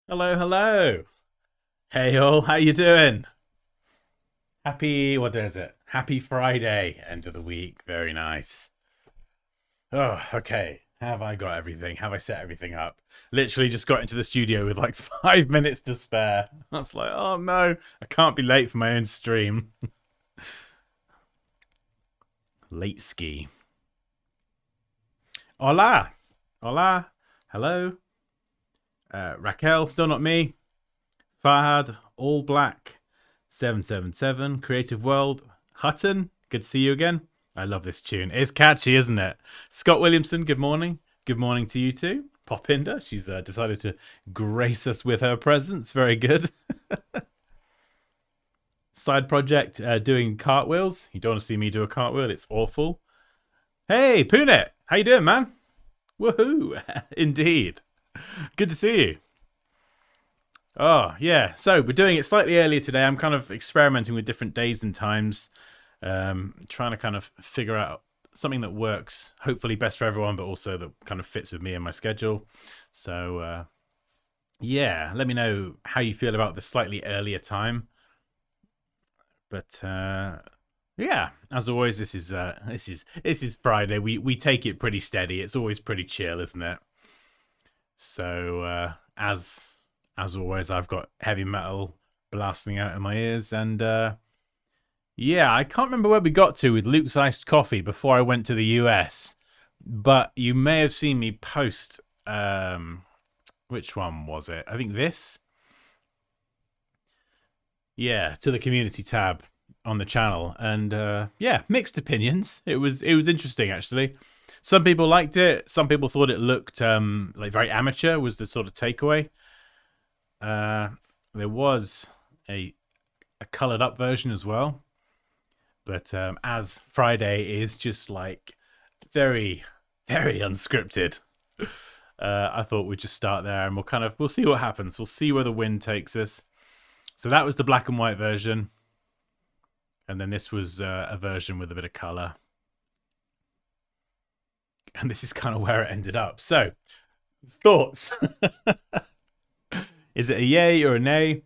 Hello, hello. Hey all, how you doing? Happy, what day is it? Happy Friday, end of the week. Very nice. Oh, okay. Have I got everything? Have I set everything up? Literally just got into the studio with like 5 minutes to spare. I was like, oh no, I can't be late for my own stream. Late ski. Hola. Hola. Hello. Raquel, still not me. Fahad, All Black, 777, Creative World, Hutton, good to see you again. I love this tune. It's catchy, isn't it? Scott Williamson, good morning. Good morning to you too. Popinder, she's decided to grace us with her presence. Very good. Side project, doing cartwheels. You don't want to see me do a cartwheel. It's awful. Hey, Punet, how you doing, man? Woohoo! Indeed. Good to see you. Oh, yeah. So we're doing it slightly earlier today. I'm kind of experimenting with different days and times, trying to kind of figure out something that works, hopefully best for everyone, but also that kind of fits with me and my schedule. So, yeah, let me know how you feel about the slightly earlier time. But yeah, as always, this is Friday. We take it pretty steady. It's always pretty chill, isn't it? So as always, I've got heavy metal blasting out in my ears, and yeah, I can't remember where we got to with Luke's iced coffee before I went to the US, but you may have seen me post. Which one was it? I think this. Yeah, to the community tab on the channel, and yeah, mixed opinions. It was interesting actually. Some people liked it. Some people thought it looked like very amateur. Was the sort of takeaway. Uh, there was a colored up version as well, but as Friday is just like very very unscripted, I thought we'd just start there and we'll see what happens. We'll see where the wind takes us. So that was the black and white version, and then this was a version with a bit of color, and this is kind of where it ended up. So thoughts? Is it a yay or a nay?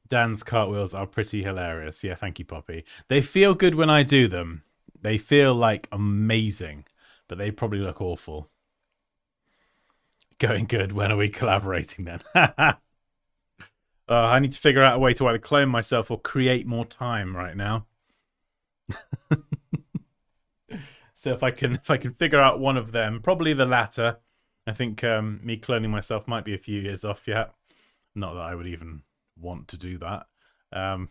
Dan's cartwheels are pretty hilarious. Yeah, thank you, Poppy. They feel good when I do them. They feel like amazing, but they probably look awful. Going good. When are we collaborating then? I need to figure out a way to either clone myself or create more time right now. So if I can figure out one of them, probably the latter. I think me cloning myself might be a few years off yet. Not that I would even want to do that. Um,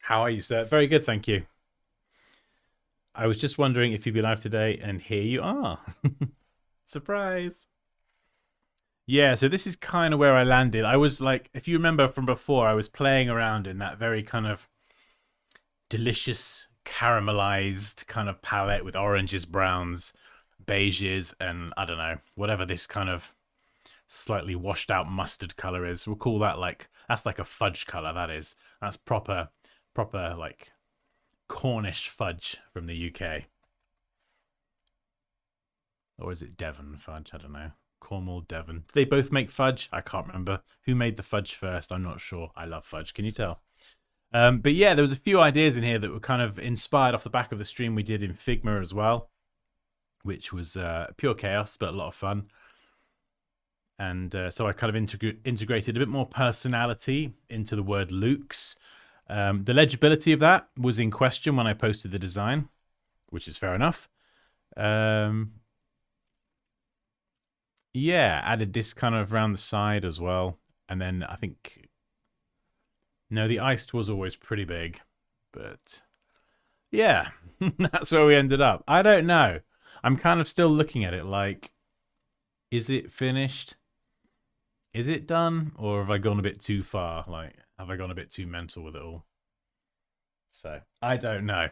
how are you, sir? Very good, thank you. I was just wondering if you'd be live today, and here you are. Surprise. Yeah, so this is kind of where I landed. I was like, if you remember from before, I was playing around in that very kind of delicious caramelized kind of palette with oranges, browns, beiges, and I don't know, whatever this kind of slightly washed out mustard color is. We'll call that like that's like a fudge color. That is. That's proper like Cornish fudge from the UK. Or is it Devon fudge? I don't know. Cornwall, Devon. Do they both make fudge? I can't remember. Who made the fudge first? I'm not sure. I love fudge. Can you tell? But yeah, there was a few ideas in here that were kind of inspired off the back of the stream we did in Figma as well, which was pure chaos, but a lot of fun. And so I kind of integrated a bit more personality into the word Luke's. The legibility of that was in question when I posted the design, which is fair enough. Yeah, added this kind of around the side as well. And then I think, no, the iced was always pretty big. But yeah, that's where we ended up. I don't know. I'm kind of still looking at it like, is it finished? Is it done? Or have I gone a bit too far? Like, have I gone a bit too mental with it all? So, I don't know.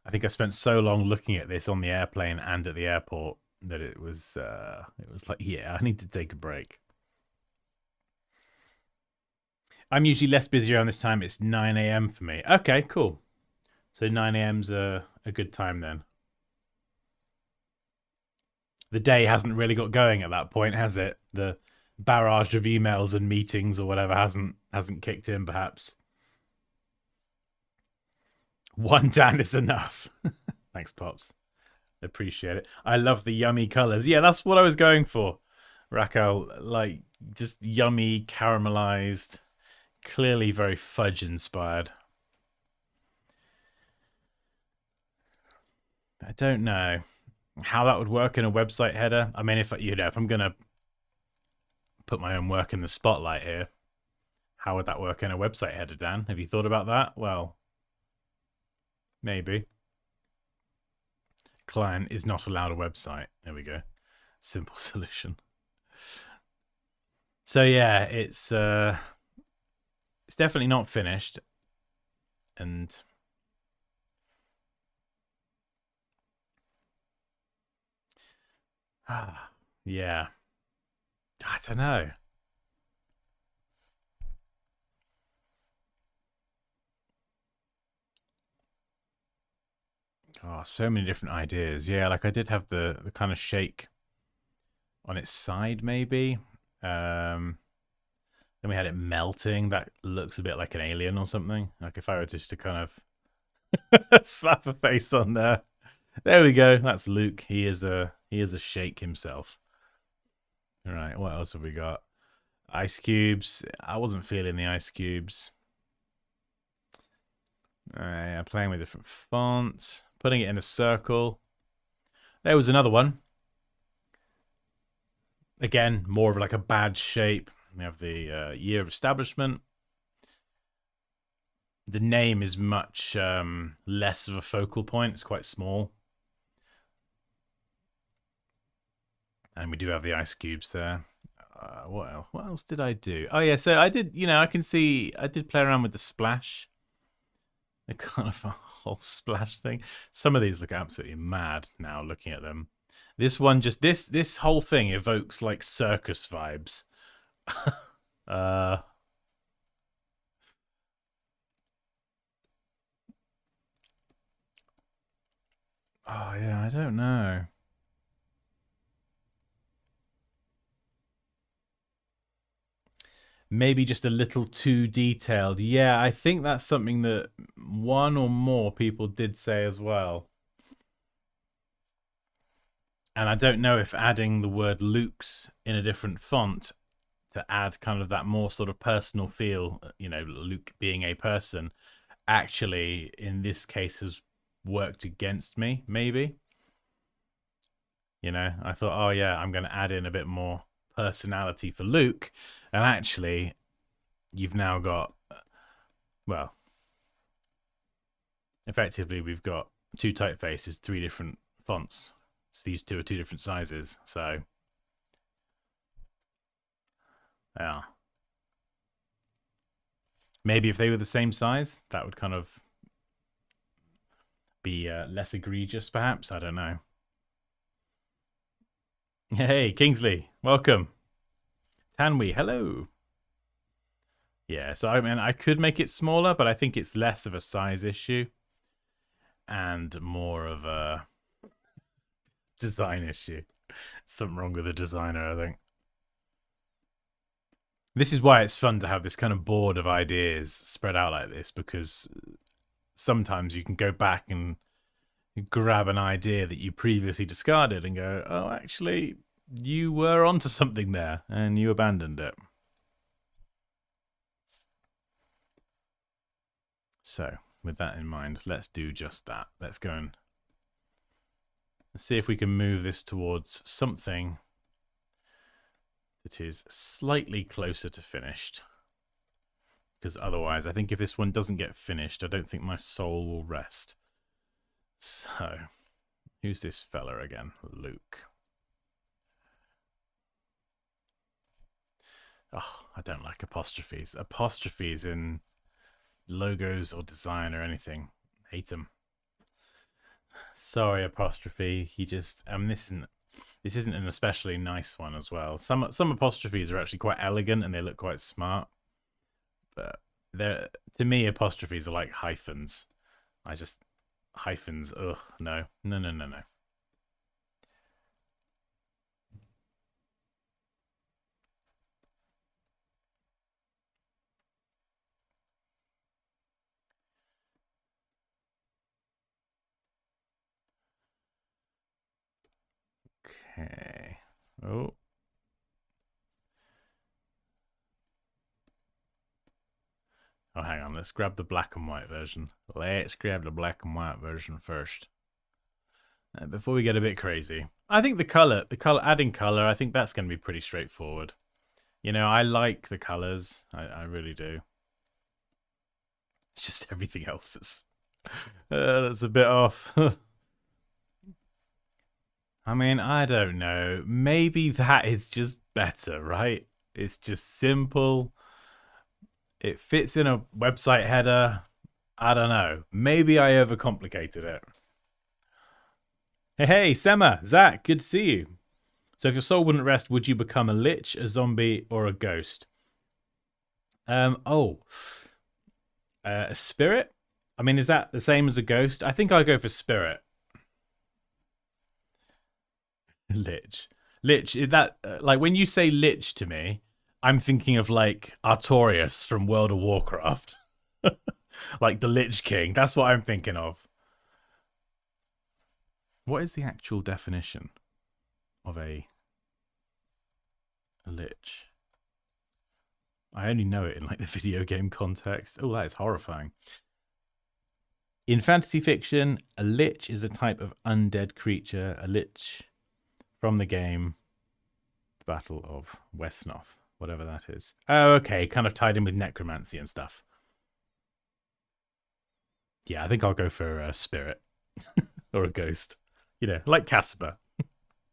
I think I spent so long looking at this on the airplane and at the airport that it was like, yeah, I need to take a break. I'm usually less busy around this time. It's 9 a.m. for me. Okay, cool. So 9 a.m.'s a good time then. the day hasn't really got going at that point, has it? The barrage of emails and meetings or whatever hasn't kicked in, perhaps. One Dan is enough. Thanks, Pops. Appreciate it. I love the yummy colors. Yeah, that's what I was going for, Raquel. Like, just yummy, caramelized, clearly very fudge inspired. I don't know how that would work in a website header. I mean, if I'm gonna put my own work in the spotlight here, how would that work in a website header, Dan? Have you thought about that? Well, maybe. Client is not allowed a website. There we go. Simple solution. So yeah, it's definitely not finished, and yeah, I don't know. Oh, so many different ideas. Yeah, like I did have the kind of shake on its side, maybe. Then we had it melting. That looks a bit like an alien or something. Like if I were just to kind of slap a face on there. There we go. That's Luke. He is a shake himself. All right. What else have we got? Ice cubes. I wasn't feeling the ice cubes. I'm playing with different fonts. Putting it in a circle. There was another one. Again, more of like a bad shape. We have the year of establishment. The name is much less of a focal point. It's quite small. And we do have the ice cubes there. What else? What else did I do? Oh yeah, so I did. I can see I did play around with the splash. The kind of a whole splash thing. Some of these look absolutely mad now looking at them. This one just this whole thing evokes like circus vibes. Oh yeah, I don't know. Maybe just a little too detailed. Yeah, I think that's something that one or more people did say as well. And I don't know if adding the word Luke's in a different font to add kind of that more sort of personal feel, Luke being a person, actually in this case has worked against me, maybe. I thought, oh yeah, I'm going to add in a bit more personality for Luke. And actually, you've now got, well, effectively, we've got two typefaces, three different fonts. So these two are two different sizes. So, yeah. Maybe if they were the same size, that would kind of be less egregious, perhaps. I don't know. Hey, Kingsley, welcome. Tanwi, hello. Yeah, so I mean, I could make it smaller, but I think it's less of a size issue and more of a design issue. Something wrong with the designer, I think. This is why it's fun to have this kind of board of ideas spread out like this, because sometimes you can go back and grab an idea that you previously discarded and go, oh, actually, you were onto something there and you abandoned it. So, with that in mind, let's do just that. Let's go and see if we can move this towards something that is slightly closer to finished. Because otherwise, I think if this one doesn't get finished, I don't think my soul will rest. So, who's this fella again? Luke. Oh, I don't like apostrophes. Apostrophes in logos or design or anything. Hate them. Sorry, apostrophe. He just this isn't an especially nice one as well. Some apostrophes are actually quite elegant and they look quite smart. But to me, apostrophes are like hyphens. Hyphens, ugh, no. Okay. Oh. Oh, hang on. Let's grab the black and white version. Let's grab the black and white version first. Before we get a bit crazy. I think adding color, I think that's going to be pretty straightforward. You know, I like the colors. I really do. It's just everything else that's a bit off. I mean, I don't know. Maybe that is just better, right? It's just simple. It fits in a website header. I don't know. Maybe I overcomplicated it. Hey, Sema, Zach, good to see you. So if your soul wouldn't rest, would you become a lich, a zombie, or a ghost? A spirit? I mean, is that the same as a ghost? I think I'd go for spirit. Lich. Lich, is that, like, when you say lich to me, I'm thinking of, like, Artorias from World of Warcraft. Like the Lich King. That's what I'm thinking of. What is the actual definition of a lich? I only know it in like the video game context. Oh, that is horrifying. In fantasy fiction, a lich is a type of undead creature. A lich from the game Battle of Westnoth, whatever that is. Oh, okay, kind of tied in with necromancy and stuff. Yeah, I think I'll go for a spirit or a ghost. You know, like Casper.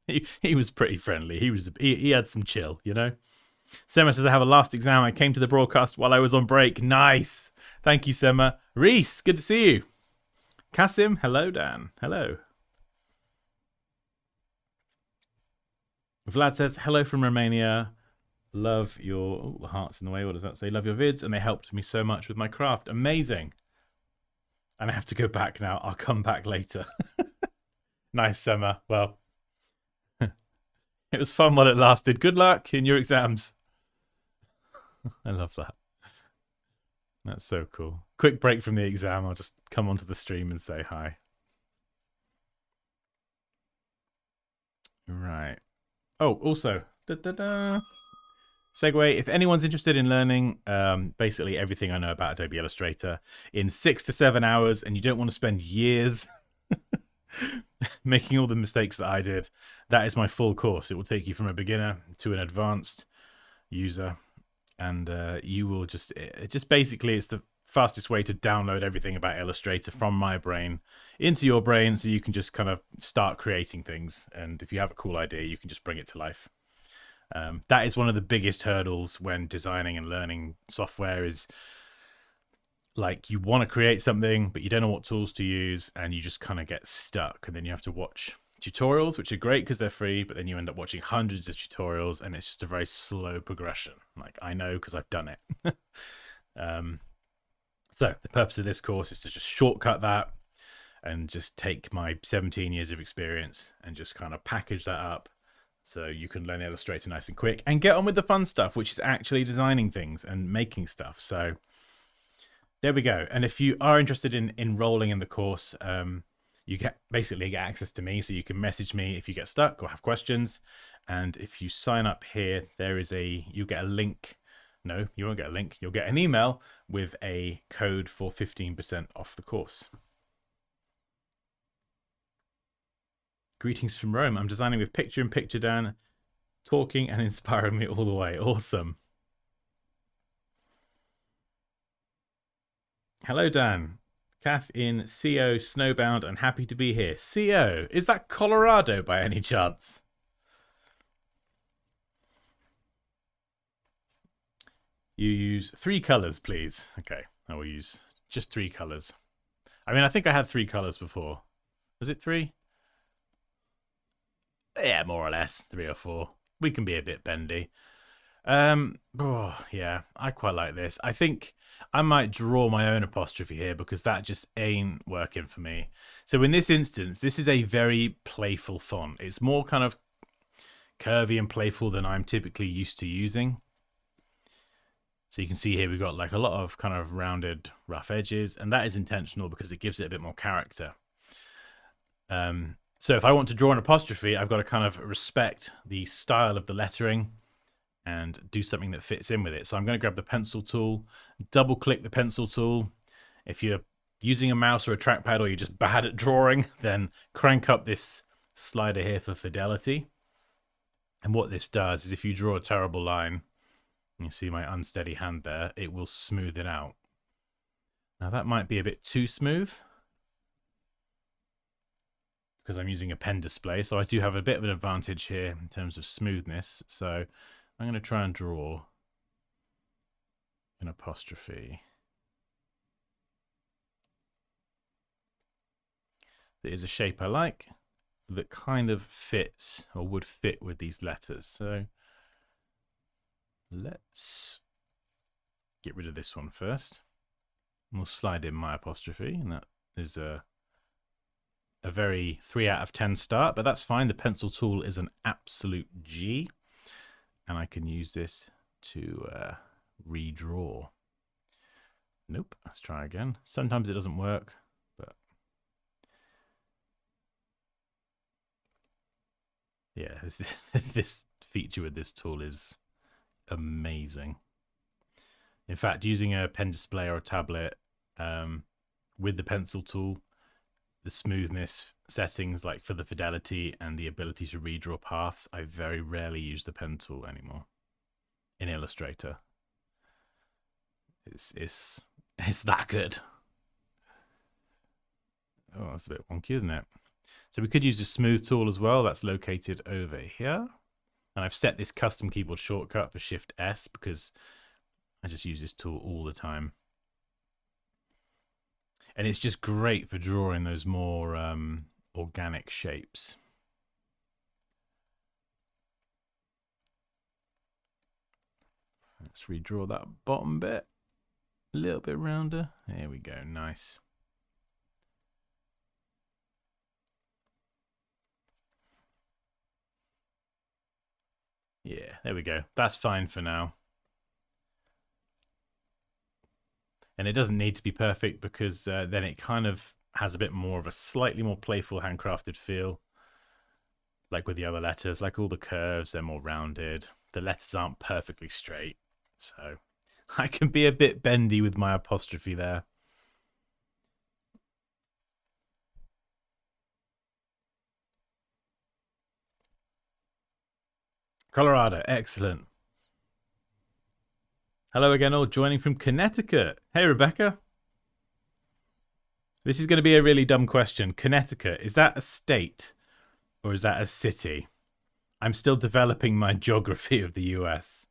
He was pretty friendly. He had some chill, you know. Sema says, I have a last exam. I came to the broadcast while I was on break. Nice. Thank you, Sema. Reese, good to see you. Kasim, hello, Dan. Hello. Vlad says, hello from Romania. Love your... Oh, heart's in the way. What does that say? Love your vids, and they helped me so much with my craft. Amazing. And I have to go back now. I'll come back later. Nice, Sema. Well, it was fun while it lasted. Good luck in your exams. I love that. That's so cool. Quick break from the exam. I'll just come onto the stream and say hi. Right. Oh, also, segue. If anyone's interested in learning basically everything I know about Adobe Illustrator in 6 to 7 hours, and you don't want to spend years making all the mistakes that I did, that is my full course. It will take you from a beginner to an advanced user, and you will just basically, it's the fastest way to download everything about Illustrator from my brain into your brain, so you can just kind of start creating things. And if you have a cool idea, you can just bring it to life. That is one of the biggest hurdles when designing and learning software, is like you want to create something, but you don't know what tools to use, and you just kind of get stuck. And then you have to watch tutorials, which are great because they're free, but then you end up watching hundreds of tutorials, and it's just a very slow progression. Like, I know because I've done it. So the purpose of this course is to just shortcut that and just take my 17 years of experience and just kind of package that up so you can learn Illustrator nice and quick and get on with the fun stuff, which is actually designing things and making stuff. So there we go. And if you are interested in enrolling in the course, you basically get access to me, so you can message me if you get stuck or have questions. And if you sign up here, you get a link. No, you won't get a link. You'll get an email with a code for 15% off the course. Greetings from Rome. I'm designing with picture-in-picture, Dan, talking and inspiring me all the way. Awesome. Hello, Dan. Kath in CO, snowbound, and happy to be here. CO, is that Colorado by any chance? You use 3 colors, please. Okay, I will use just 3 colors. I mean, I think I had 3 colors before. Was it 3? Yeah, more or less. 3 or 4. We can be a bit bendy. Yeah, I quite like this. I think I might draw my own apostrophe here because that just ain't working for me. So in this instance, this is a very playful font. It's more kind of curvy and playful than I'm typically used to using. So you can see here we've got like a lot of kind of rounded rough edges, and that is intentional because it gives it a bit more character. So if I want to draw an apostrophe, I've got to kind of respect the style of the lettering and do something that fits in with it. So I'm going to grab the pencil tool, double click the pencil tool. If you're using a mouse or a trackpad or you're just bad at drawing, then crank up this slider here for fidelity. And what this does is if you draw a terrible line, you see my unsteady hand there, it will smooth it out. Now that might be a bit too smooth because I'm using a pen display, so I do have a bit of an advantage here in terms of smoothness. So I'm going to try and draw an apostrophe. That is a shape I like, that kind of fits or would fit with these letters. So let's get rid of this one first. We'll slide in my apostrophe, and that is a very 3 out of 10 start, but that's fine. The pencil tool is an absolute G, and I can use this to redraw. Nope, let's try again. Sometimes it doesn't work, but yeah, this feature with this tool is amazing. In fact, using a pen display or a tablet with the pencil tool, the smoothness settings, like for the fidelity and the ability to redraw paths, I very rarely use the pen tool anymore in Illustrator. It's that good. Oh, that's a bit wonky, isn't it? So we could use the smooth tool as well. That's located over here. And I've set this custom keyboard shortcut for Shift S because I just use this tool all the time. And it's just great for drawing those more organic shapes. Let's redraw that bottom bit a little bit rounder. There we go, nice. Yeah, there we go. That's fine for now. And it doesn't need to be perfect because then it kind of has a bit more of a slightly more playful handcrafted feel. Like with the other letters, like all the curves, they're more rounded. The letters aren't perfectly straight. So I can be a bit bendy with my apostrophe there. Colorado, excellent. Hello again, all joining from Connecticut. Hey, Rebecca. This is going to be a really dumb question. Connecticut, is that a state or is that a city? I'm still developing my geography of the US.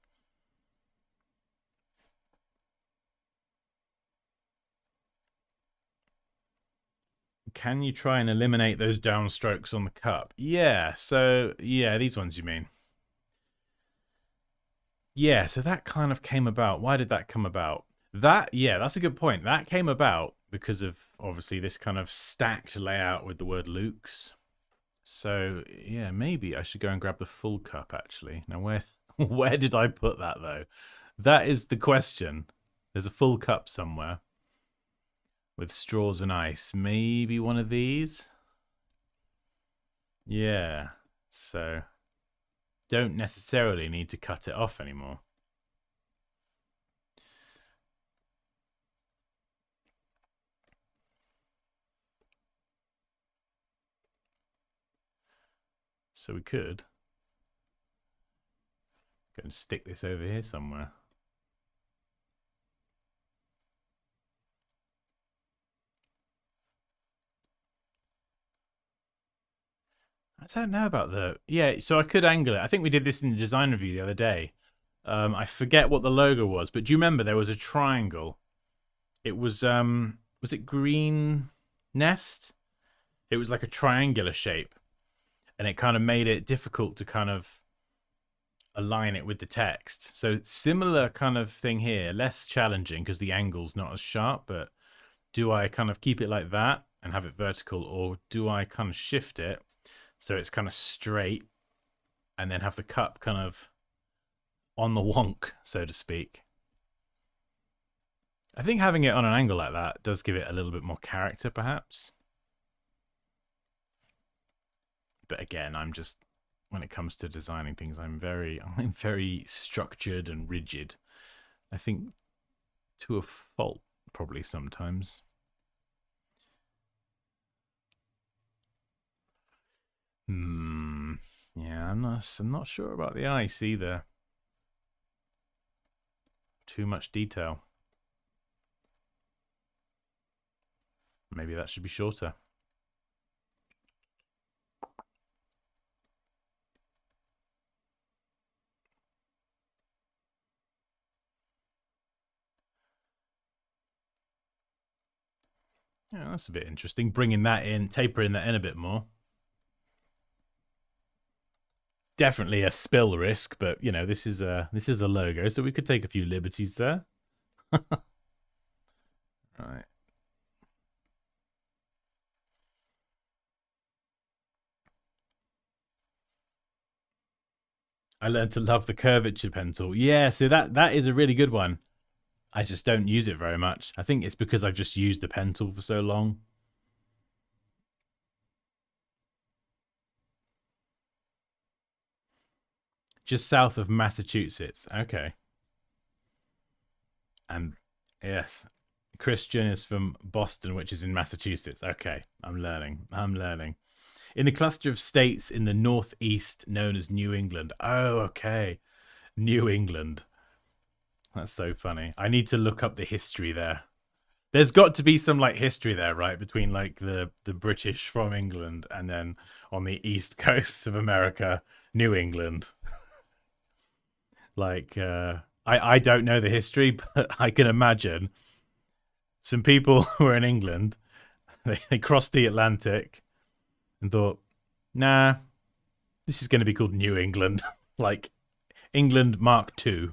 Can you try and eliminate those downstrokes on the cup? Yeah, so, yeah, these ones you mean. Yeah, so that kind of came about. Why did that come about? Yeah, that's a good point. That came about because of, obviously, this kind of stacked layout with the word Luke's. So, yeah, maybe I should go and grab the full cup, actually. Now, where did I put that, though? That is the question. There's a full cup somewhere with straws and ice. Maybe one of these? Yeah, so don't necessarily need to cut it off anymore. So we could go and stick this over here somewhere. I don't know about the... Yeah, so I could angle it. I think we did this in the design review the other day. I forget what the logo was, but do you remember there was a triangle? It was it Green Nest? It was like a triangular shape. And it kind of made it difficult to kind of align it with the text. So similar kind of thing here, less challenging because the angle's not as sharp, but do I kind of keep it like that and have it vertical, or do I kind of shift it so it's kind of straight and then have the cup kind of on the wonk, so to speak? I think having it on an angle like that does give it a little bit more character, perhaps. But again, I'm just, when it comes to designing things, I'm very structured and rigid. I think to a fault, probably sometimes. Yeah, I'm not sure about the ice either. Too much detail. Maybe that should be shorter. Yeah, that's a bit interesting. Bringing that in, tapering that in a bit more. Definitely a spill risk, but you know, this is a logo, so we could take a few liberties there. Right. I learned to love the curvature pen tool. Yeah, so that is a really good one. I just don't use it very much. I think it's because I've just used the pen tool for so long. Just south of Massachusetts. Okay. And yes, Christian is from Boston, which is in Massachusetts. Okay, I'm learning. In the cluster of states in the northeast known as New England. Oh, okay. New England. That's so funny. I need to look up the history there. There's got to be some like history there, right? Between like the British from England and then on the east coast of America, New England. Like I don't know the history, but I can imagine some people were in England. They crossed the Atlantic and thought, nah, this is going to be called New England. Like England Mark II.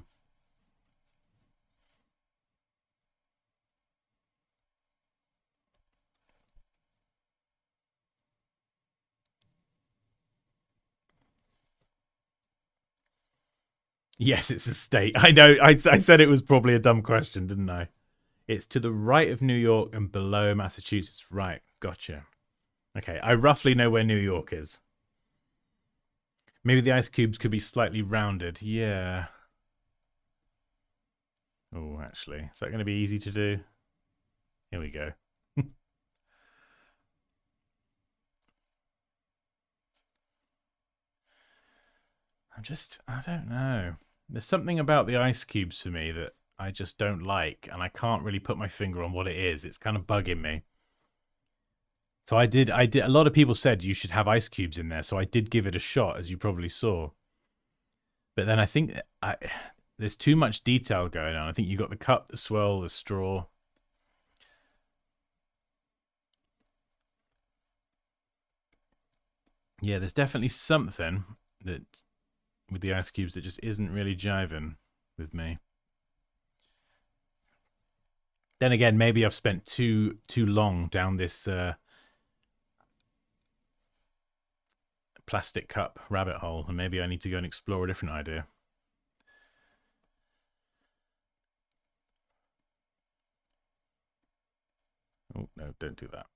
Yes, it's a state. I know. I said it was probably a dumb question, didn't I? It's to the right of New York and below Massachusetts. Right. Gotcha. Okay. I roughly know where New York is. Maybe the ice cubes could be slightly rounded. Yeah. Oh, actually. Is that going to be easy to do? Here we go. I don't know. There's something about the ice cubes for me that I just don't like, and I can't really put my finger on what it is. It's kind of bugging me. So I did. A lot of people said you should have ice cubes in there, so I did give it a shot, as you probably saw. But then I think there's too much detail going on. I think you got the cup, the swirl, the straw. Yeah, there's definitely something that with the ice cubes that just isn't really jiving with me. Then again, maybe I've spent too long down this plastic cup rabbit hole, and maybe I need to go and explore a different idea. Oh no, don't do that.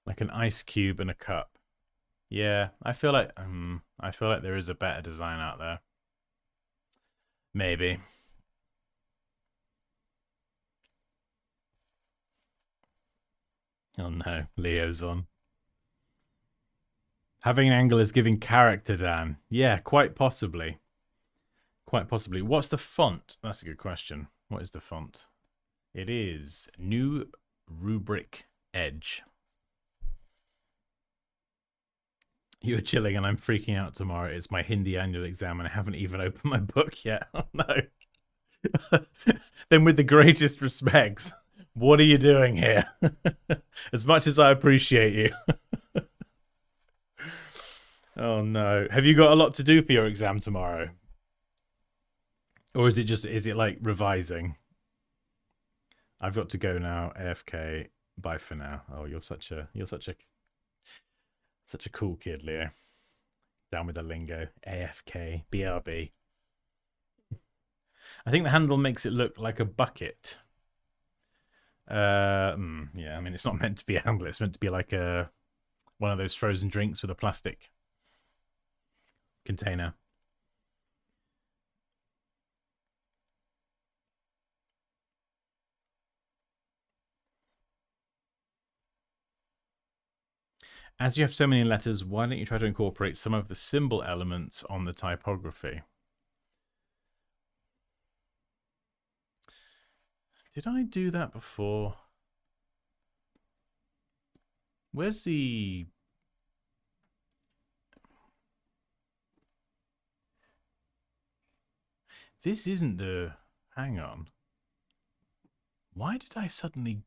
Like an ice cube and a cup. Yeah, I feel like there is a better design out there. Maybe. Oh no, Leo's on. Having an angle is giving character, Dan. Yeah, quite possibly. Quite possibly. What's the font? That's a good question. What is the font? It is New Rubric Edge. You're chilling and I'm freaking out tomorrow. It's my Hindi annual exam and I haven't even opened my book yet. Oh no. Then with the greatest respects, what are you doing here? As much as I appreciate you. Oh no. Have you got a lot to do for your exam tomorrow? Or is it like revising? I've got to go now. AFK. Bye for now. Oh, you're such a cool kid, Leo. Down with the lingo. AFK, BRB. I think the handle makes it look like a bucket. Yeah, I mean, it's not meant to be a handle. It's meant to be like one of those frozen drinks with a plastic container. As you have so many letters, why don't you try to incorporate some of the symbol elements on the typography? Did I do that before? Where's the... This isn't the... Hang on. Why did I suddenly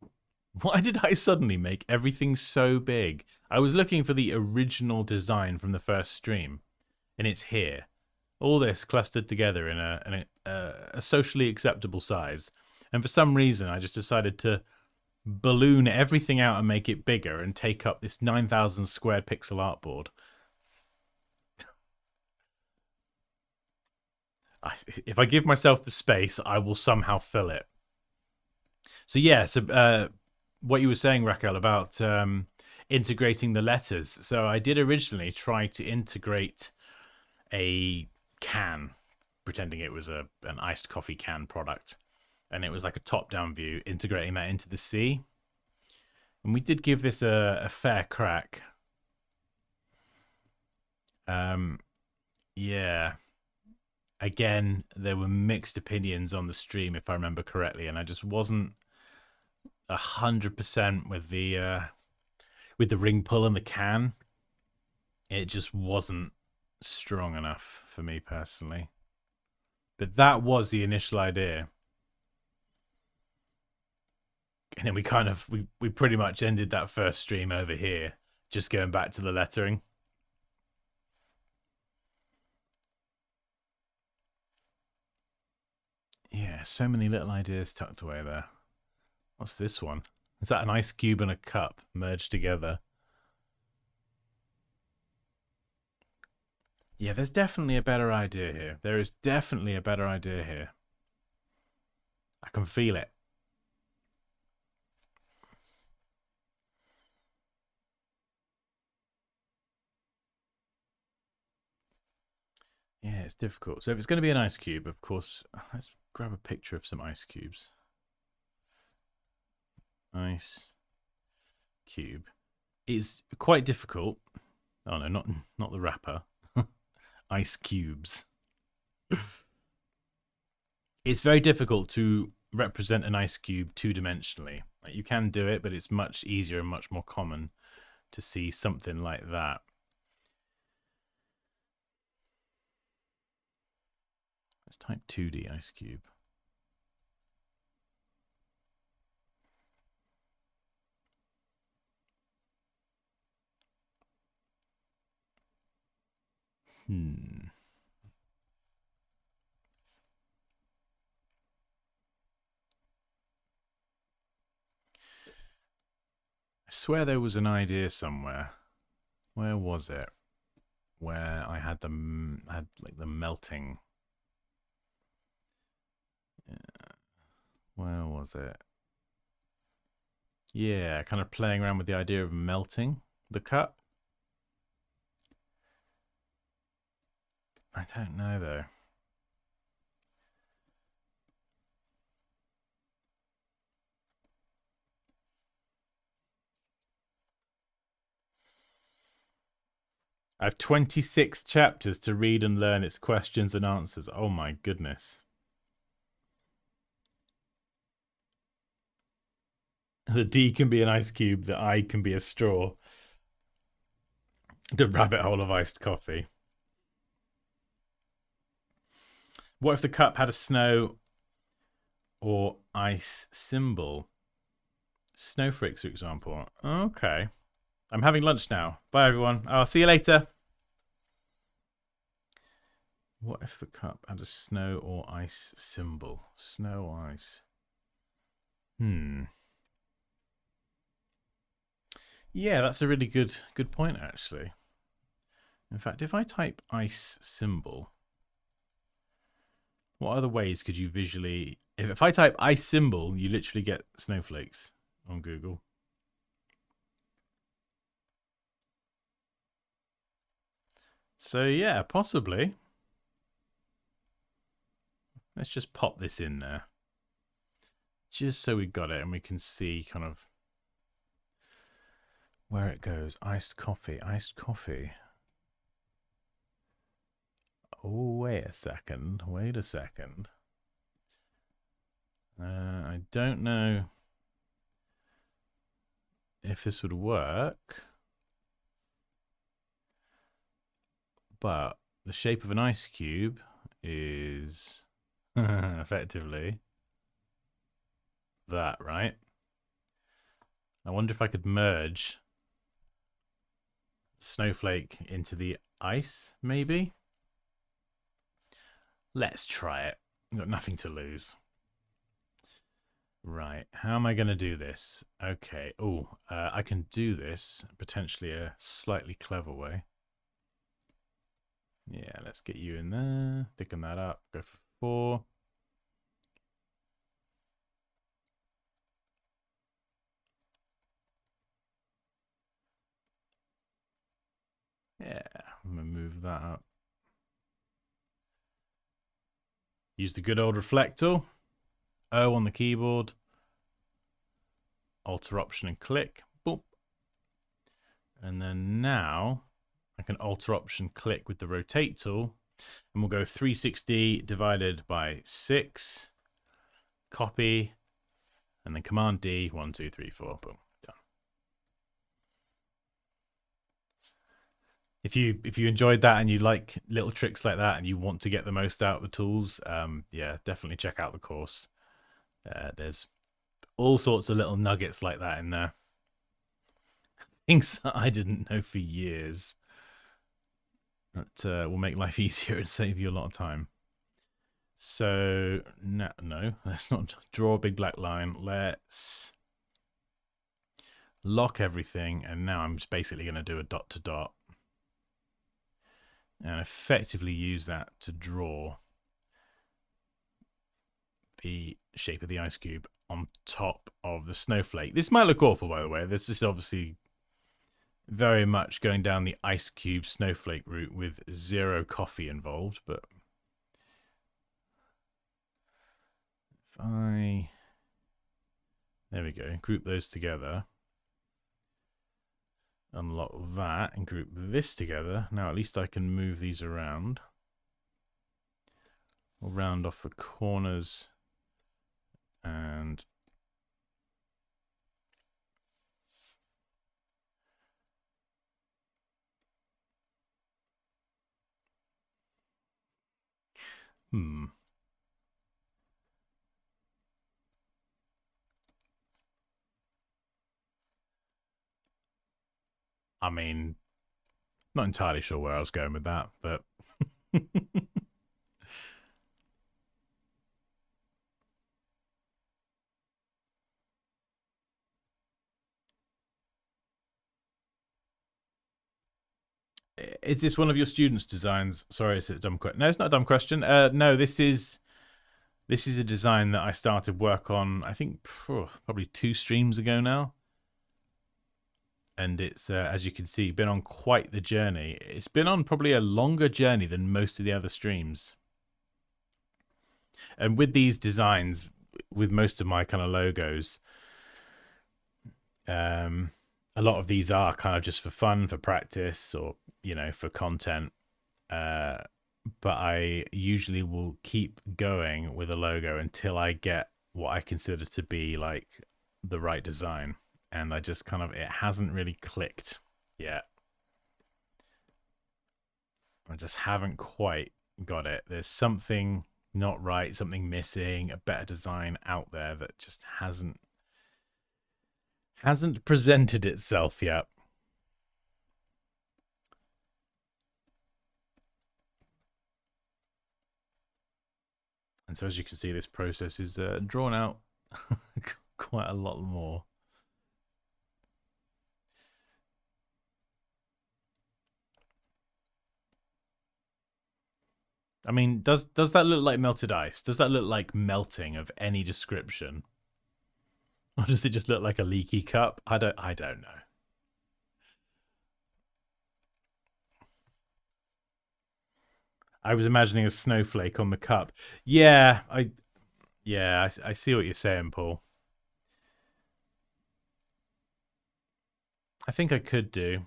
make everything so big? I was looking for the original design from the first stream, and it's here. All this clustered together in a socially acceptable size. And for some reason, I just decided to balloon everything out and make it bigger and take up this 9,000 square pixel artboard. If I give myself the space, I will somehow fill it. So yeah, what you were saying, Raquel, about integrating the letters. So I did originally try to integrate a can, pretending it was an iced coffee can product. And it was like a top-down view, integrating that into the C. And we did give this a fair crack. Yeah. Again, there were mixed opinions on the stream, if I remember correctly, and I just wasn't 100% with the ring pull and the can. It just wasn't strong enough for me personally. But that was the initial idea. And then we pretty much ended that first stream over here, just going back to the lettering. Yeah, so many little ideas tucked away there. What's this one? Is that an ice cube and a cup merged together? Yeah, there's definitely a better idea here. There is definitely a better idea here. I can feel it. Yeah, it's difficult. So if it's going to be an ice cube, of course, let's grab a picture of some ice cubes. Ice cube. It's quite difficult. Oh no, not the wrapper. Ice cubes. It's very difficult to represent an ice cube two-dimensionally. Like, you can do it, but it's much easier and much more common to see something like that. Let's type 2D ice cube. I swear there was an idea somewhere. Where was it? Where I had like the melting. Where was it? Yeah, kind of playing around with the idea of melting the cup. I don't know though. I have 26 chapters to read and learn its questions and answers. Oh my goodness. The D can be an ice cube, the I can be a straw. The rabbit hole of iced coffee. What if the cup had a snow or ice symbol? Snowflakes, for example. Okay. I'm having lunch now. Bye, everyone. I'll see you later. What if the cup had a snow or ice symbol? Snow or ice? Yeah, that's a really good point, actually. In fact, if I type ice symbol, what other ways could you visually... If I type ice symbol, you literally get snowflakes on Google. So yeah, possibly. Let's just pop this in there. Just so we got it and we can see kind of where it goes. Iced coffee, iced coffee. Oh, wait a second. Wait a second. I don't know if this would work, but the shape of an ice cube is effectively that, right? I wonder if I could merge snowflake into the ice, maybe? Let's try it. I've got nothing to lose. Right, how am I going to do this? Okay, I can do this potentially a slightly clever way. Yeah, let's get you in there. Thicken that up. Go for 4. Yeah, I'm going to move that up. Use the good old reflector. O on the keyboard. Alter option and click. Boop. And then now I can alter option click with the rotate tool. And we'll go 360 divided by 6. Copy. And then Command D. 1, 2, 3, 4. Boom. Done. If you enjoyed that and you like little tricks like that and you want to get the most out of the tools, yeah, definitely check out the course. There's all sorts of little nuggets like that in there. Things that I didn't know for years. That will make life easier and save you a lot of time. So, no, let's not draw a big black line. Let's lock everything. And now I'm just basically going to do a dot to dot. And effectively use that to draw the shape of the ice cube on top of the snowflake. This might look awful, by the way. This is obviously very much going down the ice cube snowflake route with 0 coffee involved, but if I... There we go. Group those together. Unlock that and group this together. Now at least I can move these around. We'll round off the corners and I mean, not entirely sure where I was going with that, but is this one of your students' designs? Sorry, it's a dumb question. No, it's not a dumb question. No, this is a design that I started work on, I think, probably 2 streams ago now. And it's, as you can see, been on quite the journey. It's been on probably a longer journey than most of the other streams. And with these designs, with most of my kind of logos, a lot of these are kind of just for fun, for practice, or, you know, for content. But I usually will keep going with a logo until I get what I consider to be like the right design. And I just kind of, it hasn't really clicked yet. I just haven't quite got it. There's something not right, something missing, a better design out there that just hasn't presented itself yet. And so as you can see, this process is drawn out quite a lot more. I mean, does that look like melted ice? Does that look like melting of any description? Or does it just look like a leaky cup? I don't know. I was imagining a snowflake on the cup. Yeah, I see what you're saying, Paul. I think I could do.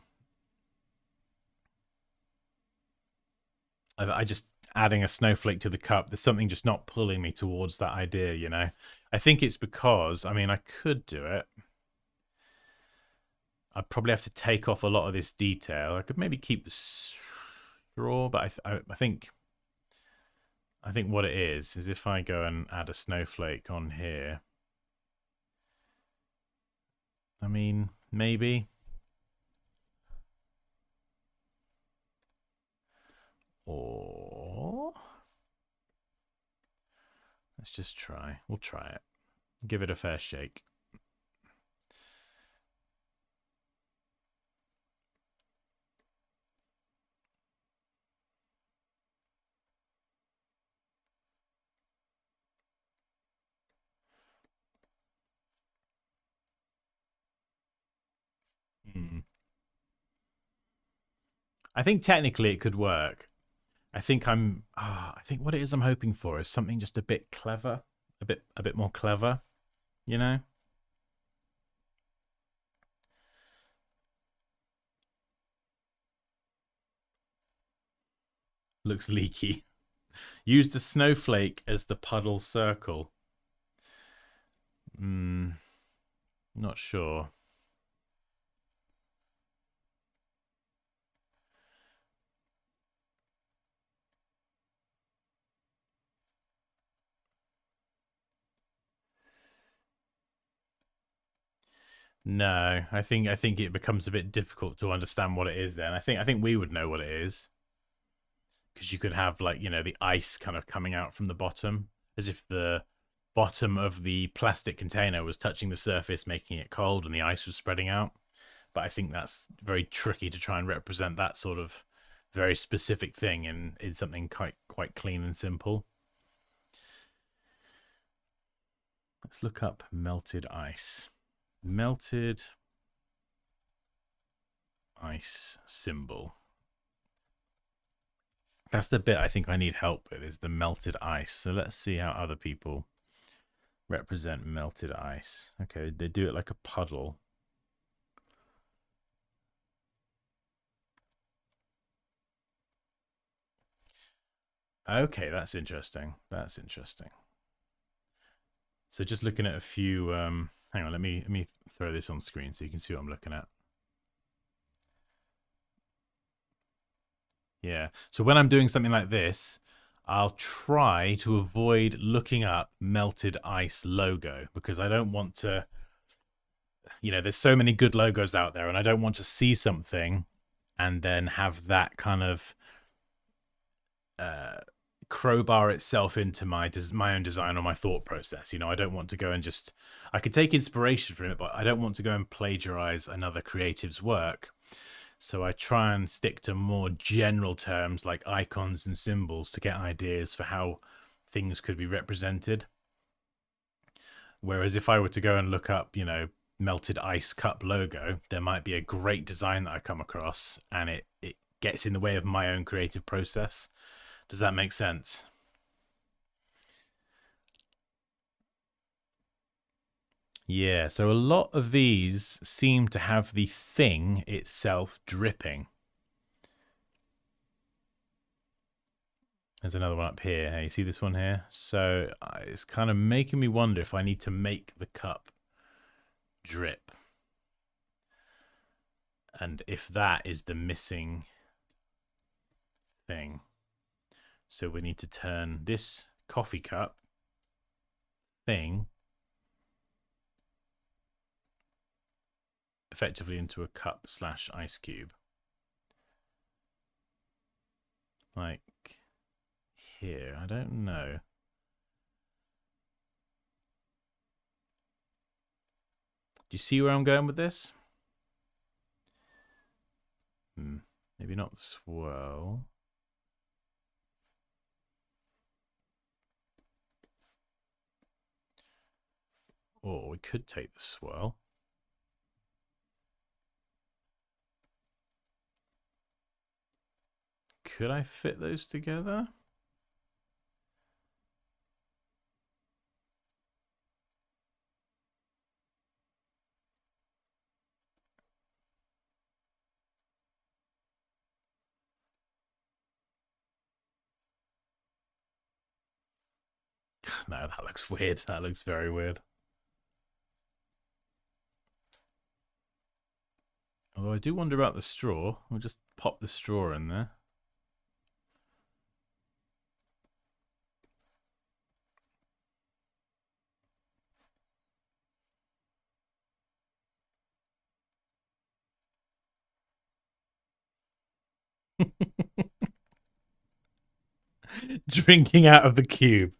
I just adding a snowflake to the cup. There's something just not pulling me towards that idea, you know. I think it's because I mean I could do it. I'd probably have to take off a lot of this detail. I could maybe keep the straw, but I think what it is if I go and add a snowflake on here. I mean, maybe. Or let's just try. We'll try it. Give it a fair shake. Hmm. I think technically it could work. I think what it is I'm hoping for is something just a bit clever, a bit more clever, you know? Looks leaky. Use the snowflake as the puddle circle. Not sure. No, I think it becomes a bit difficult to understand what it is then. I think we would know what it is. Because you could have like, you know, the ice kind of coming out from the bottom as if the bottom of the plastic container was touching the surface, making it cold, and the ice was spreading out. But I think that's very tricky to try and represent that sort of very specific thing in something quite clean and simple. Let's look up melted ice. Melted ice symbol. That's the bit I think I need help with, is the melted ice. So let's see how other people represent melted ice. Okay, they do it like a puddle. Okay, that's interesting. That's interesting. So just looking at a few hang on, let me throw this on screen so you can see what I'm looking at. Yeah. So when I'm doing something like this, I'll try to avoid looking up melted ice logo because I don't want to, you know, there's so many good logos out there and I don't want to see something and then have that kind of crowbar itself into my own design or my thought process. You know, I don't want to go and just, I could take inspiration from it, but I don't want to go and plagiarize another creative's work. So I try and stick to more general terms like icons and symbols to get ideas for how things could be represented. Whereas if I were to go and look up, you know, melted ice cup logo, there might be a great design that I come across and it gets in the way of my own creative process. Does that make sense? Yeah, so a lot of these seem to have the thing itself dripping. There's another one up here. Hey, you see this one here? So it's kind of making me wonder if I need to make the cup drip. And if that is the missing thing. So we need to turn this coffee cup thing effectively into a cup / ice cube. Like here, I don't know. Do you see where I'm going with this? Maybe not swirl. Or we could take the swirl. Could I fit those together? No, that looks weird. That looks very weird. Although I do wonder about the straw. We'll just pop the straw in there. Drinking out of the cube.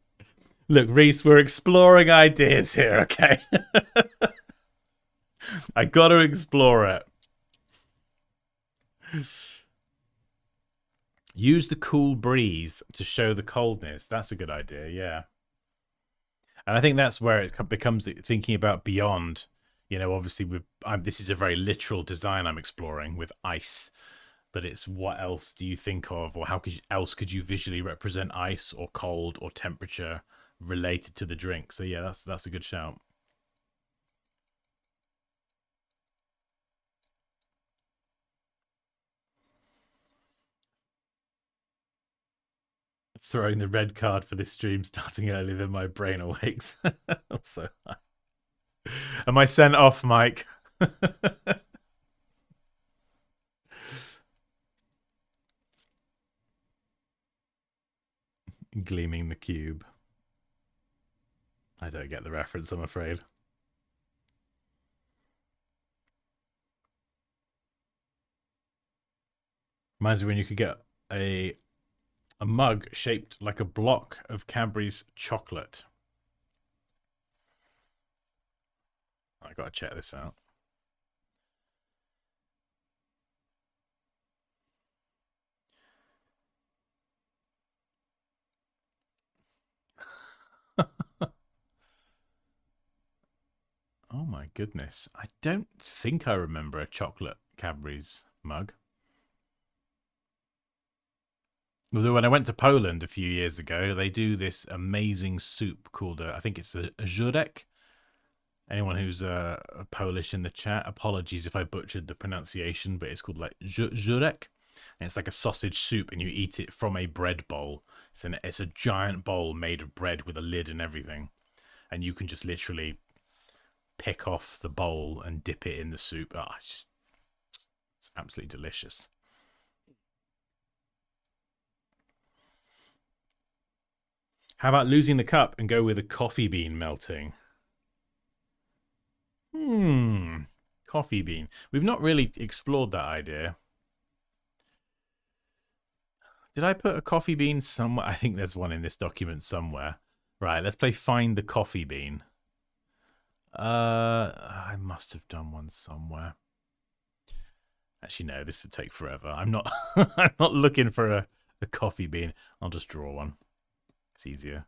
Look, Reese, we're exploring ideas here, okay? I gotta explore it. Use the cool breeze to show the coldness. That's a good idea, yeah. And I think that's where it becomes thinking about beyond. You know, obviously, this is a very literal design I'm exploring with ice. But it's what else do you think of, or how else could you visually represent ice or cold or temperature related to the drink? So yeah, that's a good shout. Throwing the red card for this stream starting earlier than my brain awakes. I'm so high. Am I sent off, Mike? Gleaming the cube. I don't get the reference, I'm afraid. Reminds me when you could get a mug shaped like a block of Cadbury's chocolate. I gotta check this out. Oh my goodness. I don't think I remember a chocolate Cadbury's mug. Although when I went to Poland a few years ago, they do this amazing soup called, I think it's a żurek. Anyone who's Polish in the chat, apologies if I butchered the pronunciation, but it's called like żurek. And it's like a sausage soup, and you eat it from a bread bowl. It's a giant bowl made of bread with a lid and everything. And you can just literally pick off the bowl and dip it in the soup. Oh, it's absolutely delicious. How about losing the cup and go with a coffee bean melting? Coffee bean. We've not really explored that idea. Did I put a coffee bean somewhere? I think there's one in this document somewhere. Right, let's play Find the Coffee Bean. I must have done one somewhere. Actually, no, this would take forever. I'm not I'm not looking for a coffee bean. I'll just draw one. It's easier.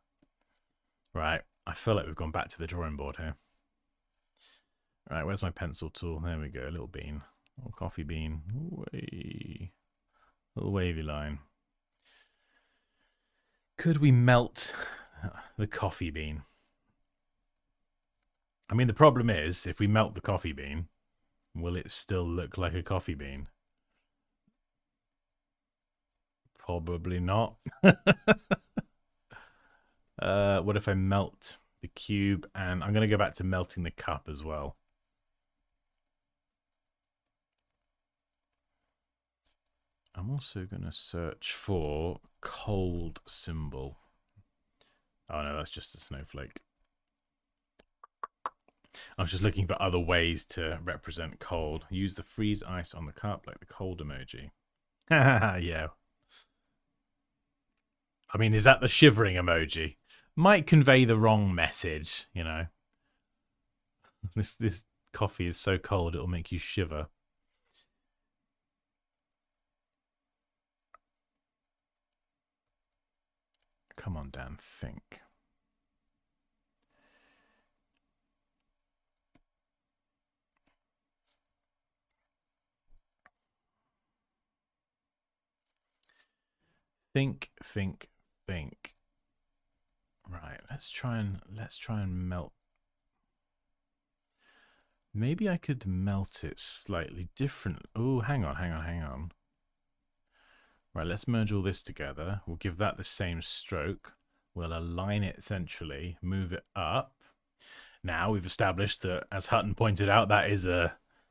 Right, I feel like we've gone back to the drawing board here. Right, where's my pencil tool? There we go, a little bean. Little coffee bean. Little wavy line. Could we melt the coffee bean? I mean, the problem is, if we melt the coffee bean, will it still look like a coffee bean? Probably not. What if I melt the cube? And I'm going to go back to melting the cup as well. I'm also going to search for cold symbol. Oh no, that's just a snowflake. I was just looking for other ways to represent cold. Use the freeze ice on the cup like the cold emoji. Yeah. I mean, is that the shivering emoji? Might convey the wrong message, you know. This coffee is so cold it'll make you shiver. Come on, Dan, think. Think. Right, let's try and melt. Maybe I could melt it slightly different. Oh, hang on. Right, let's merge all this together. We'll give that the same stroke. We'll align it centrally, move it up. Now we've established that, as Hutton pointed out, that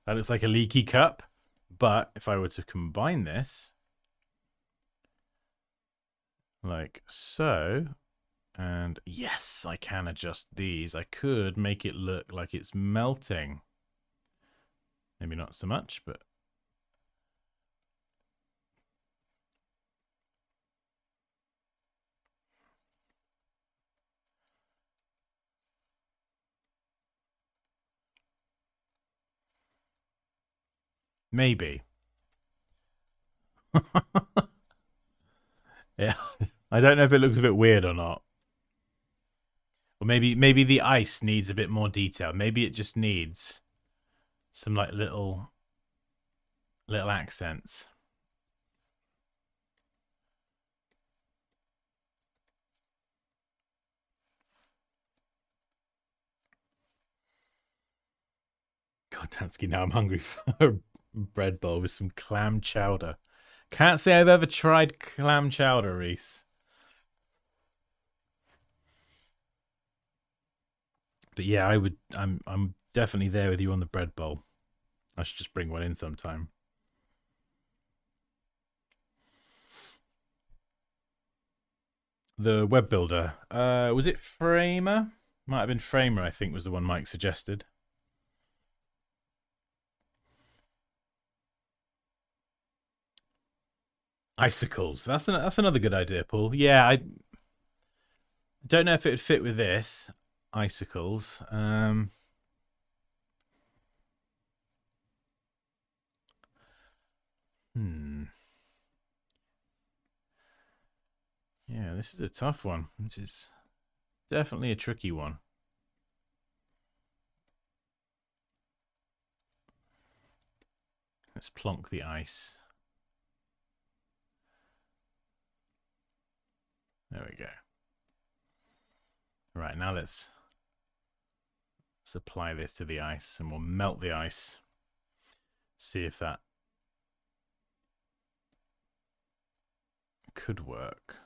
looks like a leaky cup. But if I were to combine this, like so, and yes, I can adjust these. I could make it look like it's melting. Maybe not so much, but maybe. Yeah, I don't know if it looks a bit weird or not. Or maybe the ice needs a bit more detail. Maybe it just needs some like little accents. God, Dansky, now I'm hungry for a bread bowl with some clam chowder. Can't say I've ever tried clam chowder, Reese. But yeah, I'm definitely there with you on the bread bowl. I should just bring one in sometime. The web builder. Was it Framer? Might have been Framer, I think, was the one Mike suggested. Icicles. That's another good idea, Paul. Yeah, I don't know if it would fit with this. Icicles. Yeah, this is a tough one, which is definitely a tricky one. Let's plonk the ice. There we go. Right, now let's apply this to the ice, and we'll melt the ice. See if that could work.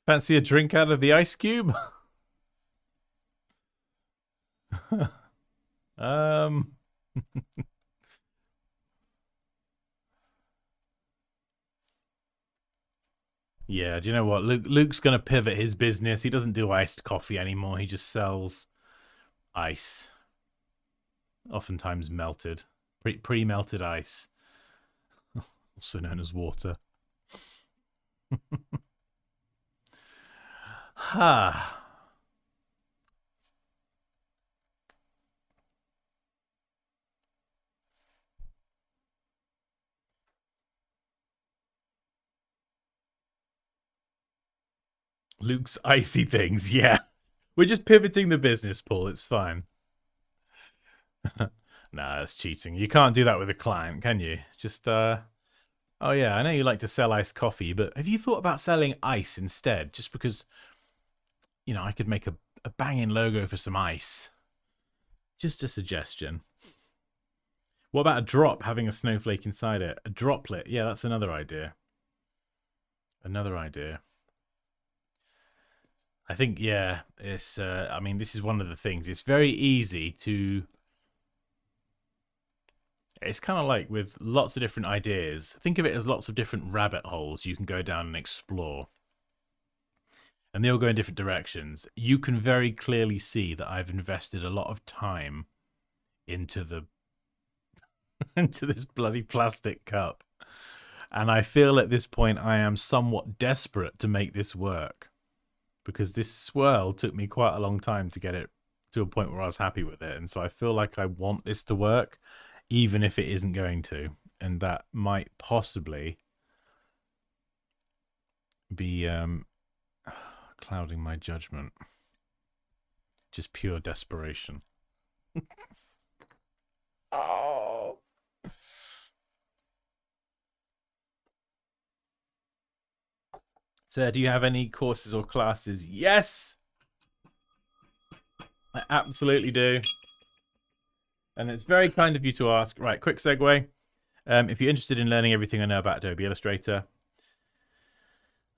Fancy a drink out of the ice cube? Yeah, do you know what? Luke's going to pivot his business. He doesn't do iced coffee anymore. He just sells ice. Oftentimes melted. Pre-melted ice. Also known as water. Ha. Luke's icy things, yeah. We're just pivoting the business, Paul. It's fine. Nah, that's cheating. You can't do that with a client, can you? Just, oh yeah, I know you like to sell iced coffee, but have you thought about selling ice instead? Just because, you know, I could make a banging logo for some ice. Just a suggestion. What about a drop having a snowflake inside it? A droplet. Yeah, that's another idea. Another idea. I think, yeah, it's, I mean, this is one of the things. It's very easy to, it's kind of like with lots of different ideas. Think of it as lots of different rabbit holes you can go down and explore. And they all go in different directions. You can very clearly see that I've invested a lot of time into the into this bloody plastic cup. And I feel at this point I am somewhat desperate to make this work, because this swirl took me quite a long time to get it to a point where I was happy with it. And so I feel like I want this to work, even if it isn't going to. and that might possibly be clouding my judgment. Just pure desperation. Oh. So, do you have any courses or classes? Yes, I absolutely do. And it's very kind of you to ask. Right, quick segue. If you're interested in learning everything I know about Adobe Illustrator,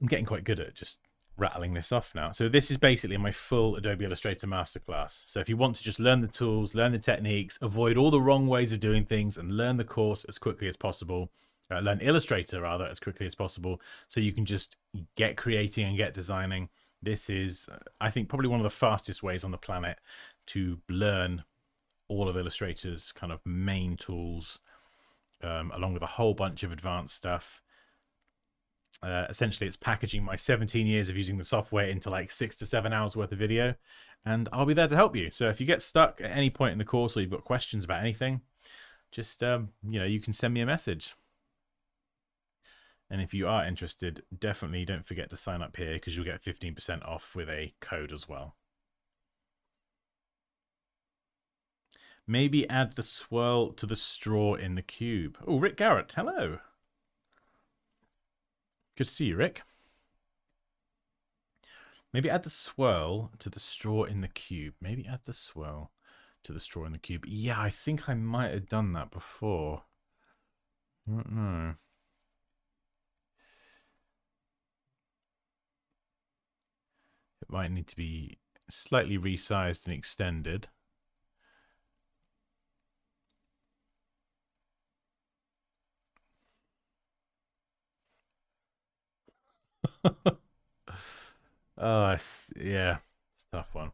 I'm getting quite good at just rattling this off now. So this is basically my full Adobe Illustrator masterclass. So if you want to just learn the tools, learn the techniques, avoid all the wrong ways of doing things, and learn the course as quickly as possible, learn Illustrator rather as quickly as possible, so you can just get creating and get designing. This is, I think, probably one of the fastest ways on the planet to learn all of Illustrator's kind of main tools, along with a whole bunch of advanced stuff. Essentially, it's packaging my 17 years of using the software into like 6 to 7 hours worth of video, and I'll be there to help you. So if you get stuck at any point in the course or you've got questions about anything, just you can send me a message. And if you are interested, definitely don't forget to sign up here, because you'll get 15% off with a code as well. Maybe add the swirl to the straw in the cube. Oh, Rick Garrett, hello. Good to see you, Rick. Maybe add the swirl to the straw in the cube. Maybe add the swirl to the straw in the cube. Yeah, I think I might have done that before. I don't know. It might need to be slightly resized and extended. Oh, yeah, it's a tough one.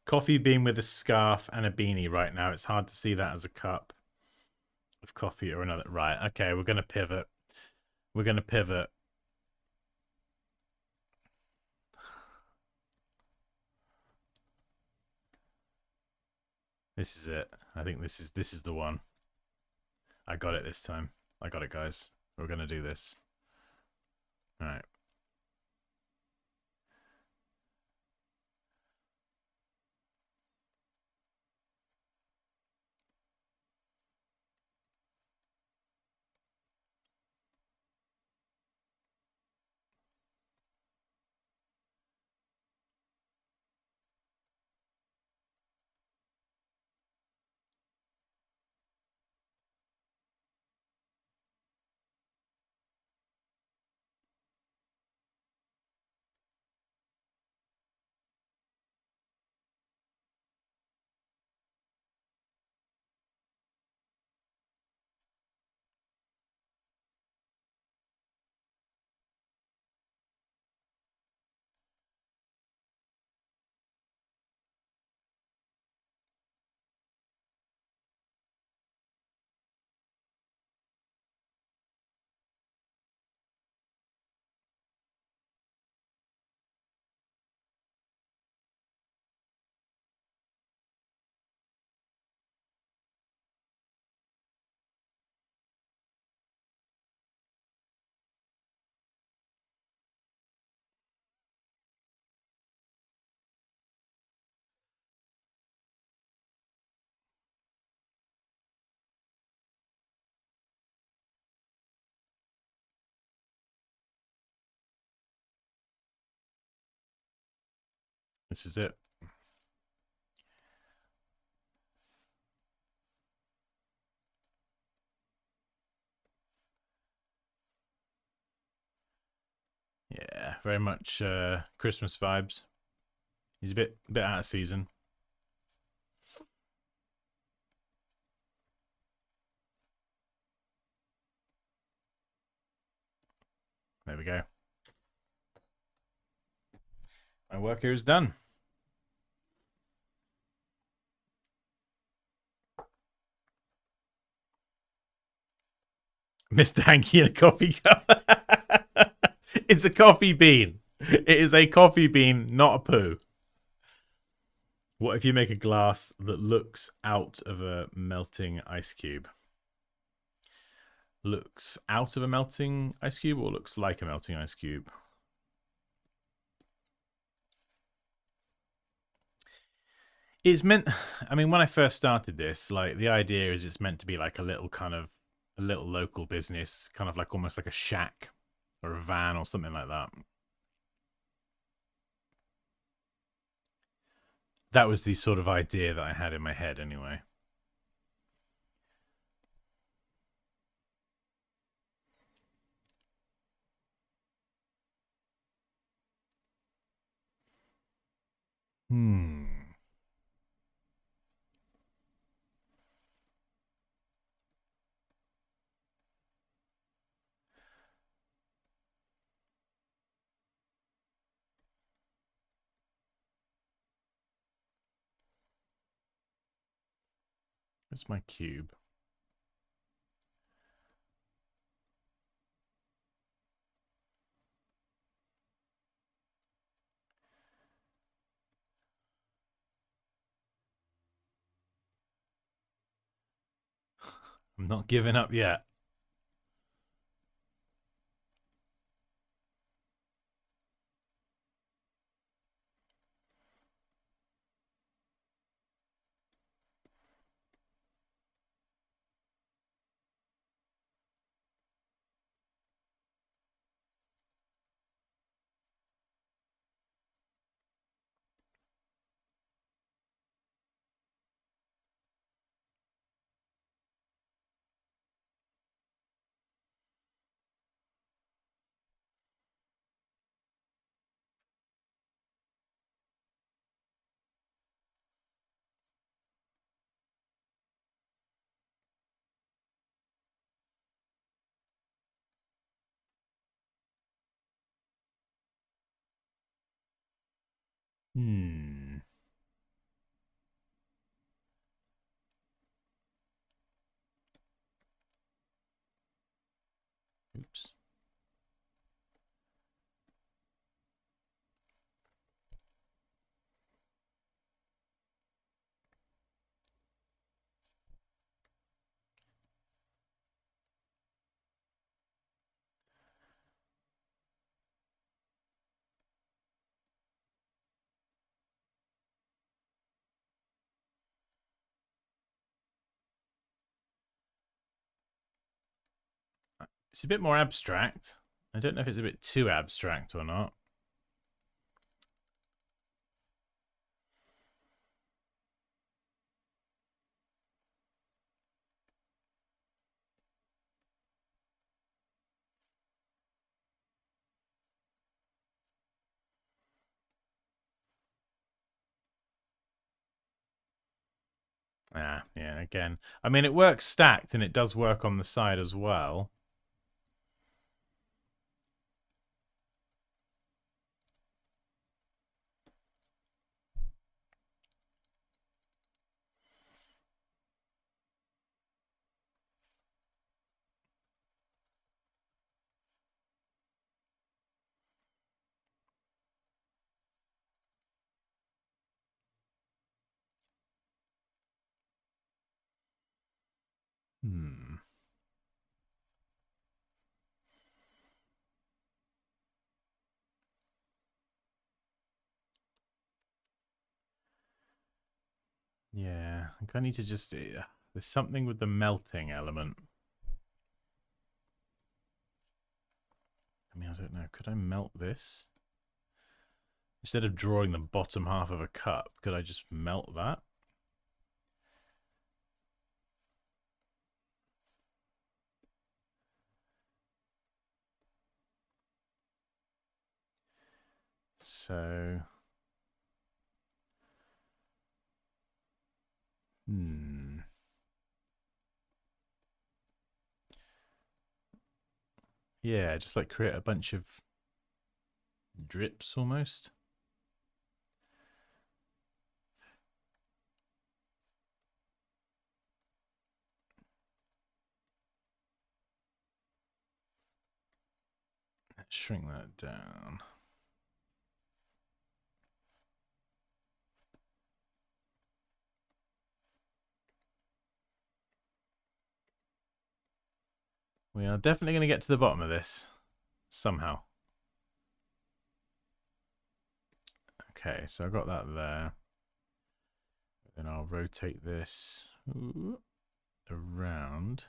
Coffee bean with a scarf and a beanie right now. It's hard to see that as a cup of coffee or another. Right, okay, we're going to pivot. We're going to pivot. This is it. I think this is the one. I got it this time. I got it, guys. We're going to do this. All right. This is it. Yeah, very much Christmas vibes. He's a bit out of season. There we go. My work here is done. Mr. Hanky in a coffee cup. It's a coffee bean. It is a coffee bean, not a poo. What if you make a glass that looks out of a melting ice cube? Looks out of a melting ice cube or looks like a melting ice cube? It's meant, I mean, when I first started this, like the idea is it's meant to be like a little kind of a little local business, kind of like almost like a shack or a van or something like that. That was the sort of idea that I had in my head anyway. Hmm. Where's my cube? I'm not giving up yet. Hmm. Oops. It's a bit more abstract. I don't know if it's a bit too abstract or not. Ah, yeah, again. I mean, it works stacked and it does work on the side as well. Hmm. Yeah, I think I need to just. There's something with the melting element. I mean, I don't know. Could I melt this? Instead of drawing the bottom half of a cup, could I just melt that? So. Hmm. Yeah, just like create a bunch of drips almost. Let's shrink that down. We are definitely going to get to the bottom of this somehow. Okay, so I've got that there. Then I'll rotate this around.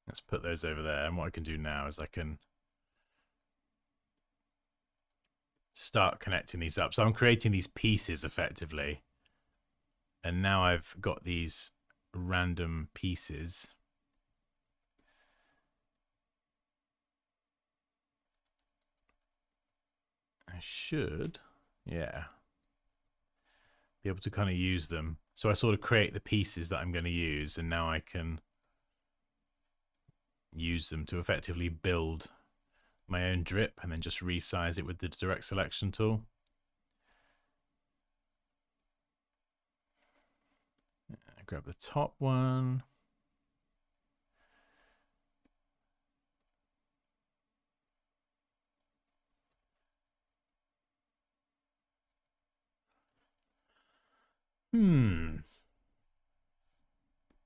Let's put those over there. And what I can do now is I can start connecting these up. So I'm creating these pieces effectively. And now I've got these random pieces. I should, yeah, be able to kind of use them. So I sort of create the pieces that I'm going to use, and now I can use them to effectively build my own drip and then just resize it with the direct selection tool. I grab the top one.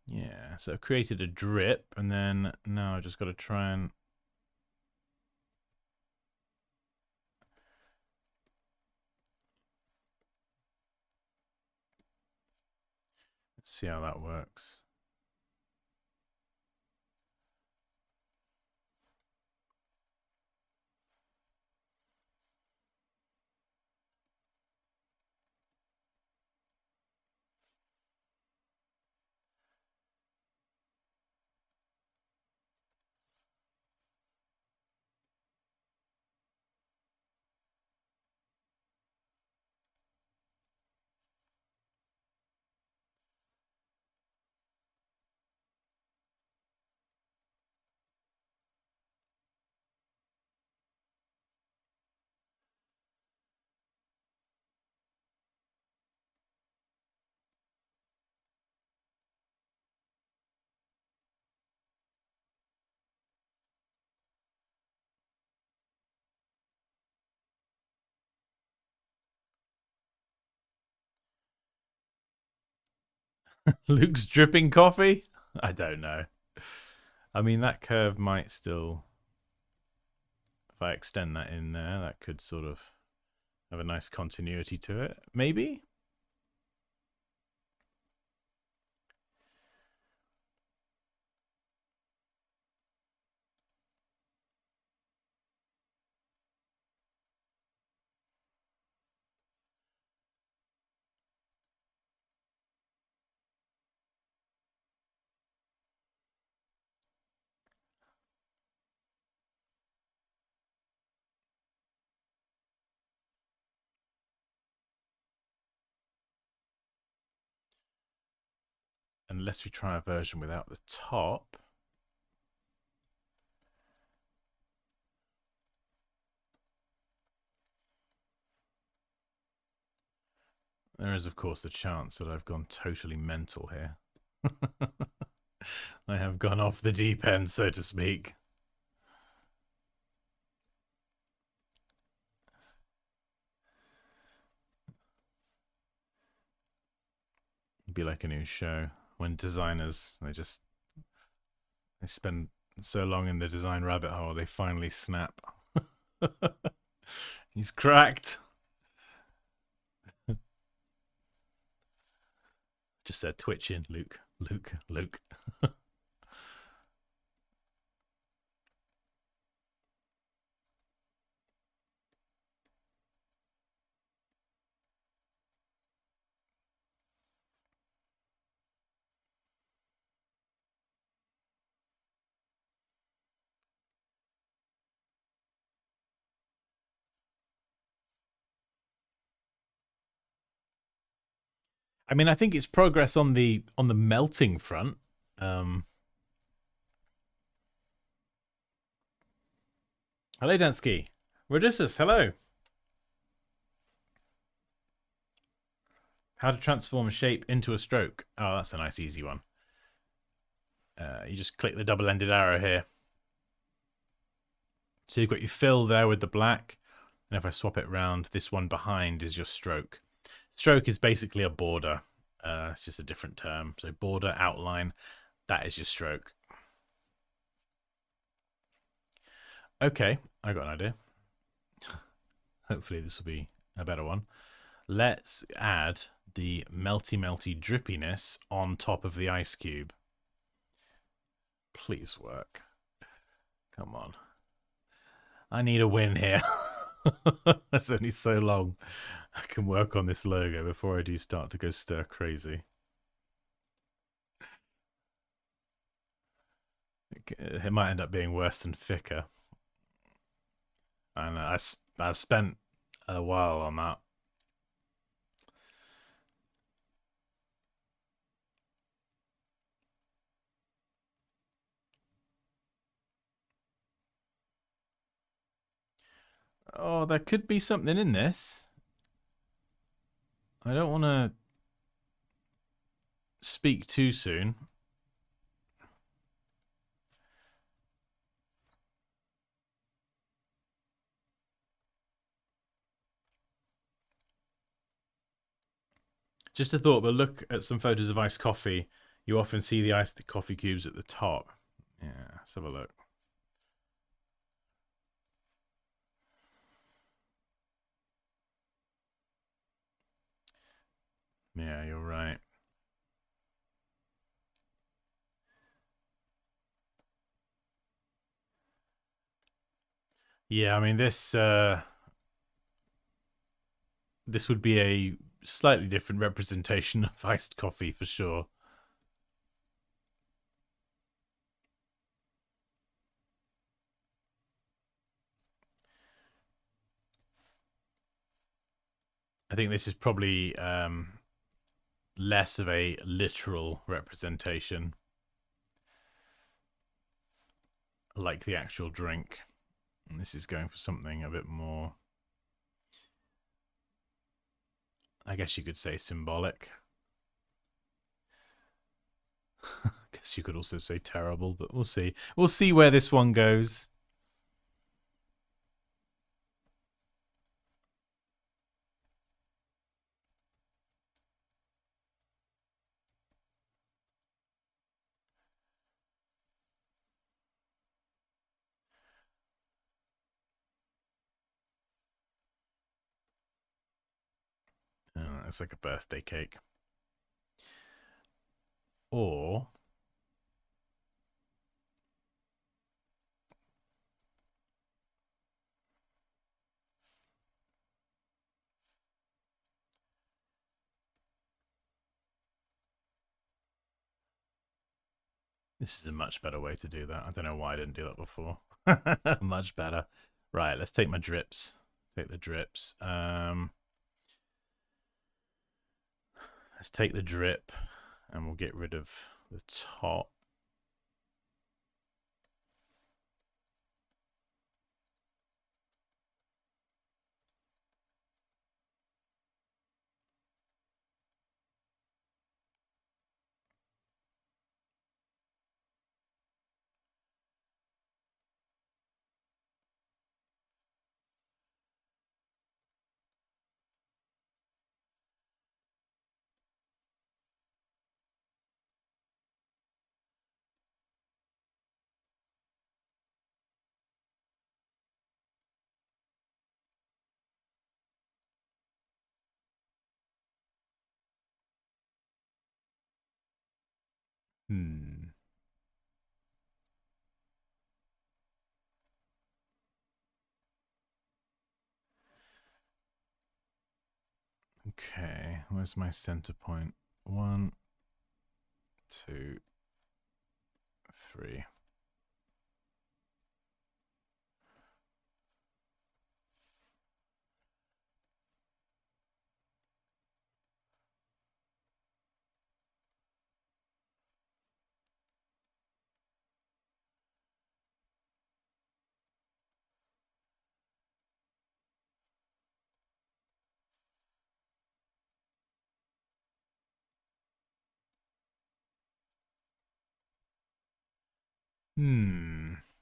Yeah, so I've created a drip, and then now I've just got to try and see how that works. Luke's dripping coffee? I don't know. I mean, that curve might still, if I extend that in there, that could sort of have a nice continuity to it. Maybe? Unless we try a version without the top. There is, of course, the chance that I've gone totally mental here. I have gone off the deep end, so to speak. It'd be like a new show when designers, they spend so long in the design rabbit hole, they finally snap. He's cracked. Just said twitching, Luke. I mean, I think it's progress on the melting front. Hello, Dansky. Rodissus, hello. How to transform a shape into a stroke. Oh, that's a nice, easy one. You just click the double-ended arrow here. So you've got your fill there with the black. And if I swap it around, this one behind is your stroke. Stroke is basically a border. It's just a different term. So border, outline, that is your stroke. Okay, I got an idea. Hopefully this will be a better one. Let's add the melty drippiness on top of the ice cube. Please work. Come on. I need a win here. That's only so long I can work on this logo before I do start to go stir crazy. It might end up being worse than thicker. And I spent a while on that. Oh, there could be something in this. I don't want to speak too soon. Just a thought, but look at some photos of iced coffee. You often see the iced coffee cubes at the top. Yeah, let's have a look. Yeah, you're right. Yeah, I mean this this would be a slightly different representation of iced coffee for sure. I think this is probably less of a literal representation, like the actual drink. And this is going for something a bit more, I guess you could say, symbolic. I guess you could also say terrible, but we'll see. We'll see where this one goes. It's like a birthday cake. Or this is a much better way to do that. I don't know why I didn't do that before. Much better. Right, let's take my drips. Take the drips. Let's take the drip and we'll get rid of the top. Okay, where's my center point? 1, 2, 3.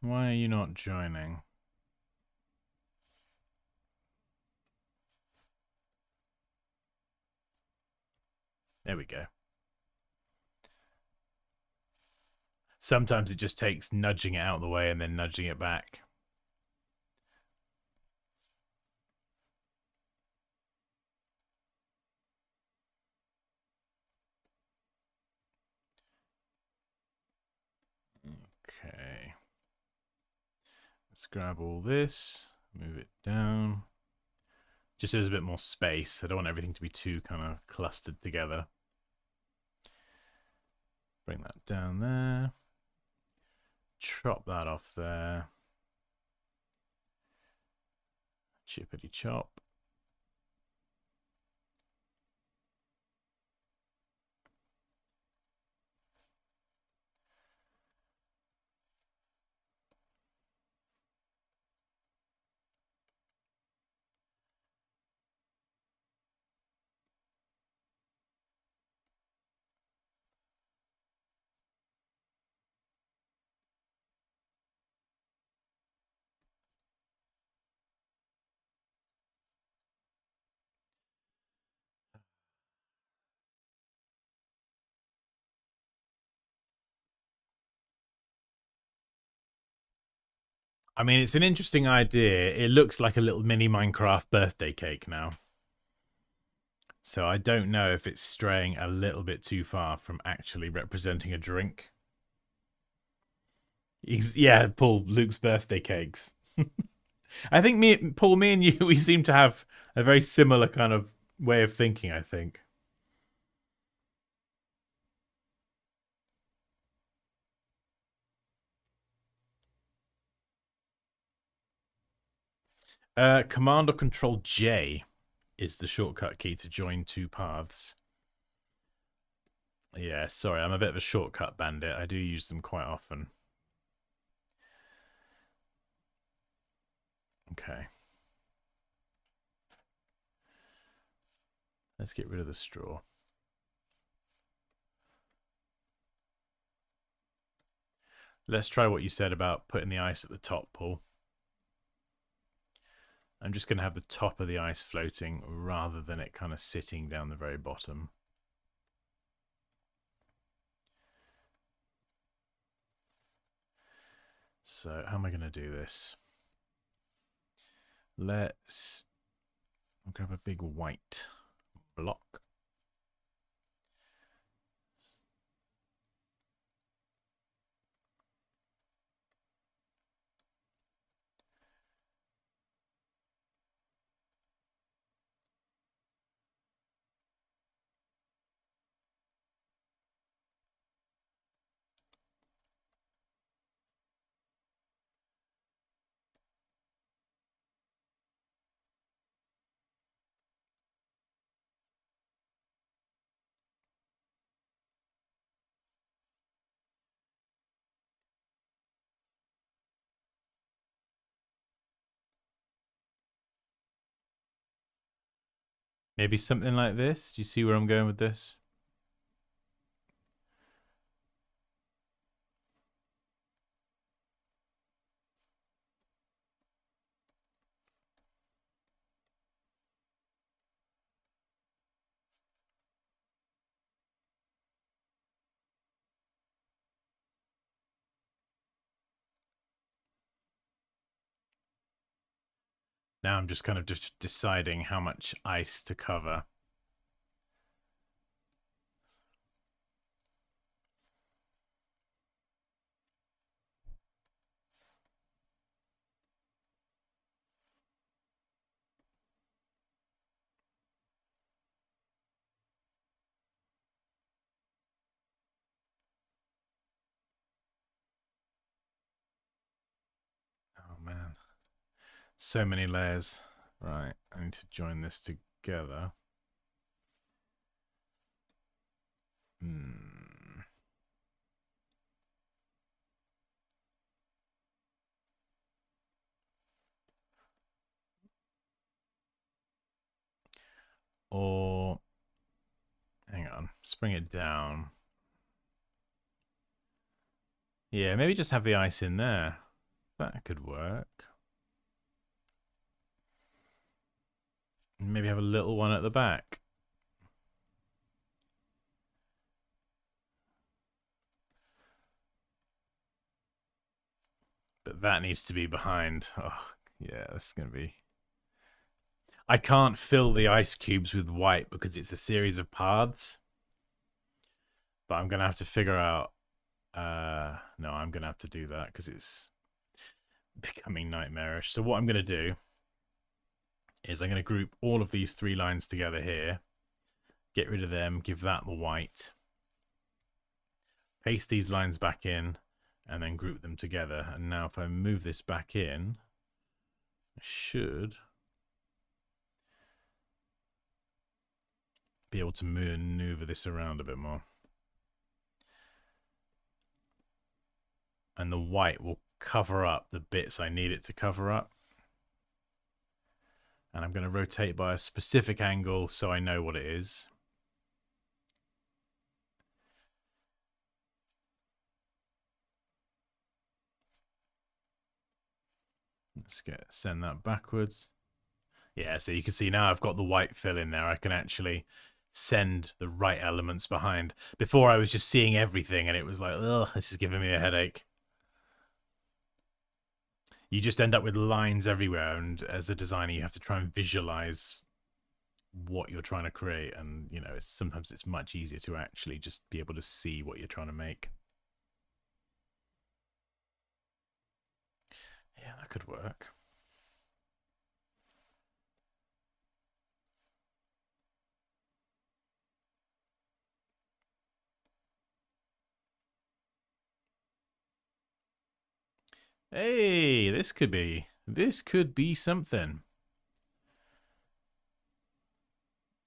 Why are you not joining? There we go. Sometimes it just takes nudging it out of the way and then nudging it back. Okay. Let's grab all this, move it down. Just so there's a bit more space. I don't want everything to be too kind of clustered together. Bring that down there. Chop that off there. Chippity chop. I mean, it's an interesting idea. It looks like a little mini Minecraft birthday cake now. So I don't know if it's straying a little bit too far from actually representing a drink. Yeah, Paul, Luke's birthday cakes. I think Paul, me and you, we seem to have a very similar kind of way of thinking, I think. Command or Control J is the shortcut key to join two paths. Yeah, sorry, I'm a bit of a shortcut bandit. I do use them quite often. Okay. Let's get rid of the straw. Let's try what you said about putting the ice at the top, Paul. I'm just going to have the top of the ice floating rather than it kind of sitting down the very bottom. So how am I going to do this? Let's grab a big white block. Maybe something like this. Do you see where I'm going with this? Now I'm just kind of just deciding how much ice to cover. Oh man, so many layers. Right, I need to join this together. Or, hang on, let's bring it down. Yeah, maybe just have the ice in there. That could work. Maybe have a little one at the back. But that needs to be behind. Oh, yeah, this is going to be... I can't fill the ice cubes with white because it's a series of paths. But I'm going to have to figure out... no, I'm going to have to do that because it's becoming nightmarish. So what I'm going to do is I'm going to group all of these 3 lines together here. Get rid of them, give that the white. Paste these lines back in and then group them together. And now if I move this back in, I should be able to maneuver this around a bit more. And the white will cover up the bits I need it to cover up. And I'm going to rotate by a specific angle so I know what it is. Let's send that backwards. Yeah, so you can see now I've got the white fill in there. I can actually send the right elements behind. Before I was just seeing everything and it was like, ugh, this is giving me a headache. You just end up with lines everywhere, and as a designer you have to try and visualize what you're trying to create, and you know, sometimes it's much easier to actually just be able to see what you're trying to make. Yeah, that could work. Hey, this could be something.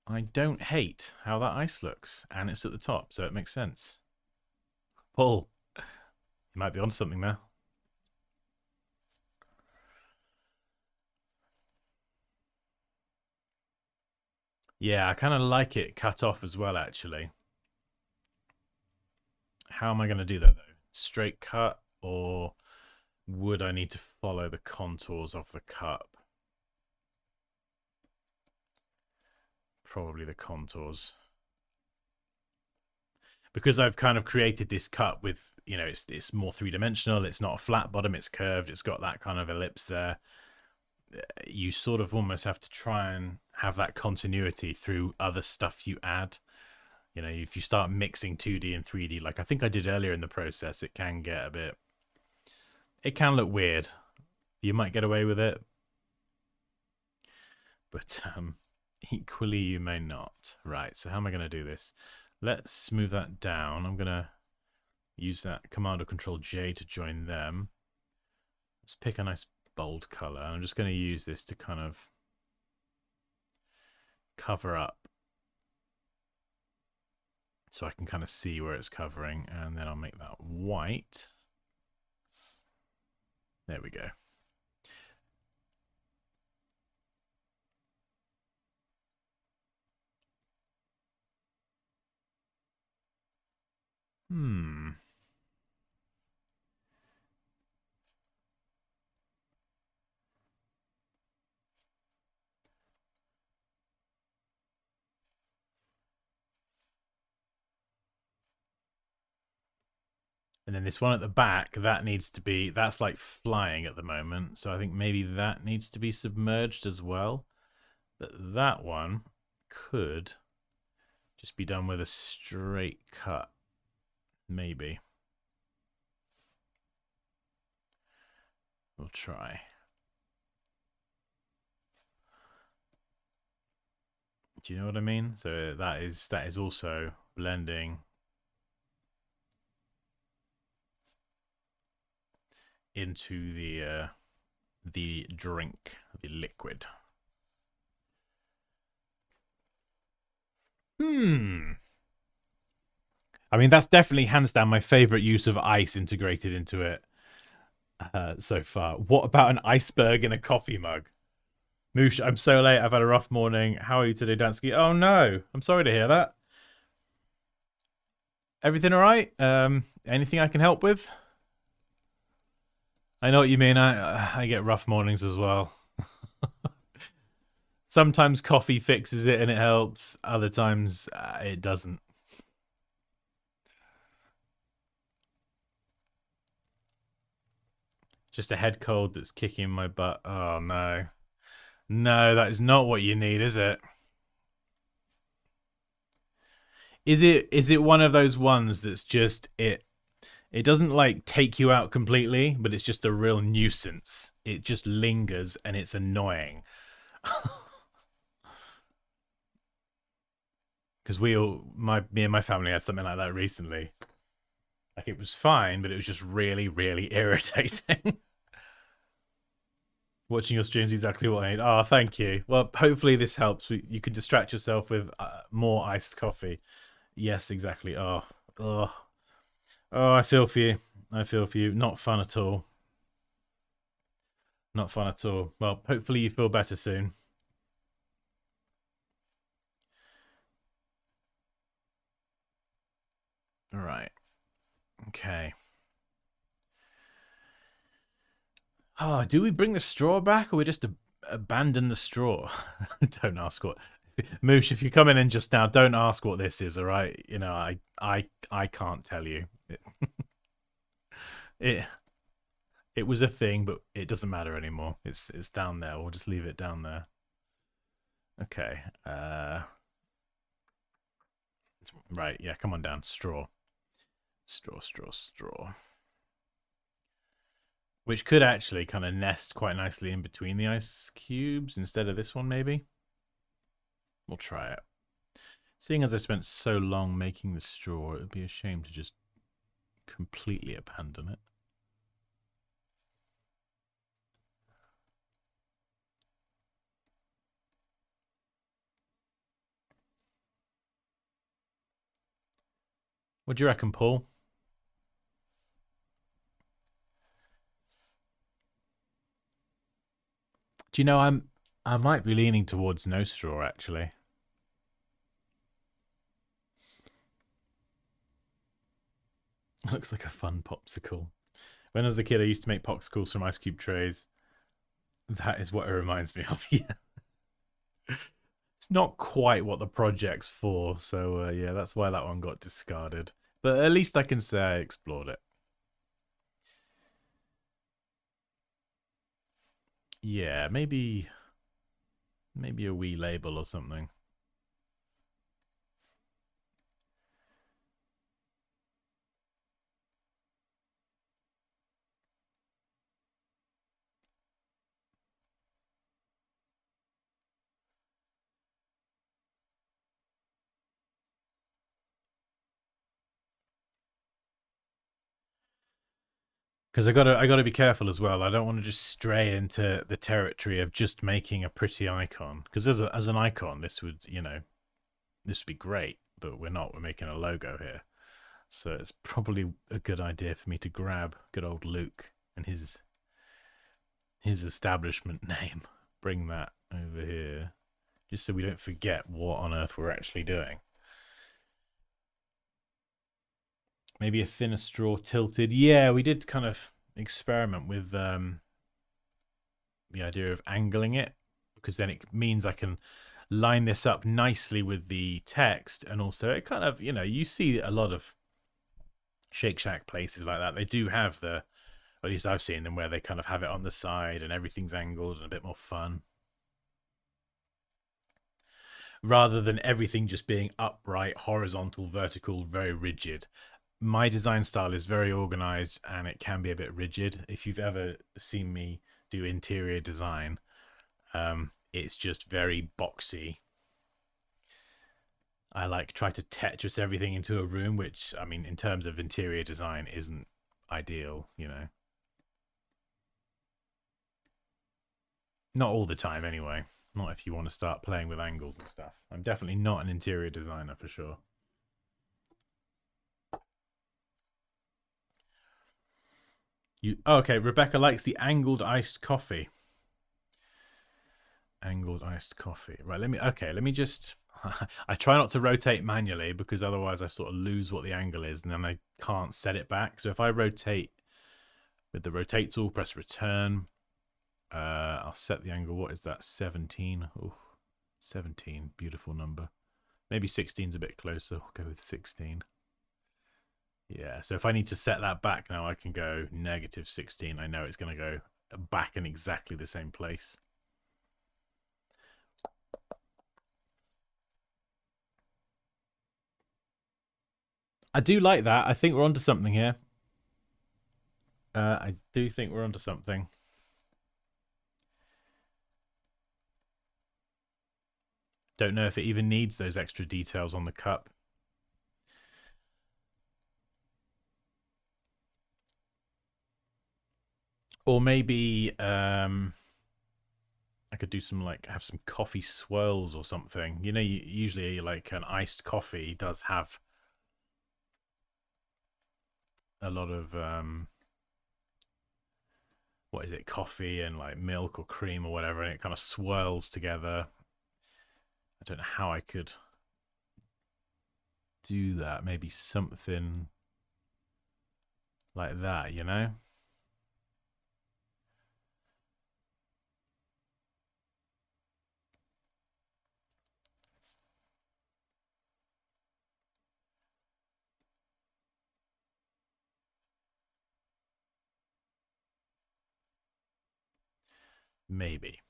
I don't hate how that ice looks, and it's at the top, so it makes sense. Paul, you might be onto something there. Yeah, I kind of like it cut off as well, actually. How am I going to do that, though? Straight cut, or would I need to follow the contours of the cup? Probably the contours. Because I've kind of created this cup with, you know, it's more 3-dimensional. It's not a flat bottom, it's curved. It's got that kind of ellipse there. You sort of almost have to try and have that continuity through other stuff you add. You know, if you start mixing 2D and 3D, like I think I did earlier in the process, it can get a bit... It can look weird. You might get away with it. But equally you may not. Right, so how am I going to do this? Let's move that down. I'm going to use that Command or Control J to join them. Let's pick a nice bold color. I'm just going to use this to kind of cover up so I can kind of see where it's covering, and then I'll make that white. There we go. And then this one at the back, that needs to be, that's like flying at the moment. So I think maybe that needs to be submerged as well. But that one could just be done with a straight cut. Maybe. We'll try. Do you know what I mean? So that is also blending into the drink, the liquid. I mean, that's definitely hands down my favorite use of ice integrated into it so far. What about an iceberg in a coffee mug? Moosh, I'm so late. I've had a rough morning. How are you today, Dansky? Oh no, I'm sorry to hear that. Everything all right? Anything I can help with? I know what you mean. I get rough mornings as well. Sometimes coffee fixes it and it helps. Other times it doesn't. Just a head cold that's kicking my butt. Oh no. No, that is not what you need, is it? Is it one of those ones that's just it doesn't like take you out completely, but it's just a real nuisance. It just lingers and it's annoying. Because me and my family had something like that recently. Like it was fine, but it was just really, really irritating. Watching your streams exactly what I need. Oh, thank you. Well, hopefully this helps. You can distract yourself with more iced coffee. Yes, exactly. Oh, I feel for you. I feel for you. Not fun at all. Not fun at all. Well, hopefully you feel better soon. All right. Okay. Oh, do we bring the straw back, or we just abandon the straw? Don't ask what. Moosh, if you come in just now, don't ask what this is. All right. You know, I can't tell you. It it was a thing, but it doesn't matter anymore. It's down there. We'll just leave it down there. Okay. Right. Yeah. Come on down. Straw. Straw. Straw. Straw. Which could actually kind of nest quite nicely in between the ice cubes instead of this one, maybe. We'll try it. Seeing as I spent so long making the straw, it would be a shame to just completely abandon it. What do you reckon, Paul? Do you know I might be leaning towards no straw actually. Looks like a fun popsicle. When I was a kid, I used to make popsicles from ice cube trays. That is what it reminds me of. Yeah, it's not quite what the project's for, so yeah, that's why that one got discarded. But at least I can say I explored it. Yeah, maybe a wee label or something. Because I gotta be careful as well. I don't want to just stray into the territory of just making a pretty icon. Because as an icon, this would this would be great, but we're not. We're making a logo here, so it's probably a good idea for me to grab good old Luke and his establishment name. Bring that over here, just so we don't forget what on earth we're actually doing. Maybe a thinner straw tilted. Yeah, we did kind of experiment with the idea of angling it, because then it means I can line this up nicely with the text, and also it kind of, you see a lot of Shake Shack places like that. They do have or at least I've seen them, where they kind of have it on the side and everything's angled and a bit more fun, rather than everything just being upright, horizontal, vertical, very rigid. My design style is very organized and it can be a bit rigid. If you've ever seen me do interior design, it's just very boxy. I try to Tetris everything into a room, which, I mean, in terms of interior design, isn't ideal, Not all the time, anyway. Not if you want to start playing with angles and stuff. I'm definitely not an interior designer for sure. Okay, Rebecca likes the angled iced coffee. Angled iced coffee. Right, let me just I try not to rotate manually, because otherwise I sort of lose what the angle is and then I can't set it back. So if I rotate with the rotate tool, press return, I'll set the angle. What is that? 17. Oh, 17. Beautiful number. Maybe 16's a bit closer. I'll go with 16. Yeah, so if I need to set that back now, I can go -16. I know it's going to go back in exactly the same place. I do like that. I think we're onto something here. I do think we're onto something. Don't know if it even needs those extra details on the cup. Or maybe I could do some have some coffee swirls or something. You know, usually like an iced coffee does have a lot of what is it, coffee and like milk or cream or whatever, and it kind of swirls together. I don't know how I could do that. Maybe something like that, you know? Maybe.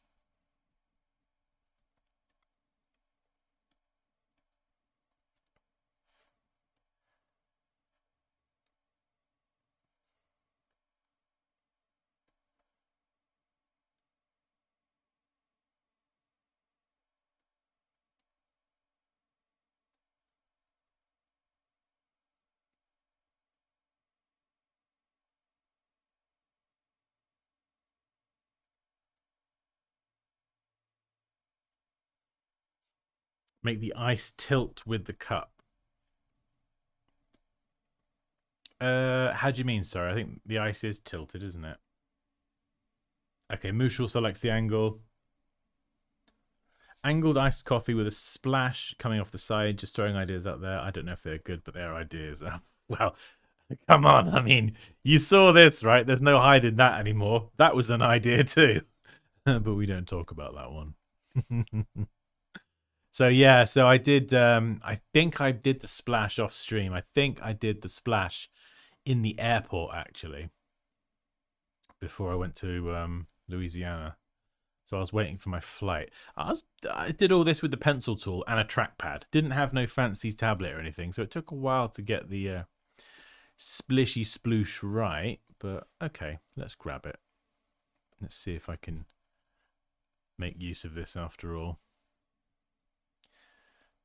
Make the ice tilt with the cup. How do you mean? Sorry, I think the ice is tilted, isn't it? Okay, Mushal selects the angle. Angled iced coffee with a splash coming off the side. Just throwing ideas out there. I don't know if they're good, but they're ideas. Well, come on. I mean, you saw this, right? There's no hiding that anymore. That was an idea too. But we don't talk about that one. So yeah, so I did I think I did the splash off stream. I think I did the splash in the airport actually before I went to Louisiana. So I was waiting for my flight. I did all this with the pencil tool and a trackpad. Didn't have no fancy tablet or anything, so it took a while to get the splishy sploosh right. But okay, let's grab it. Let's see if I can make use of this after all.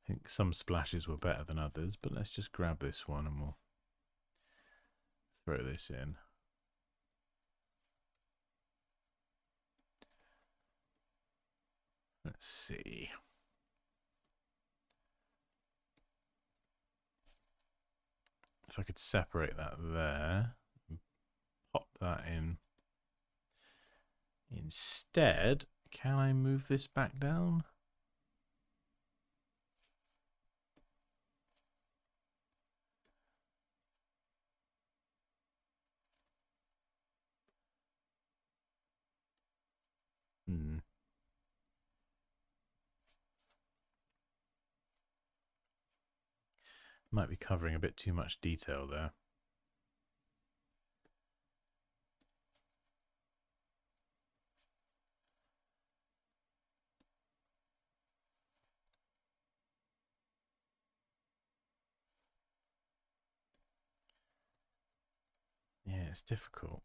I think some splashes were better than others, but let's just grab this one and we'll throw this in. Let's see. If I could separate that there, pop that in. Instead, can I move this back down? Might be covering a bit too much detail there. Yeah, it's difficult.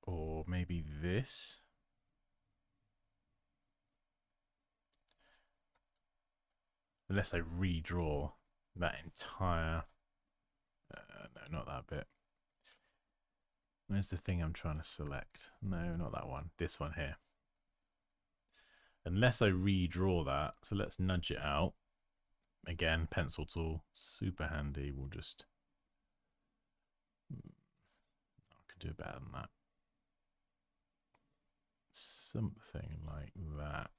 Or maybe this. Unless I redraw that entire... no, not that bit. Where's the thing I'm trying to select? No, not that one. This one here. Unless I redraw that. So let's nudge it out. Again, pencil tool. Super handy. We'll just... I could do better than that. Something like that.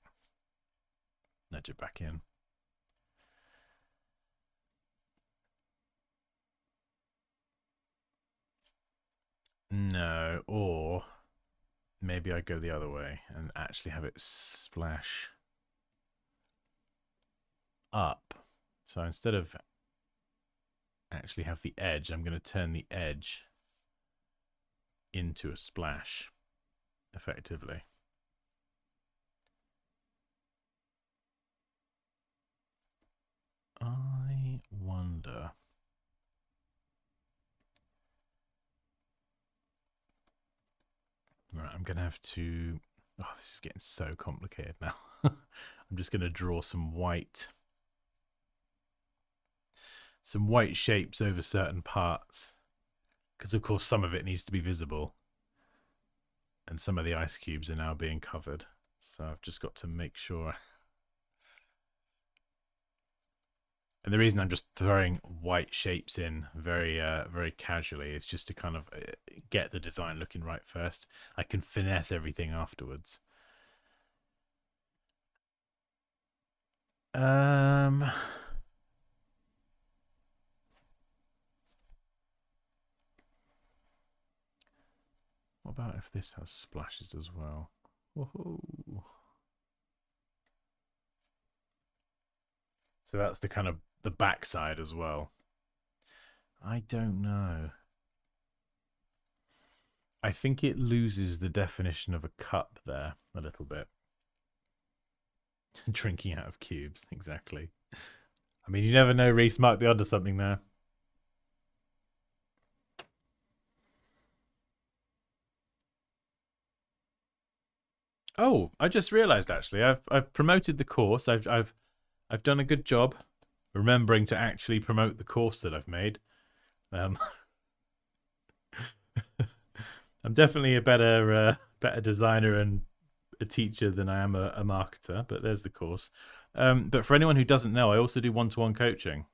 Nudge it back in. No, or maybe I go the other way and actually have it splash up. So instead of actually have the edge. I'm going to turn the edge into a splash, effectively. I wonder. Right, I'm going to have to... Oh, this is getting so complicated now. I'm just going to draw some white shapes over certain parts. Because, of course, some of it needs to be visible. And some of the ice cubes are now being covered. So I've just got to make sure... And the reason I'm just throwing white shapes in very casually is just to kind of get the design looking right first. I can finesse everything afterwards. What about if this has splashes as well? Woohoo. So that's the kind of the backside as well. I don't know. I think it loses the definition of a cup there a little bit. Drinking out of cubes, exactly. I mean, you never know, Reese might be onto something there. Oh, I just realised actually, I've promoted the course. I've done a good job remembering to actually promote the course that I've made. I'm definitely a better designer and a teacher than I am a marketer, but there's the course. But for anyone who doesn't know, I also do one-to-one coaching.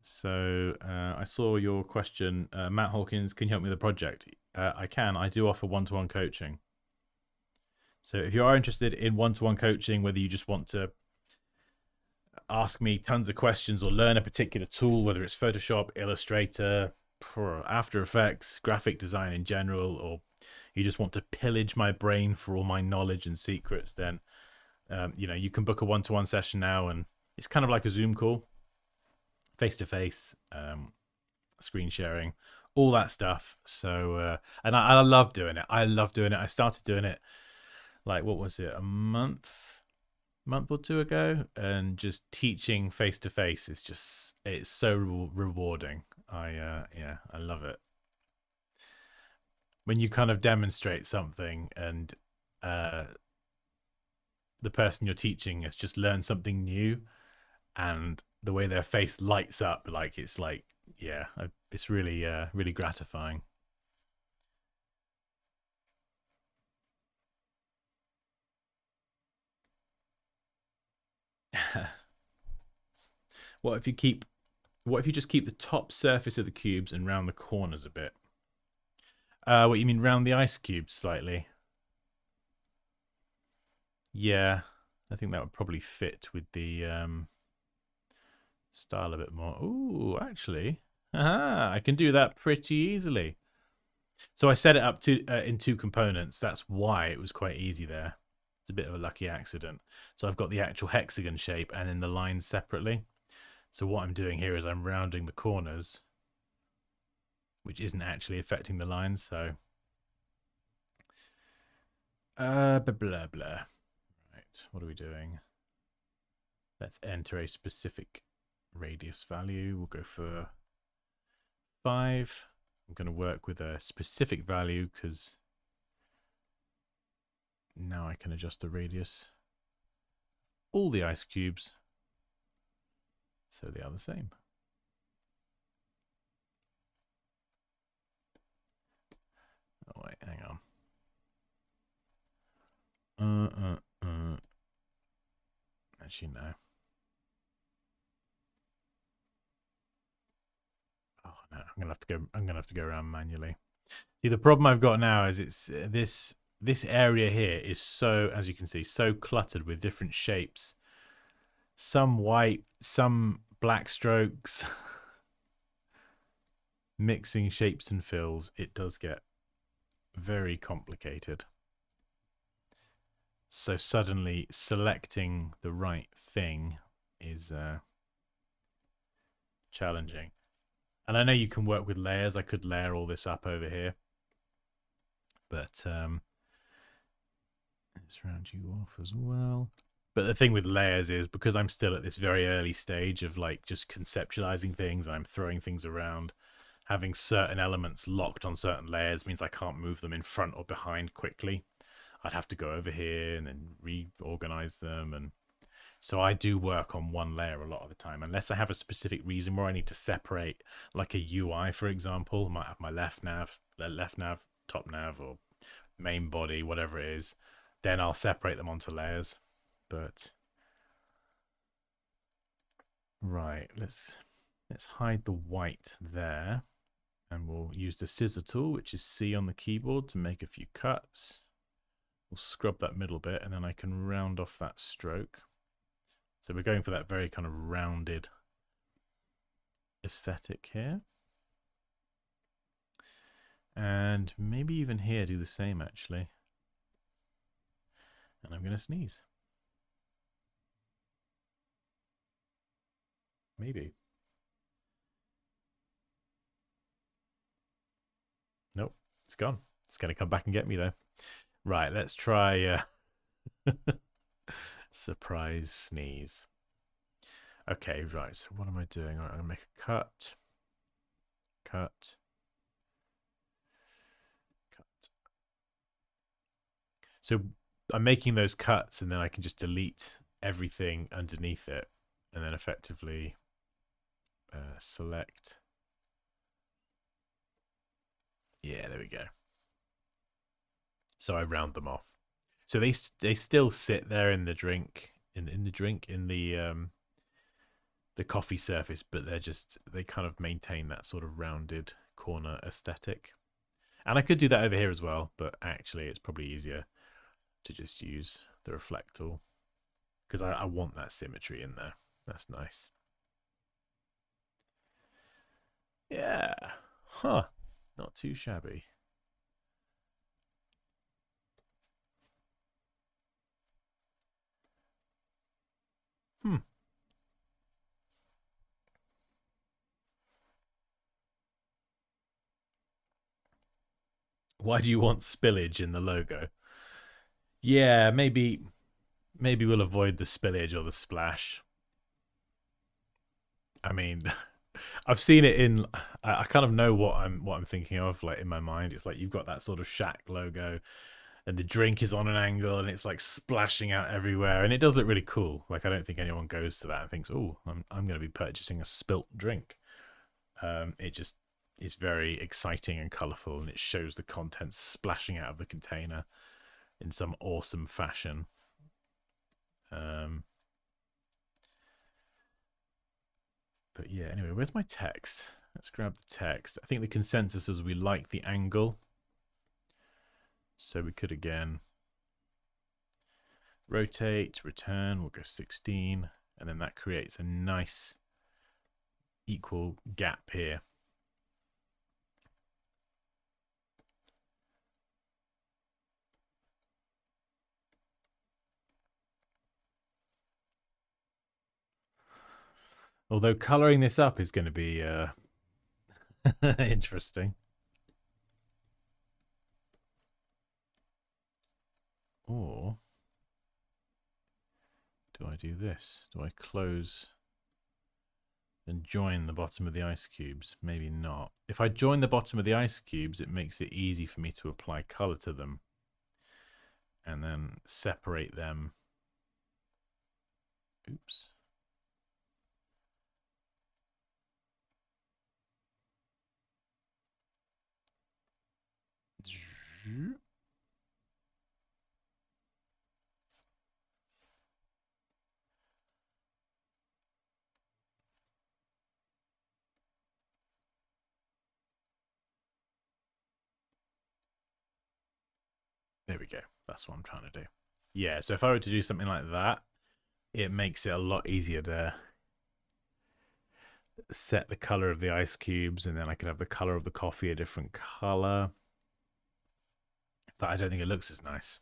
So I saw your question, Matt Hawkins, can you help me with a project? I can. I do offer one-to-one coaching. So if you are interested in one-to-one coaching, whether you just want to ask me tons of questions or learn a particular tool, whether it's Photoshop, Illustrator, After Effects, graphic design in general, or you just want to pillage my brain for all my knowledge and secrets, then you can book a one-to-one session now, and it's kind of like a Zoom call, face-to-face, screen sharing, all that stuff. So and I love doing it. I started doing it like, what was it, a month or two ago, and just teaching face-to-face is just, it's so rewarding. I love it when you kind of demonstrate something and the person you're teaching has just learned something new, and the way their face lights up, like it's like, yeah, it's really really gratifying. what if you just keep the top surface of the cubes and round the corners a bit? What you mean, round the ice cubes slightly? Yeah, I think that would probably fit with the style a bit more. Ooh, actually, I can do that pretty easily. So I set it up in two components. That's why it was quite easy there. It's a bit of a lucky accident. So I've got the actual hexagon shape and then the lines separately. So what I'm doing here is I'm rounding the corners, which isn't actually affecting the lines. So blah blah blah. Right, what are we doing? Let's enter a specific radius value. We'll go for 5. I'm going to work with a specific value because now I can adjust the radius. All the ice cubes, so they are the same. Oh wait, hang on. Actually, no. Oh no, I'm gonna have to go around manually. See, the problem I've got now is it's this area here is so, as you can see, so cluttered with different shapes. Some white, some black strokes. Mixing shapes and fills, it does get very complicated. So suddenly selecting the right thing is challenging. And I know you can work with layers. I could layer all this up over here. But let's round you off as well. But the thing with layers is, because I'm still at this very early stage of like just conceptualizing things and I'm throwing things around, having certain elements locked on certain layers means I can't move them in front or behind quickly. I'd have to go over here and then reorganize them. And so I do work on one layer a lot of the time, unless I have a specific reason where I need to separate, like a UI, for example. I might have my left nav, top nav, or main body, whatever it is. Then I'll separate them onto layers. But right, let's hide the white there, and we'll use the scissor tool, which is C on the keyboard, to make a few cuts. We'll scrub that middle bit, and then I can round off that stroke. So we're going for that very kind of rounded aesthetic here. And maybe even here do the same, actually. And I'm going to sneeze. Maybe. Nope, it's gone. It's going to come back and get me, though. Right, let's try surprise sneeze. Okay, right, so what am I doing? All right, I'm going to make a cut. Cut. So I'm making those cuts, and then I can just delete everything underneath it, and then effectively select. Yeah, there we go. So I round them off. So they still sit there in the drink, in the coffee surface, but they kind of maintain that sort of rounded corner aesthetic. And I could do that over here as well, but actually it's probably easier to just use the reflect tool, because I want that symmetry in there. That's nice. Yeah. Huh. Not too shabby. Why do you want spillage in the logo? Yeah, maybe we'll avoid the spillage or the splash. I mean, I've seen it in. I kind of know what I'm thinking of. Like in my mind, it's like you've got that sort of shack logo, and the drink is on an angle, and it's like splashing out everywhere, and it does look really cool. Like I don't think anyone goes to that and thinks, "Oh, I'm going to be purchasing a spilt drink." It just is very exciting and colorful, and it shows the contents splashing out of the container in some awesome fashion. But yeah, anyway, where's my text? Let's grab the text. I think the consensus is we like the angle. So we could again rotate, return, we'll go 16, and then that creates a nice equal gap here. Although coloring this up is going to be interesting. Or do I do this? Do I close and join the bottom of the ice cubes? Maybe not. If I join the bottom of the ice cubes, it makes it easy for me to apply color to them and then separate them. Oops. There we go. That's what I'm trying to do. Yeah, so if I were to do something like that, it makes it a lot easier to set the color of the ice cubes, and then I could have the color of the coffee a different color. But I don't think it looks as nice.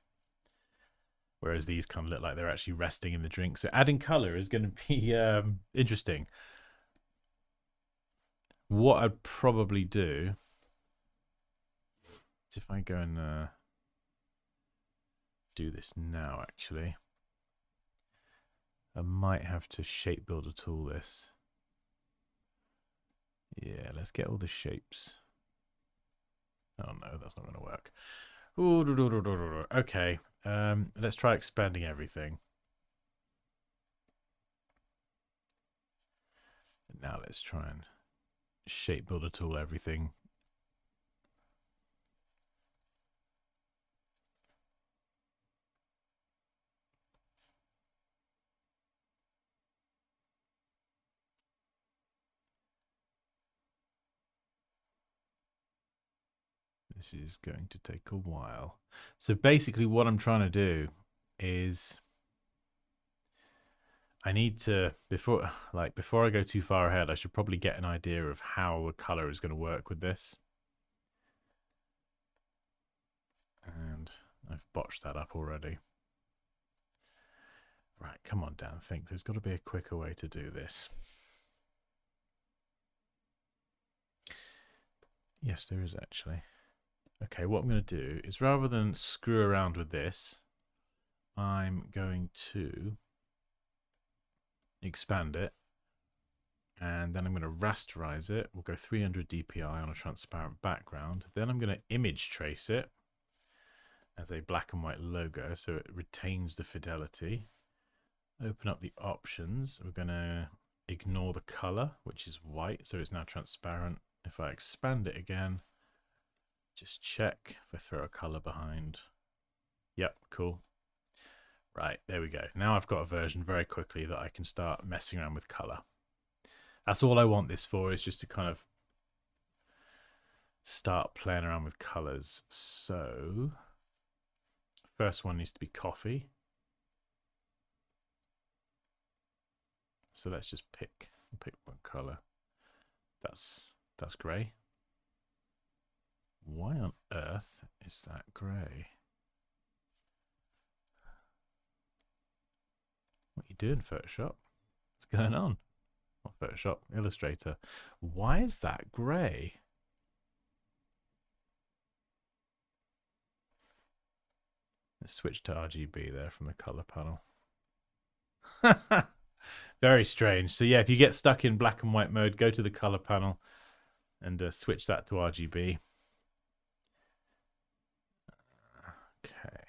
Whereas these kind of look like they're actually resting in the drink. So adding color is going to be interesting. What I'd probably do is if I go and do this now, actually, I might have to shape builder tool this. Yeah, let's get all the shapes. Oh no, that's not going to work. Ooh, okay, let's try expanding everything. Now let's try and shape builder tool everything. This is going to take a while. So basically what I'm trying to do is I need to, before I go too far ahead, I should probably get an idea of how the color is going to work with this. And I've botched that up already. Right, come on, Dan, think. There's got to be a quicker way to do this. Yes, there is actually. Okay, what I'm going to do is rather than screw around with this, I'm going to expand it. And then I'm going to rasterize it. We'll go 300 dpi on a transparent background. Then I'm going to image trace it as a black and white logo so it retains the fidelity. Open up the options. We're going to ignore the color, which is white, so it's now transparent. If I expand it again, just check if I throw a color behind. Yep, cool. Right, there we go. Now I've got a version very quickly that I can start messing around with color. That's all I want this for, is just to kind of start playing around with colors. So first one needs to be coffee. So let's just pick one color. That's gray. Why on earth is that gray? What are you doing, Photoshop? What's going on? Not Photoshop, Illustrator. Why is that gray? Let's switch to RGB there from the color panel. Very strange. So yeah, if you get stuck in black and white mode, go to the color panel and switch that to RGB. Okay.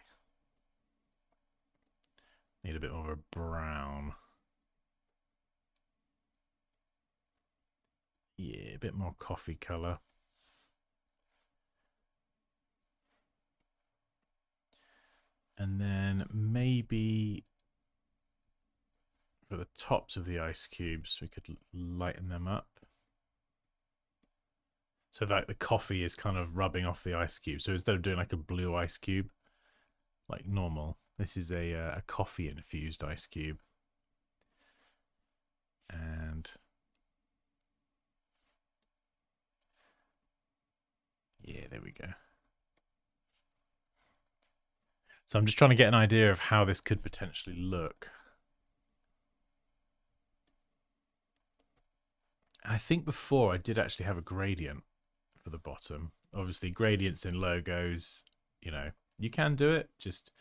Need a bit more of a brown. Yeah, a bit more coffee color. And then maybe for the tops of the ice cubes, we could lighten them up. So that the coffee is kind of rubbing off the ice cube. So instead of doing like a blue ice cube, like normal, this is a coffee infused ice cube. And yeah, there we go. So I'm just trying to get an idea of how this could potentially look. And I think before I did actually have a gradient for the bottom. Obviously, gradients in logos, you know, you can do it. Just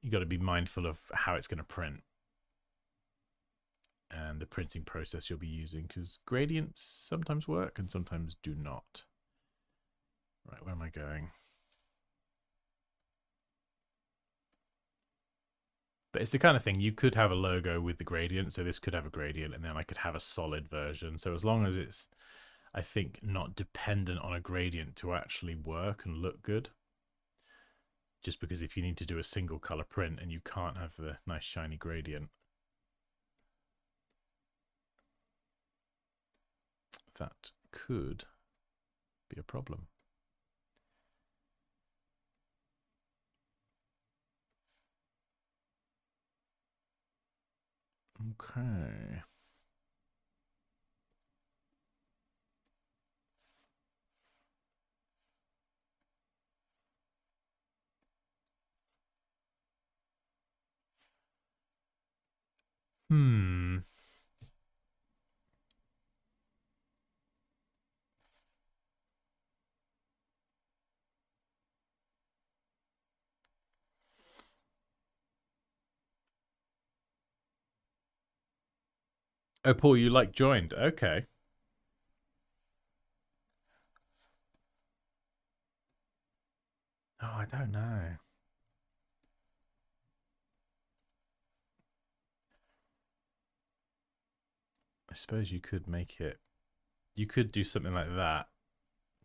you got to be mindful of how it's going to print and the printing process you'll be using, because gradients sometimes work and sometimes do not. Right, where am I going? But it's the kind of thing you could have a logo with the gradient, so this could have a gradient, and then I could have a solid version. So as long as it's, I think, not dependent on a gradient to actually work and look good. Just because if you need to do a single color print and you can't have the nice shiny gradient, that could be a problem. Okay. Hmm. Oh, Paul, you like joined. Okay. Oh, I don't know. I suppose you could make it. You could do something like that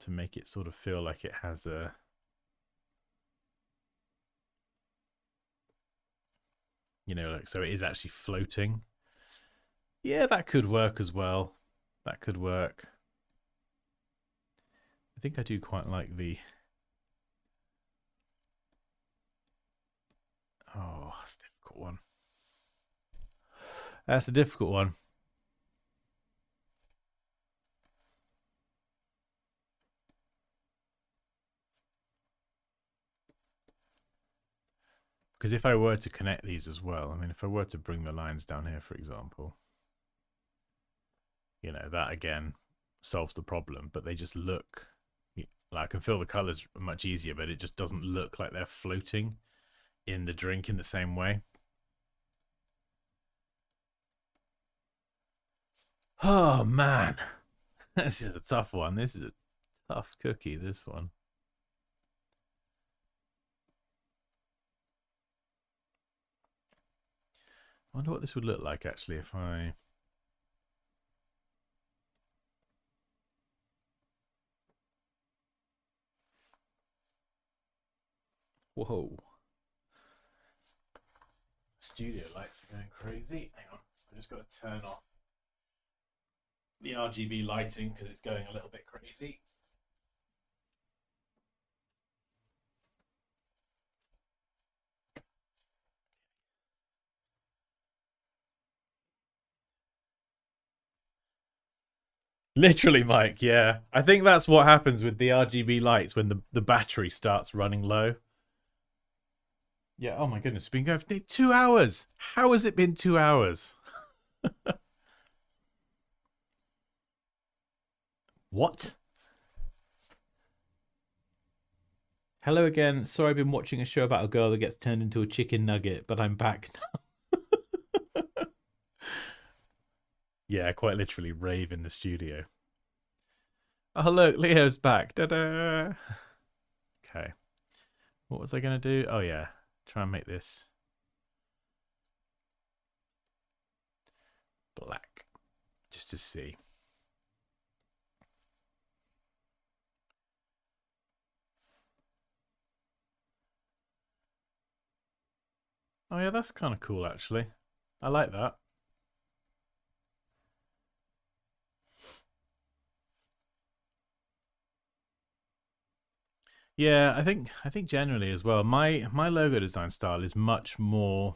to make it sort of feel like it has a. You know, like so it is actually floating. Yeah, that could work as well. That could work. I think I do quite like the. Oh, that's a difficult one. That's a difficult one. Because if I were to connect these as well, I mean, if I were to bring the lines down here, for example, you know, that again solves the problem, but they just look like I can feel the colors much easier, but it just doesn't look like they're floating in the drink in the same way. Oh man, this is a tough one. This is a tough cookie, this one. I wonder what this would look like actually if I. Whoa. Studio lights are going crazy. Hang on, I just got to turn off the RGB lighting because it's going a little bit crazy. Literally, Mike, yeah. I think that's what happens with the RGB lights when the battery starts running low. Yeah, oh my goodness, we've been going for 2 hours. How has it been 2 hours? What? Hello again. Sorry, I've been watching a show about a girl that gets turned into a chicken nugget, but I'm back now. Yeah, quite literally rave in the studio. Oh, look, Leo's back. Da-da. Okay. What was I going to do? Oh, yeah. Try and make this black just to see. Oh, yeah, that's kind of cool, actually. I like that. Yeah, I think generally as well. My logo design style is much more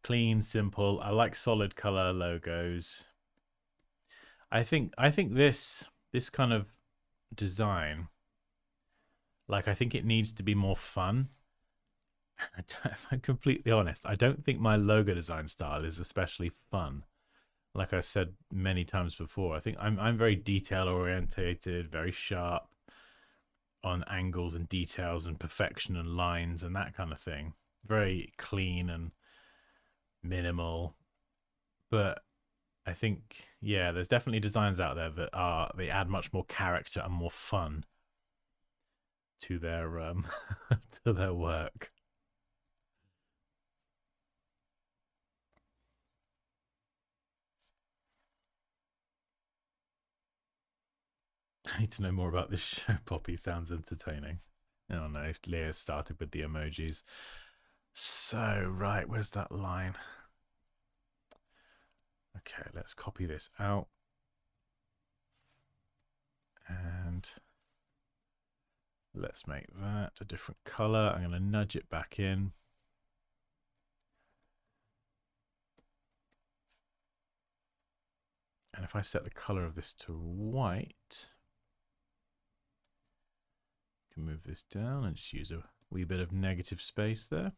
clean, simple. I like solid color logos. I think this kind of design, like I think it needs to be more fun. If I'm completely honest, I don't think my logo design style is especially fun. Like I said many times before, I think I'm very detail orientated, very sharp on angles and details and perfection and lines and that kind of thing. Very clean and minimal. But I think yeah, there's definitely designs out there that are they add much more character and more fun to their to their work. I need to know more about this show. Poppy sounds entertaining. Oh no, Leo started with the emojis. So, right, where's that line? Okay, let's copy this out. And let's make that a different color. I'm going to nudge it back in. And if I set the color of this to white, I can move this down and just use a wee bit of negative space there.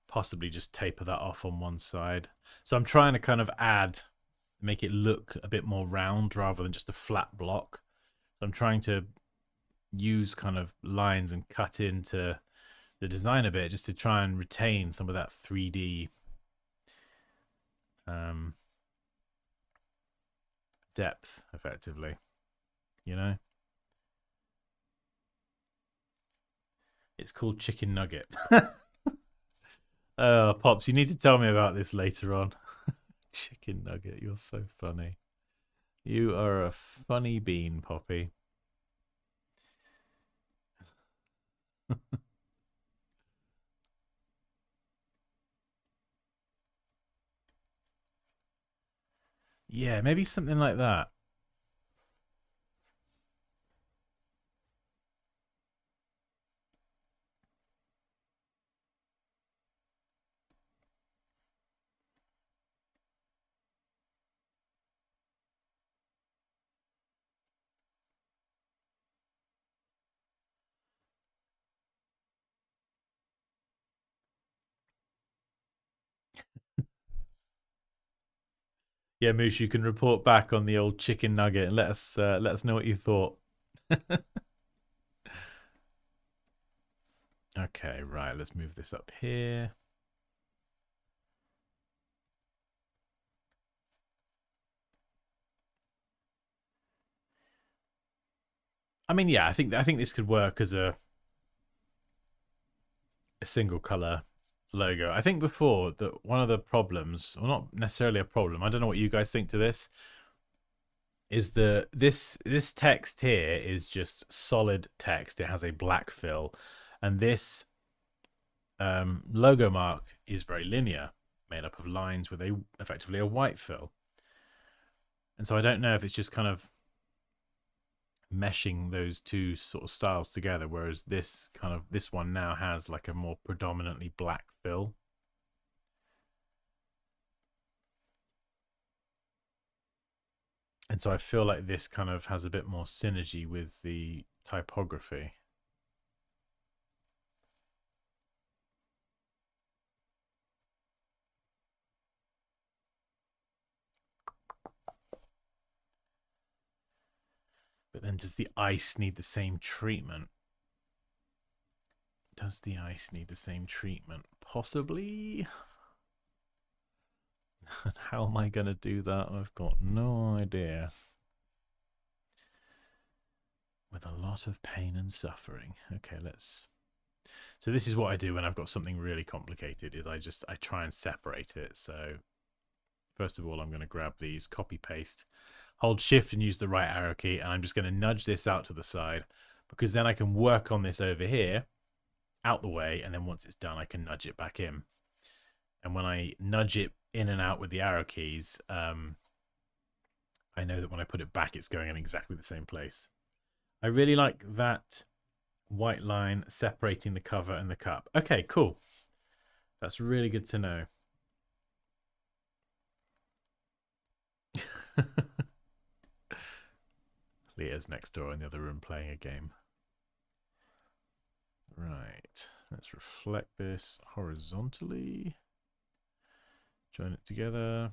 Possibly just taper that off on one side. So I'm trying to kind of make it look a bit more round rather than just a flat block. So I'm trying to use kind of lines and cut into the design a bit just to try and retain some of that 3D depth, effectively. You know? It's called Chicken Nugget. Oh, Pops, you need to tell me about this later on. Chicken Nugget, you're so funny. You are a funny bean, Poppy. Yeah, maybe something like that. Yeah, Moosh, you can report back on the old chicken nugget and let us know what you thought. Okay, right, let's move this up here. I mean, yeah, I think this could work as a single color logo. I think before that one of the problems, or not necessarily a problem, I don't know what you guys think to this, is this text here is just solid text. It has a black fill, and this logo mark is very linear, made up of lines with a effectively a white fill. And so I don't know if it's just kind of meshing those two sort of styles together, whereas this one now has like a more predominantly black fill. And so I feel like this kind of has a bit more synergy with the typography. But then does the ice need the same treatment? Does the ice need the same treatment? Possibly. How am I going to do that? I've got no idea. With a lot of pain and suffering. Okay, let's... So this is what I do when I've got something really complicated, is I try and separate it. So first of all, I'm going to grab these, copy paste, hold shift and use the right arrow key, and I'm just going to nudge this out to the side, because then I can work on this over here out the way, and then once it's done I can nudge it back in. And when I nudge it in and out with the arrow keys, I know that when I put it back it's going in exactly the same place. I really like that white line separating the cover and the cup. Okay, cool. That's really good to know. Leah's next door in the other room playing a game. Right, let's reflect this horizontally. Join it together.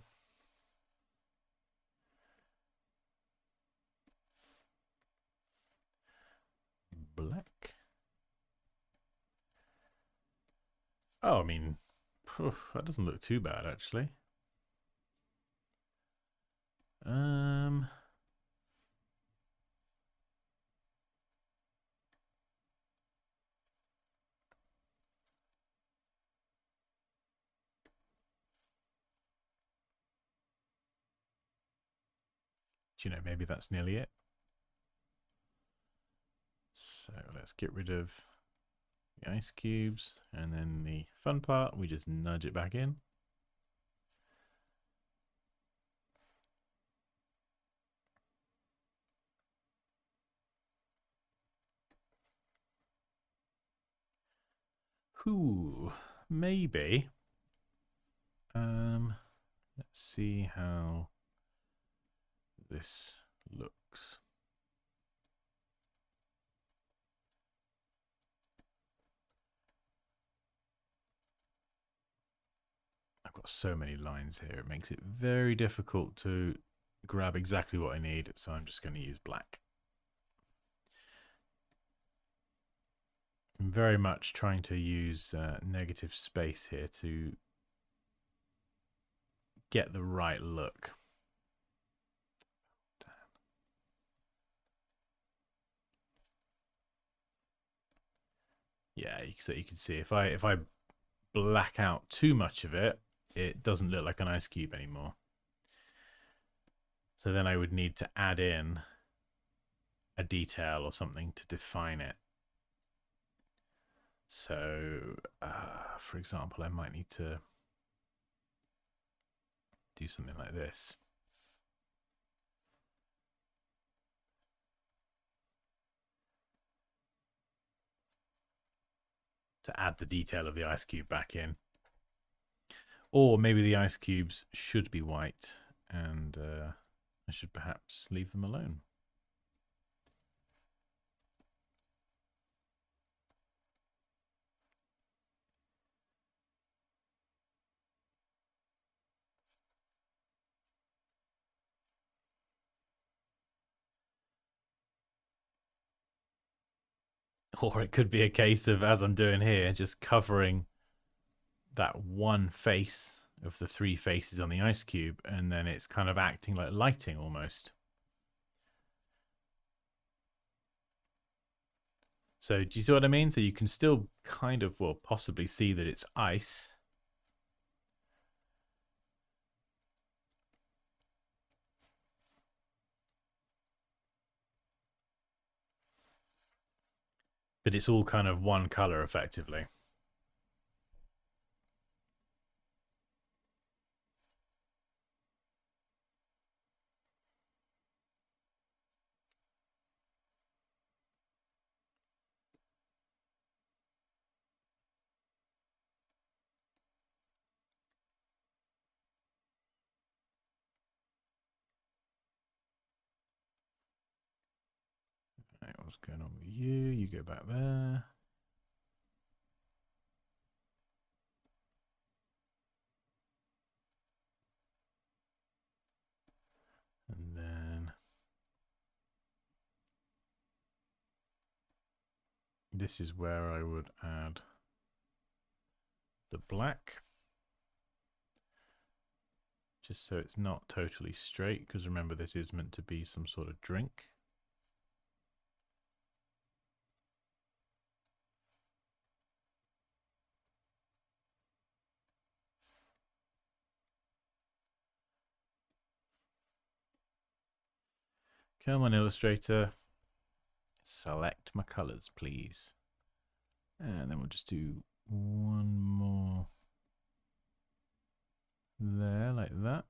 Black. Oh, I mean, that doesn't look too bad, actually. Do you know, maybe that's nearly it. So let's get rid of the ice cubes, and then the fun part, we just nudge it back in. Ooh, maybe. Let's see how this looks. I've got so many lines here, it makes it very difficult to grab exactly what I need, so I'm just going to use black. I'm very much trying to use negative space here to get the right look. Yeah, so you can see if I black out too much of it, it doesn't look like an ice cube anymore. So then I would need to add in a detail or something to define it. So, for example, I might need to do something like this. To add the detail of the ice cube back in. Or maybe the ice cubes should be white and I should perhaps leave them alone. Or it could be a case of, as I'm doing here, just covering that one face of the three faces on the ice cube, and then it's kind of acting like lighting almost. So do you see what I mean? So you can still kind of, well, possibly see that it's ice. But it's all kind of one color effectively. Right, what's going on with you? You go back there. And then this is where I would add the black. Just so it's not totally straight, because remember this is meant to be some sort of drink. Come on, Illustrator. Select my colors, please. And then we'll just do one more there, like that.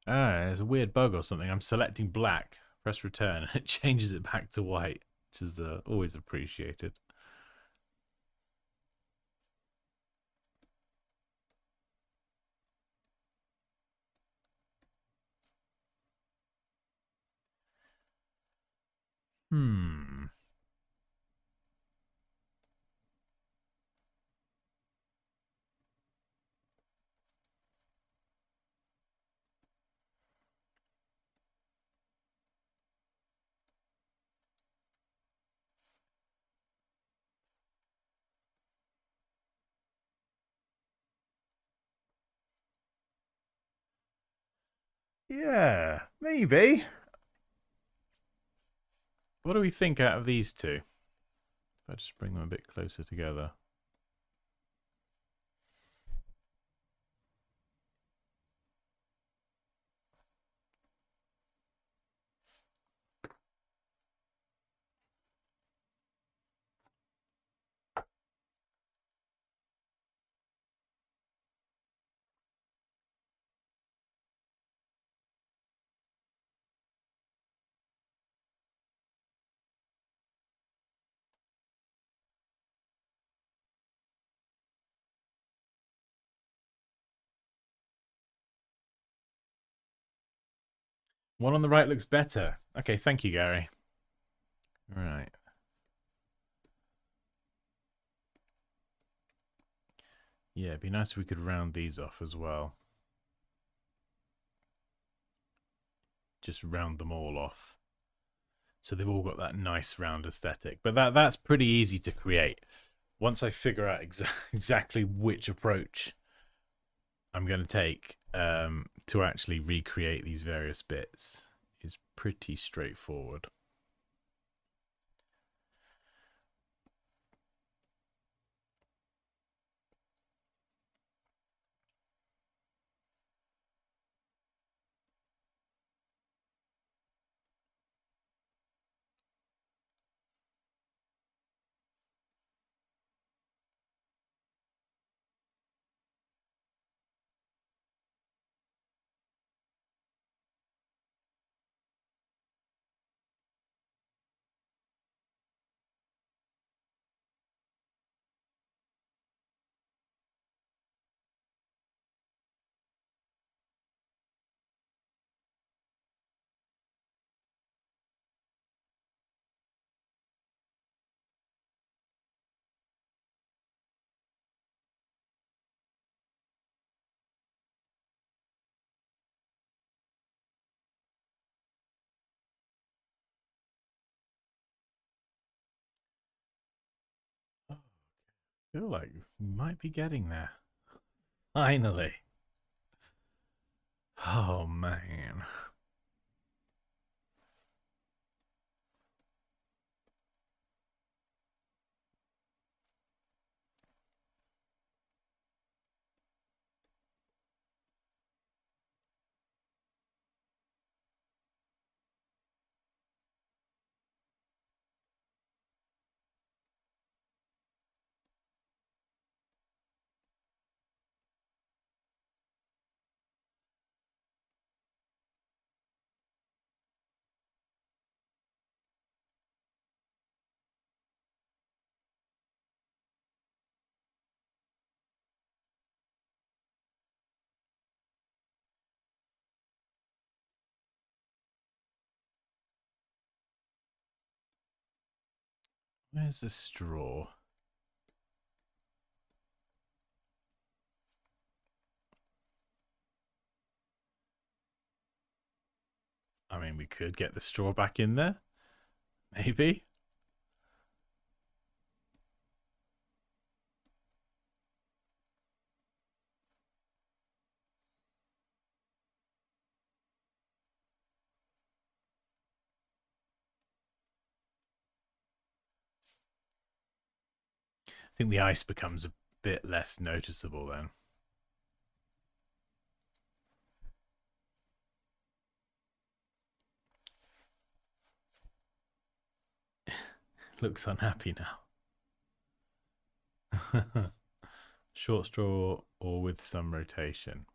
There's a weird bug or something. I'm selecting black, press return, and it changes it back to white, which is always appreciated. Yeah, maybe. What do we think out of these two? If I just bring them a bit closer together. One on the right looks better. Okay, thank you, Gary. Right. Yeah, it'd be nice if we could round these off as well. Just round them all off. So they've all got that nice round aesthetic. But that's pretty easy to create. Once I figure out exactly which approach I'm going to take to actually recreate these various bits, is pretty straightforward. I feel like we might be getting there. Finally. Oh, man. Where's the straw? I mean, we could get the straw back in there. Maybe. I think the ice becomes a bit less noticeable then. Looks unhappy now. Short straw or with some rotation.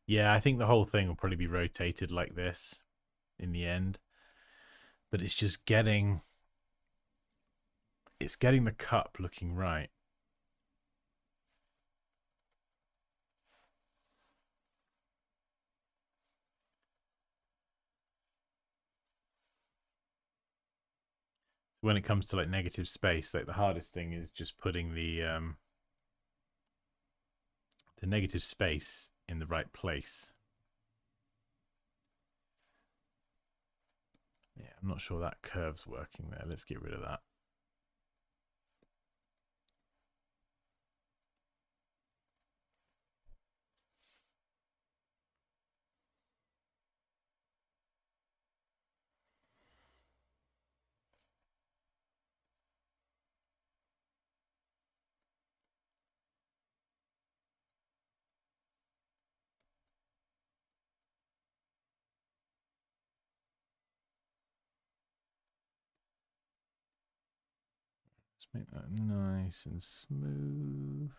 Yeah, I think the whole thing will probably be rotated like this in the end. But it's just getting the cup looking right. When it comes to like negative space, like the hardest thing is just putting the negative space in the right place. Yeah, I'm not sure that curve's working there. Let's get rid of that. Let's make that nice and smooth.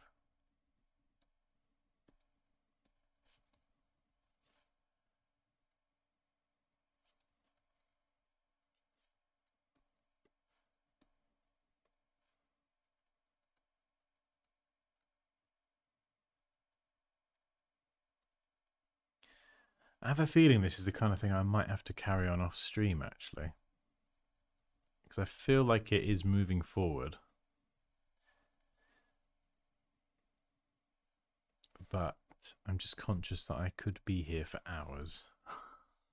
I have a feeling this is the kind of thing I might have to carry on off stream actually. Because I feel like it is moving forward. But I'm just conscious that I could be here for hours.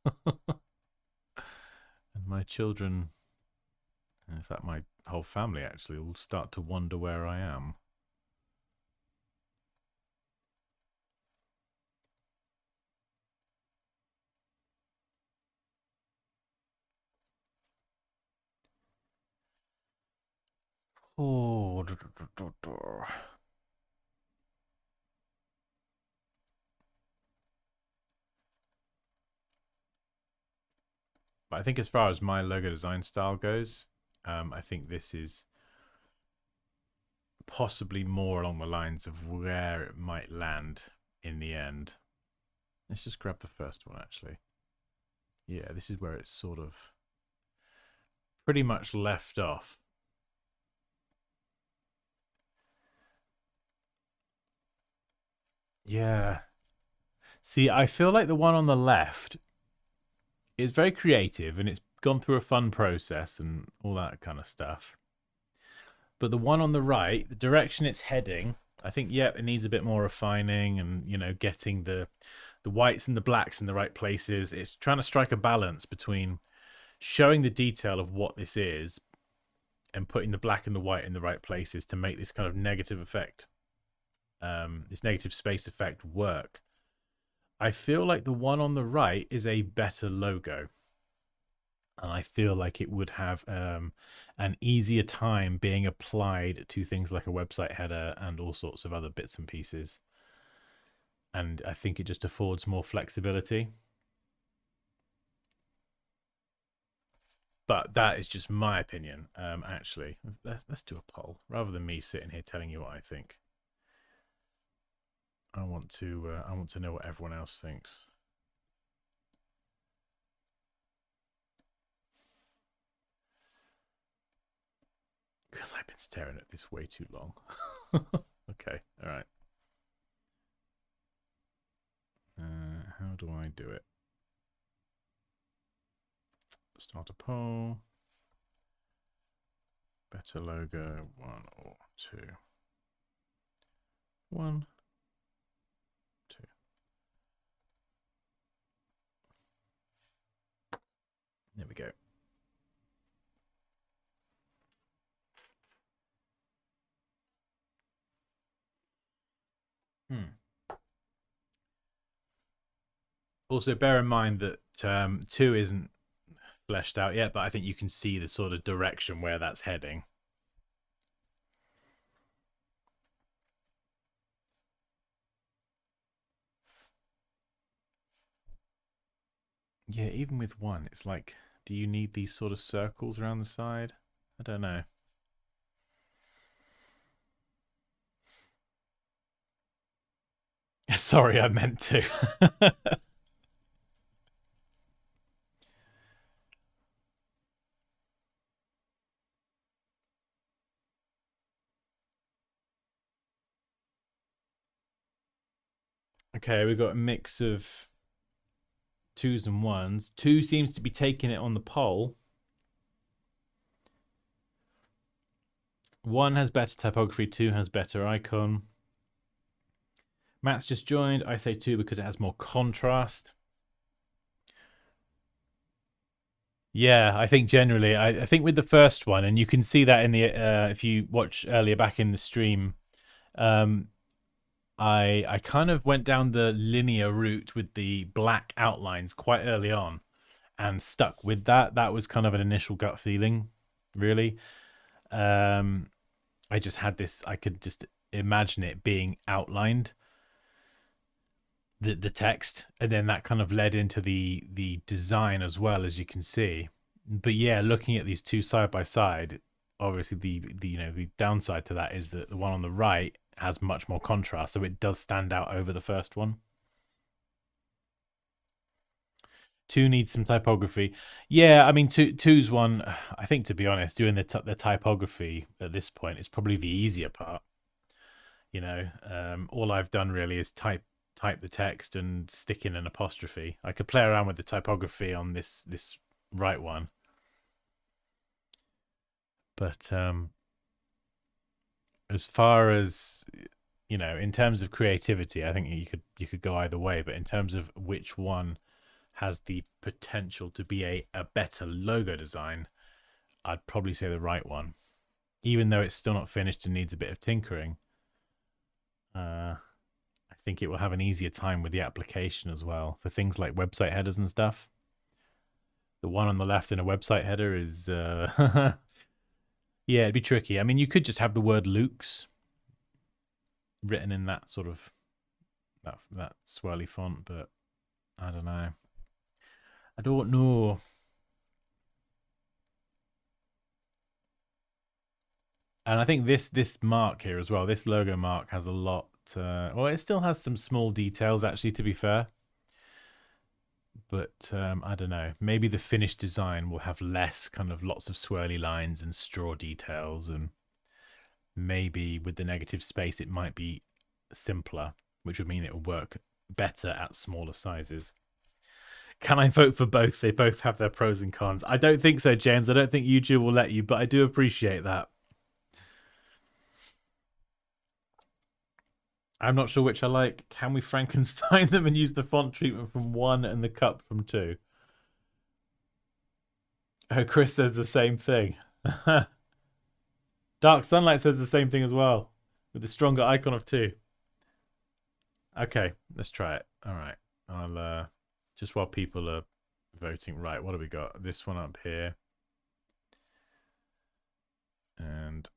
And my children In fact, my whole family actually will start to wonder where I am. Oh, But I think as far as my logo design style goes, I think this is possibly more along the lines of where it might land in the end. Let's just grab the first one, actually. Yeah, this is where it's sort of pretty much left off. Yeah. See, I feel like the one on the left is very creative and it's gone through a fun process and all that kind of stuff. But the one on the right, the direction it's heading, I think, yep, it needs a bit more refining and, you know, getting the whites and the blacks in the right places. It's trying to strike a balance between showing the detail of what this is and putting the black and the white in the right places to make this kind of negative effect, this negative space effect work. I feel like the one on the right is a better logo. And I feel like it would have an easier time being applied to things like a website header and all sorts of other bits and pieces. And I think it just affords more flexibility. But that is just my opinion. Actually, let's do a poll rather than me sitting here telling you what I think. I want to know what everyone else thinks. Because I've been staring at this way too long. Okay, all right. How do I do it? Start a poll. Better logo, 1 or 2? 1, 2. There we go. Also, bear in mind that 2 isn't fleshed out yet, but I think you can see the sort of direction where that's heading. Yeah, even with 1, it's like, do you need these sort of circles around the side? I don't know. Sorry, I meant to. Okay, we've got a mix of 2s and 1s. 2 seems to be taking it on the poll. 1 has better typography, 2 has better icon. Matt's just joined. I say 2 because it has more contrast. Yeah, I think generally, I think with the first one, and you can see that in the if you watch earlier back in the stream, I kind of went down the linear route with the black outlines quite early on, and stuck with that. That was kind of an initial gut feeling, really. I just had this. I could just imagine it being outlined, the text, and then that kind of led into the design as well, as you can see. But yeah, looking at these two side by side, obviously the downside to that is that the one on the right has much more contrast, so it does stand out over the first one. 2 needs some typography. Yeah, I mean, two's one. I think, to be honest, doing the typography at this point is probably the easier part. All I've done really is type the text and stick in an apostrophe. I could play around with the typography on this right one, but as far as in terms of creativity, I think you could go either way. But in terms of which one has the potential to be a better logo design, I'd probably say the right one, even though it's still not finished and needs a bit of tinkering. I think it will have an easier time with the application as well for things like website headers and stuff. The one on the left in a website header is, yeah, it'd be tricky. I mean, you could just have the word Luke's written in that sort of that swirly font, but I don't know. I don't know. And I think this mark here as well, this logo mark has a lot. Well, it still has some small details, actually, to be fair. But I don't know. Maybe the finished design will have less kind of lots of swirly lines and straw details, and maybe with the negative space it might be simpler, which would mean it will work better at smaller sizes. Can I vote for both? They both have their pros and cons. I don't think so, James. I don't think YouTube will let you, but I do appreciate that. I'm not sure which I like. Can we Frankenstein them and use the font treatment from 1 and the cup from 2? Oh, Chris says the same thing. Dark Sunlight says the same thing as well, with the stronger icon of 2. Okay, let's try it. All right. I'll just while people are voting. Right, what have we got? This one up here. And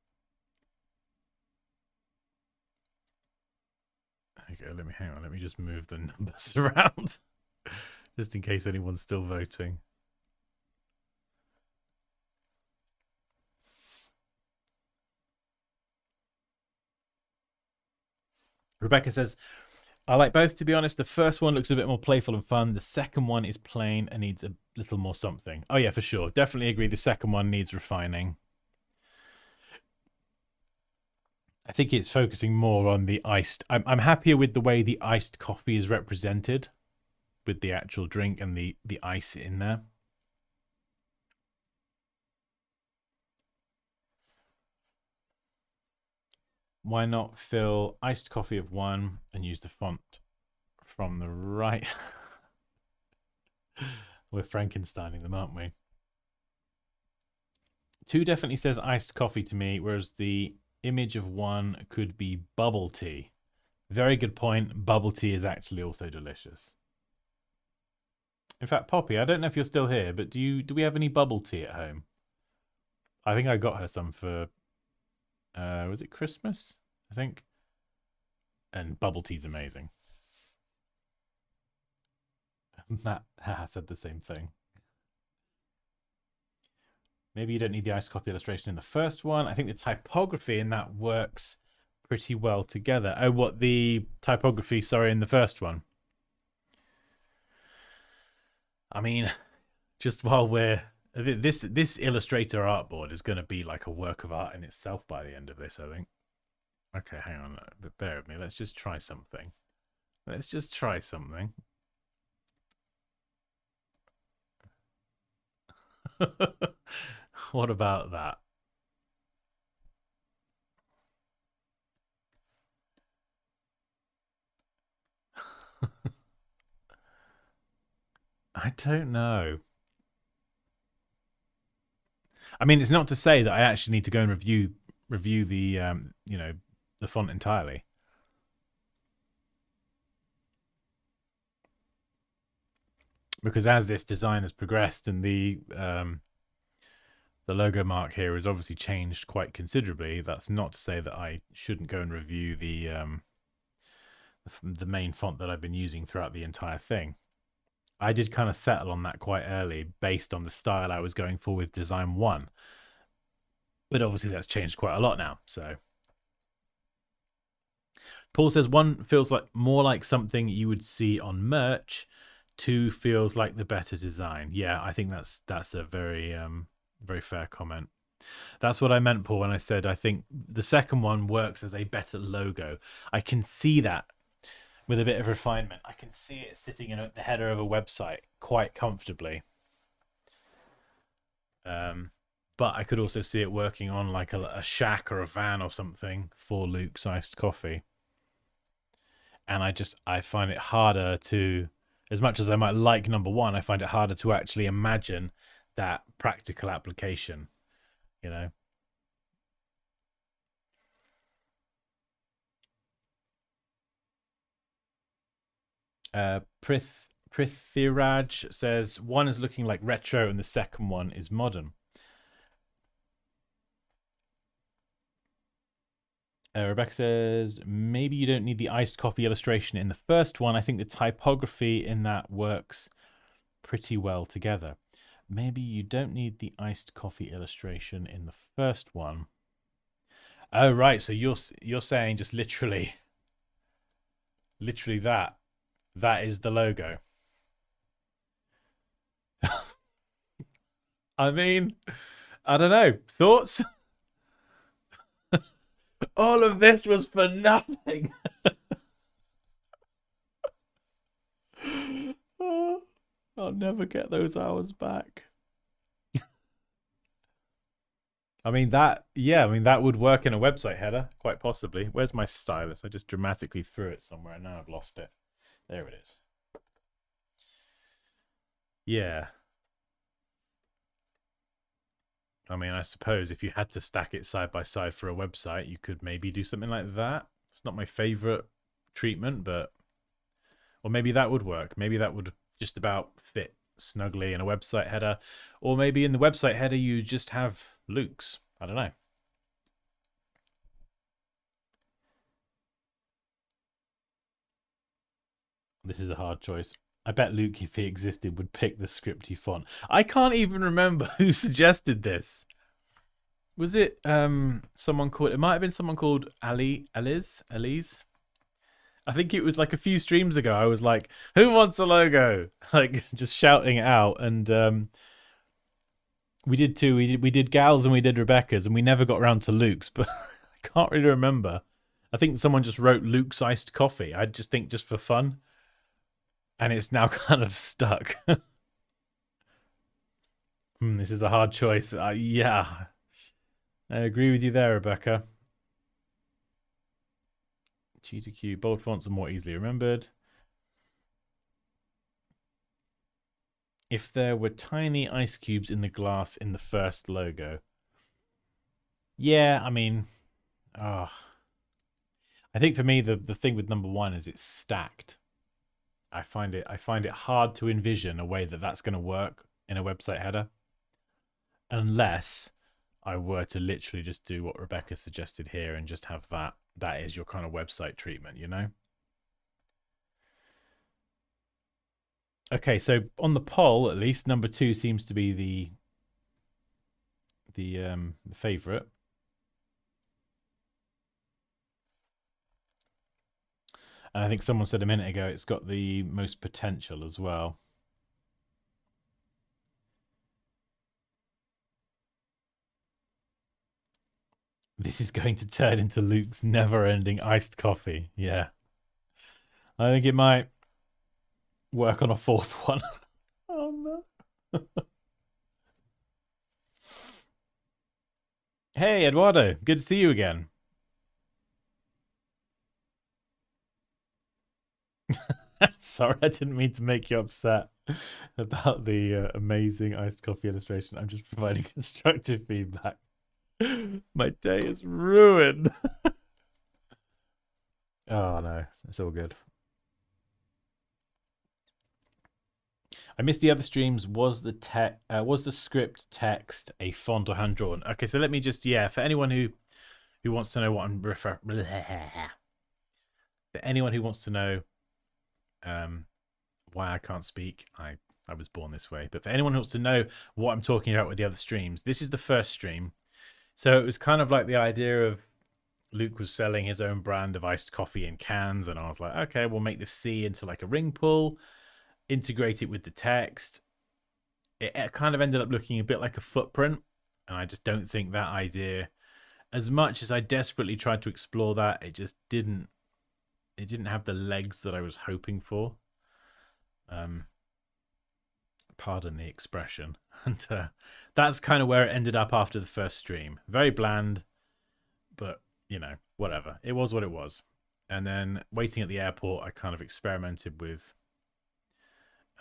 okay, hang on, let me just move the numbers around just in case anyone's still voting. Rebecca says, I like both, to be honest. The first one looks a bit more playful and fun. The second one is plain and needs a little more something. Oh yeah, for sure. Definitely agree. The second one needs refining. I think it's focusing more on the iced. I'm happier with the way the iced coffee is represented with the actual drink and the ice in there. Why not fill iced coffee of 1 and use the font from the right? We're Frankensteining them, aren't we? 2 definitely says iced coffee to me, whereas the image of 1 could be bubble tea. Very good point. Bubble tea is actually also delicious. In fact, Poppy, I don't know if you're still here, but do we have any bubble tea at home? I think I got her some for was it Christmas? I think. And bubble tea's amazing. Matt said the same thing. Maybe you don't need the iced coffee illustration in the first one. I think the typography in that works pretty well together. Oh, what the typography, sorry, in the first one? I mean, just while we're... This Illustrator artboard is going to be like a work of art in itself by the end of this, I think. Okay, hang on. Bear with me. Let's just try something. Let's just try something. What about that? I don't know. I mean, it's not to say that I actually need to go and review the you know, the font entirely. Because as this design has progressed and the logo mark here has obviously changed quite considerably, that's not to say that I shouldn't go and review the main font that I've been using throughout the entire thing. I did kind of settle on that quite early based on the style I was going for with design 1. But obviously that's changed quite a lot now, so. Paul says 1 feels like more like something you would see on merch. 2 feels like the better design. Yeah, I think that's a very very fair comment. That's what I meant, Paul, when I said I think the second one works as a better logo. I can see that with a bit of refinement. I can see it sitting in the header of a website quite comfortably. But I could also see it working on like a shack or a van or something for Luke's iced coffee. And I find it harder to, as much as I might like number 1, I find it harder to actually imagine that practical application. you know. Prithviraj says one is looking like retro and the second one is modern. Rebecca says maybe you don't need the iced coffee illustration in the first one. I think the typography in that works pretty well together. Maybe you don't need the iced coffee illustration in the first one. Oh right, so you're saying just literally that is the logo. I mean, I don't know. Thoughts? All of this was for nothing. Oh, I'll never get those hours back. I mean that would work in a website header, quite possibly. Where's my stylus? I just dramatically threw it somewhere and now I've lost it. There it is. Yeah. I mean, I suppose if you had to stack it side by side for a website, you could maybe do something like that. It's not my favorite treatment, but or maybe that would work. Maybe that would just about fit snugly in a website header, or maybe in the website header you just have Luke's. I don't know. This is a hard choice. I bet Luke, if he existed, would pick the scripty font. I can't even remember who suggested this. Was it someone called? It might have been someone called Elise. I think it was like a few streams ago. I was like, "Who wants a logo?" Like just shouting it out, and we did too. We did Gal's and we did Rebecca's, and we never got around to Luke's. But I can't really remember. I think someone just wrote Luke's iced coffee. I just think just for fun, and it's now kind of stuck. This is a hard choice. Yeah, I agree with you there, Rebecca. Cheetah Q, bold fonts are more easily remembered. If there were tiny ice cubes in the glass in the first logo. Yeah, I mean, I think for me the thing with number one is it's stacked. I find it hard to envision a way that that's going to work in a website header, unless I were to literally just do what Rebecca suggested here and just have that is your kind of website treatment, you know? Okay, so on the poll, at least number 2 seems to be the favorite. And I think someone said a minute ago it's got the most potential as well. This is going to turn into Luke's never-ending iced coffee. Yeah. I think it might work on a fourth one. Oh no. Hey, Eduardo. Good to see you again. Sorry, I didn't mean to make you upset about the amazing iced coffee illustration. I'm just providing constructive feedback. My day is ruined. Oh no, it's all good. I missed the other streams. Was the script text a font or hand drawn? Okay, so let me just for anyone who wants to know what I'm for anyone who wants to know why I can't speak, I was born this way. But for anyone who wants to know what I'm talking about with the other streams, this is the first stream. So it was kind of like the idea of Luke was selling his own brand of iced coffee in cans, and I was like, okay, we'll make the C into like a ring pull, integrate it with the text. It kind of ended up looking a bit like a footprint, and I just don't think that idea, as much as I desperately tried to explore that, it just didn't have the legs that I was hoping for. Pardon the expression. And that's kind of where it ended up after the first stream. Very bland, but you know, whatever. It was what it was. And then waiting at the airport, I kind of experimented with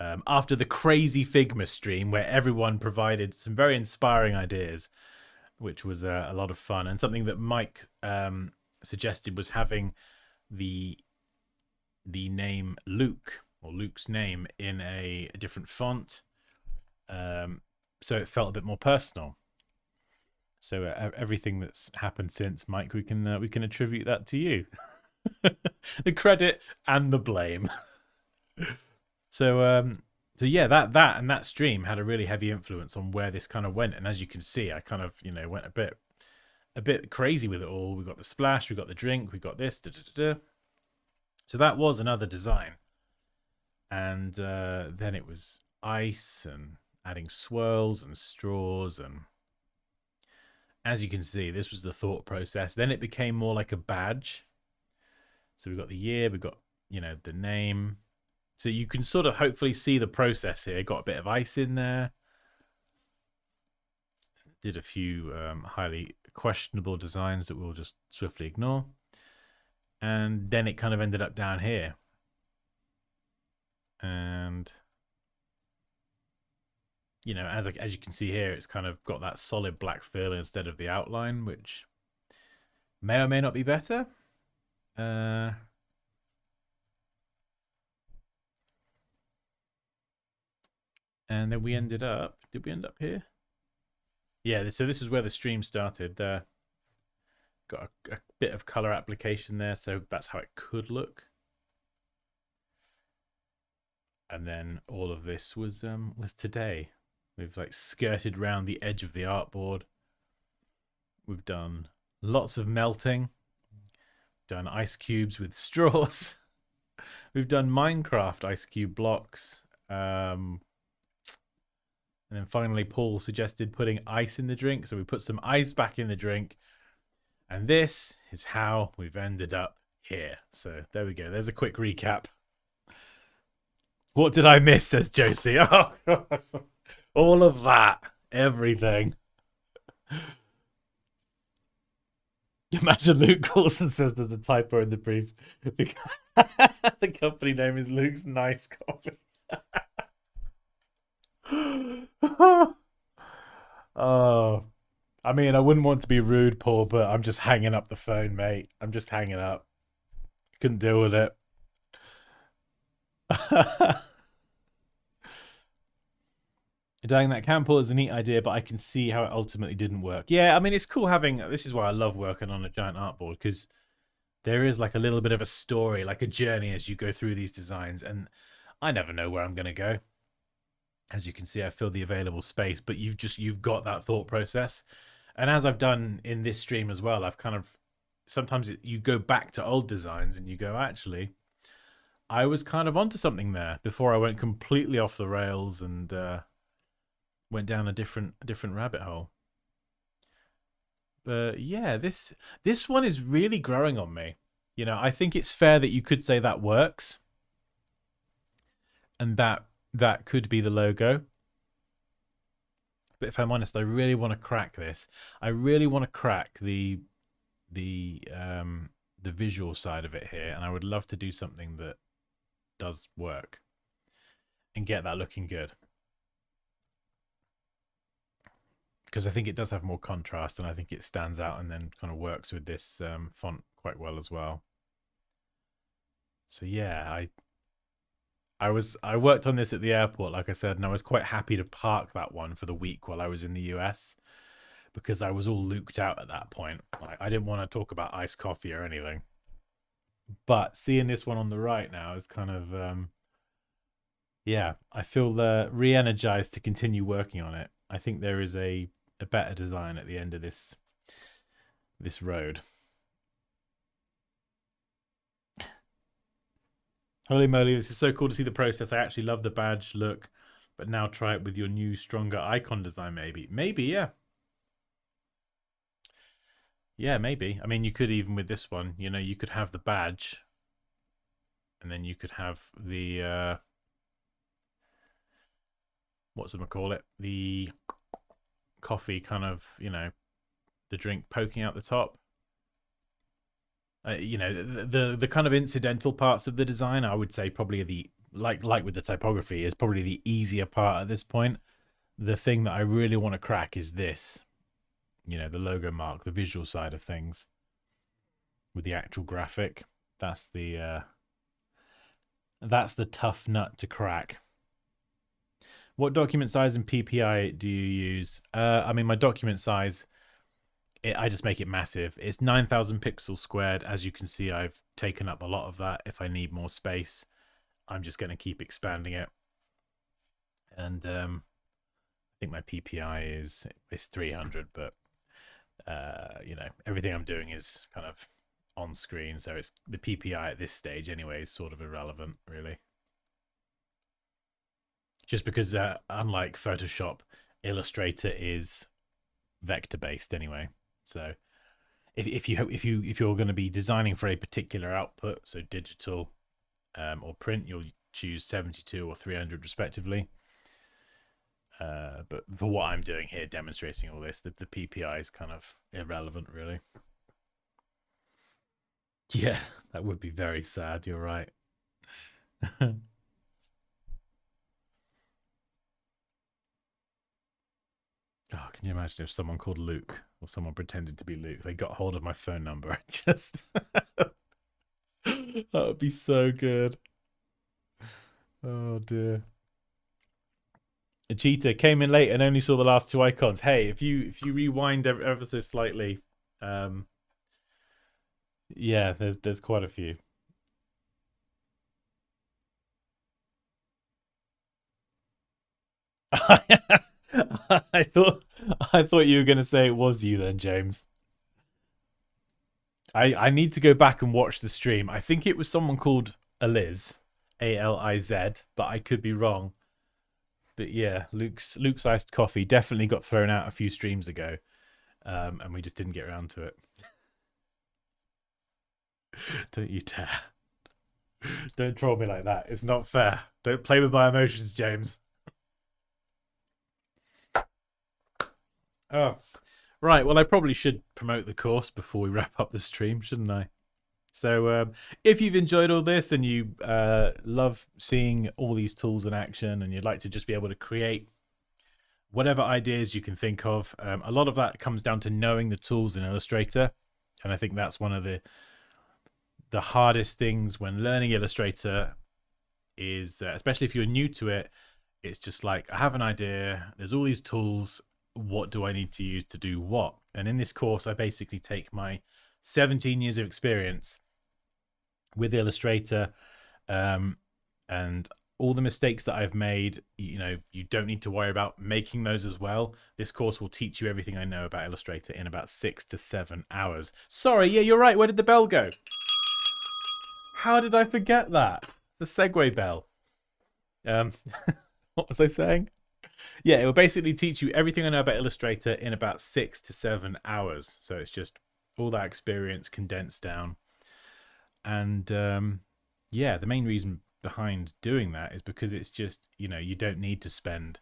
after the crazy Figma stream where everyone provided some very inspiring ideas. which was a lot of fun, and something that Mike suggested was having the name Luke, or Luke's name, in a different font, so it felt a bit more personal. So everything that's happened since, Mike, we can attribute that to you. The credit and the blame. So yeah, that stream had a really heavy influence on where this kind of went, and as you can see, I kind of went a bit crazy with it all. We got the splash, we got the drink, we got this. So that was another design, and then it was ice and adding swirls and straws, and as you can see, this was the thought process. Then it became more like a badge. So we got the year, we got the name. So you can sort of hopefully see the process here. Got a bit of ice in there. Did a few highly questionable designs that we'll just swiftly ignore. And then it kind of ended up down here. And, as you can see here, it's kind of got that solid black fill instead of the outline, which may or may not be better. And then we ended up, did we end up here? Yeah, so this is where the stream started. Got a bit of color application there, so that's how it could look. And then all of this was today. We've like skirted around the edge of the artboard. We've done lots of melting. Done ice cubes with straws. We've done Minecraft ice cube blocks. And then finally, Paul suggested putting ice in the drink. So we put some ice back in the drink. And this is how we've ended up here. So there we go. There's a quick recap. What did I miss, says Josie. Oh, gosh. All of that. Everything. Imagine Luke calls and says there's a typo in the brief. The company name is Luke's Nice Coffee. Oh, I mean, I wouldn't want to be rude, Paul, but I'm just hanging up the phone, mate. I'm just hanging up. Couldn't deal with it. Dang, that camp pull is a neat idea, but I can see how it ultimately didn't work. Yeah, I mean, it's cool having... This is why I love working on a giant artboard, because there is like a little bit of a story, like a journey as you go through these designs, and I never know where I'm going to go. As you can see, I filled the available space, but you've got that thought process. And as I've done in this stream as well, I've kind of... Sometimes you go back to old designs and you go, actually, I was kind of onto something there before I went completely off the rails and... went down a different rabbit hole. But yeah, this one is really growing on me. I think it's fair that you could say that works, and that could be the logo. But if I'm honest, I really want to crack this. I really want to crack the visual side of it here, and I would love to do something that does work and get that looking good. Because I think it does have more contrast, and I think it stands out and then kind of works with this font quite well as well. So yeah, I worked on this at the airport, like I said, and I was quite happy to park that one for the week while I was in the US, because I was all looped out at that point. I didn't want to talk about iced coffee or anything. But seeing this one on the right now is kind of, yeah, I feel re-energized to continue working on it. I think there is a better design at the end of this road. Holy moly, this is so cool to see the process. I actually love the badge look, but now try it with your new, stronger icon design, maybe. Maybe, yeah. Yeah, maybe. I mean, you could even with this one, you could have the badge, and then you could have the, what's it call it? The coffee kind of, the drink poking out the top. The kind of incidental parts of the design, I would say probably the, like with the typography, is probably the easier part at this point. The thing that I really want to crack is this. you know, the logo mark, the visual side of things with the actual graphic. That's the tough nut to crack. What document size and PPI do you use? I mean, my document size, I just make it massive. It's 9,000 pixels squared. As you can see, I've taken up a lot of that. If I need more space, I'm just going to keep expanding it. And I think my PPI is 300, but you know, everything I'm doing is kind of on screen, so it's the PPI at this stage anyway is sort of irrelevant, really. Just because unlike Photoshop, Illustrator is vector based anyway. So if you're going to be designing for a particular output, so digital or print, you'll choose 72 or 300 respectively. But for what I'm doing here, demonstrating all this, the PPI is kind of irrelevant, really. Yeah, that would be very sad. You're right. Oh, can you imagine if someone called Luke or someone pretended to be Luke? They got hold of my phone number. Just that would be so good. Oh dear. A cheater came in late and only saw the last two icons. Hey, if you rewind ever so slightly, yeah, there's quite a few. I thought you were going to say it was you then, James. I need to go back and watch the stream. I think it was someone called Aliz, Aliz, but I could be wrong. But yeah, Luke's iced coffee definitely got thrown out a few streams ago, and we just didn't get around to it. Don't you dare! Don't troll me like that. It's not fair. Don't play with my emotions, James. Oh, right. Well, I probably should promote the course before we wrap up the stream, shouldn't I? So if you've enjoyed all this and you love seeing all these tools in action and you'd like to just be able to create whatever ideas you can think of, a lot of that comes down to knowing the tools in Illustrator. And I think that's one of the hardest things when learning Illustrator is, especially if you're new to it, it's just like, I have an idea, there's all these tools, what do I need to use to do what? And in this course, I basically take my 17 years of experience with Illustrator and all the mistakes that I've made. You know, you don't need to worry about making those as well. This course will teach you everything I know about Illustrator in about 6 to 7 hours. Sorry, yeah, you're right. Where did the bell go? How did I forget that? It's a segue bell. What was I saying? Yeah, it will basically teach you everything I know about Illustrator in about 6 to 7 hours. So it's just all that experience condensed down. And yeah, the main reason behind doing that is because it's just, you know, you don't need to spend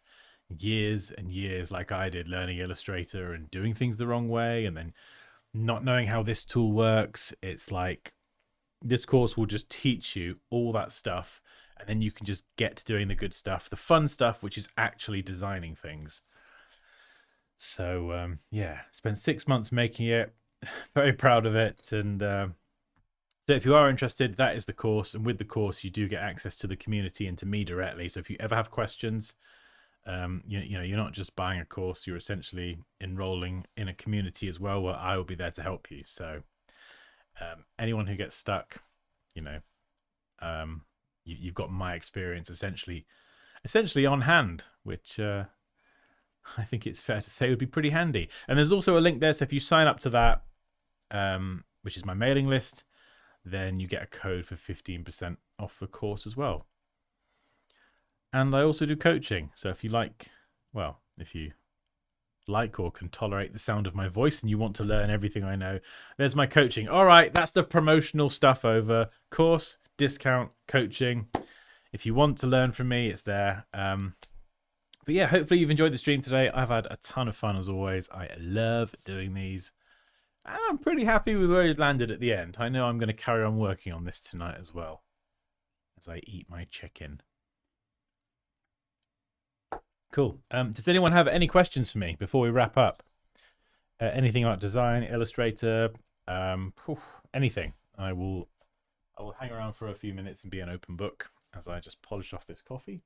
years and years like I did learning Illustrator and doing things the wrong way and then not knowing how this tool works. It's like this course will just teach you all that stuff, and then you can just get to doing the good stuff, the fun stuff, which is actually designing things. So yeah, spent 6 months making it. Very proud of it. And so if you are interested, that is the course. And with the course, you do get access to the community and to me directly. So if you ever have questions, you know, you're not just buying a course, you're essentially enrolling in a community as well, where I will be there to help you. So anyone who gets stuck, you know, you've got my experience essentially on hand, which I think it's fair to say would be pretty handy. And there's also a link there, so if you sign up to that, which is my mailing list, then you get a code for 15% off the course as well. And I also do coaching, so if you like, well, if you like or can tolerate the sound of my voice and you want to learn everything I know, there's my coaching. All right, that's the promotional stuff over. Course, discount, coaching. If you want to learn from me, it's there. But yeah, hopefully you've enjoyed the stream today. I've had a ton of fun as always. I love doing these. And I'm pretty happy with where it landed at the end. I know I'm going to carry on working on this tonight as well as I eat my chicken. Cool. Does anyone have any questions for me before we wrap up? anything about design, Illustrator, anything. I will hang around for a few minutes and be an open book as I just polish off this coffee.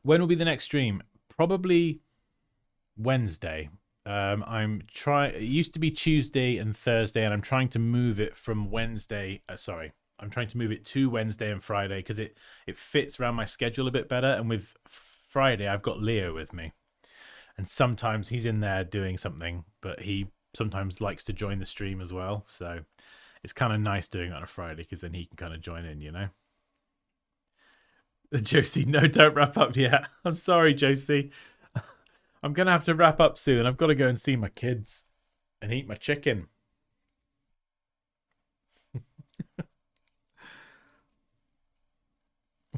When will be the next stream? Probably Wednesday. It used to be Tuesday and Thursday, and I'm trying to move it from Wednesday. I'm trying to move it to Wednesday and Friday because it fits around my schedule a bit better. And with Friday, I've got Leo with me, and sometimes he's in there doing something, but he sometimes likes to join the stream as well. So it's kind of nice doing it on a Friday because then he can kind of join in, you know. Josie, no, don't wrap up yet. I'm sorry, Josie. I'm going to have to wrap up soon. I've got to go and see my kids and eat my chicken.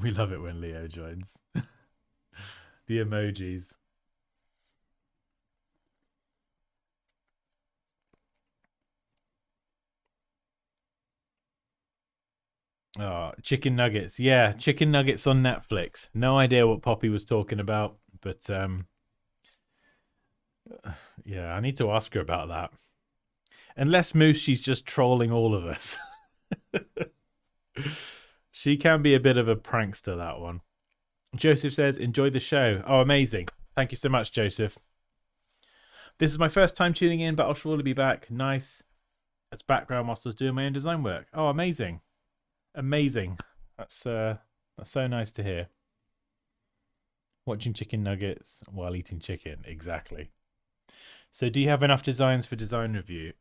We love it when Leo joins. The emojis. Oh, chicken nuggets. Yeah, chicken nuggets on Netflix. No idea what Poppy was talking about, but yeah, I need to ask her about that. Unless Moose, she's just trolling all of us. She can be a bit of a prankster, that one. Joseph says, enjoy the show. Oh, amazing. Thank you so much, Joseph. This is my first time tuning in, but I'll surely be back. Nice. That's background whilst I was doing my own design work. Oh, amazing. Amazing. That's so nice to hear. Watching chicken nuggets while eating chicken. Exactly. So do you have enough designs for design review?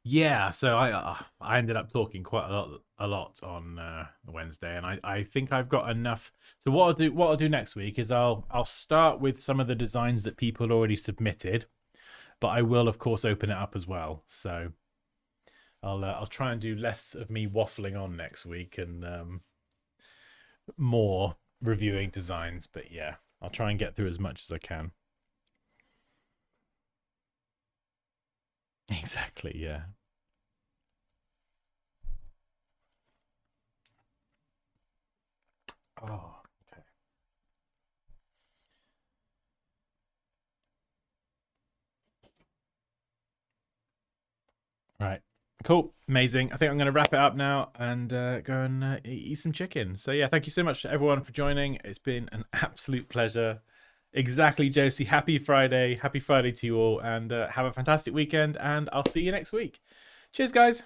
Yeah, so I ended up talking quite a lot on Wednesday, and I think I've got enough. So what I'll do next week is I'll start with some of the designs that people already submitted, but I will of course open it up as well. So I'll try and do less of me waffling on next week and more reviewing designs. But yeah, I'll try and get through as much as I can. Exactly, yeah. Oh, okay. Right. Cool. Amazing. I think I'm going to wrap it up now and go and eat some chicken. So yeah, thank you so much to everyone for joining. It's been an absolute pleasure. Exactly, Josie. Happy Friday. Happy Friday to you all, and have a fantastic weekend, and I'll see you next week. Cheers, guys.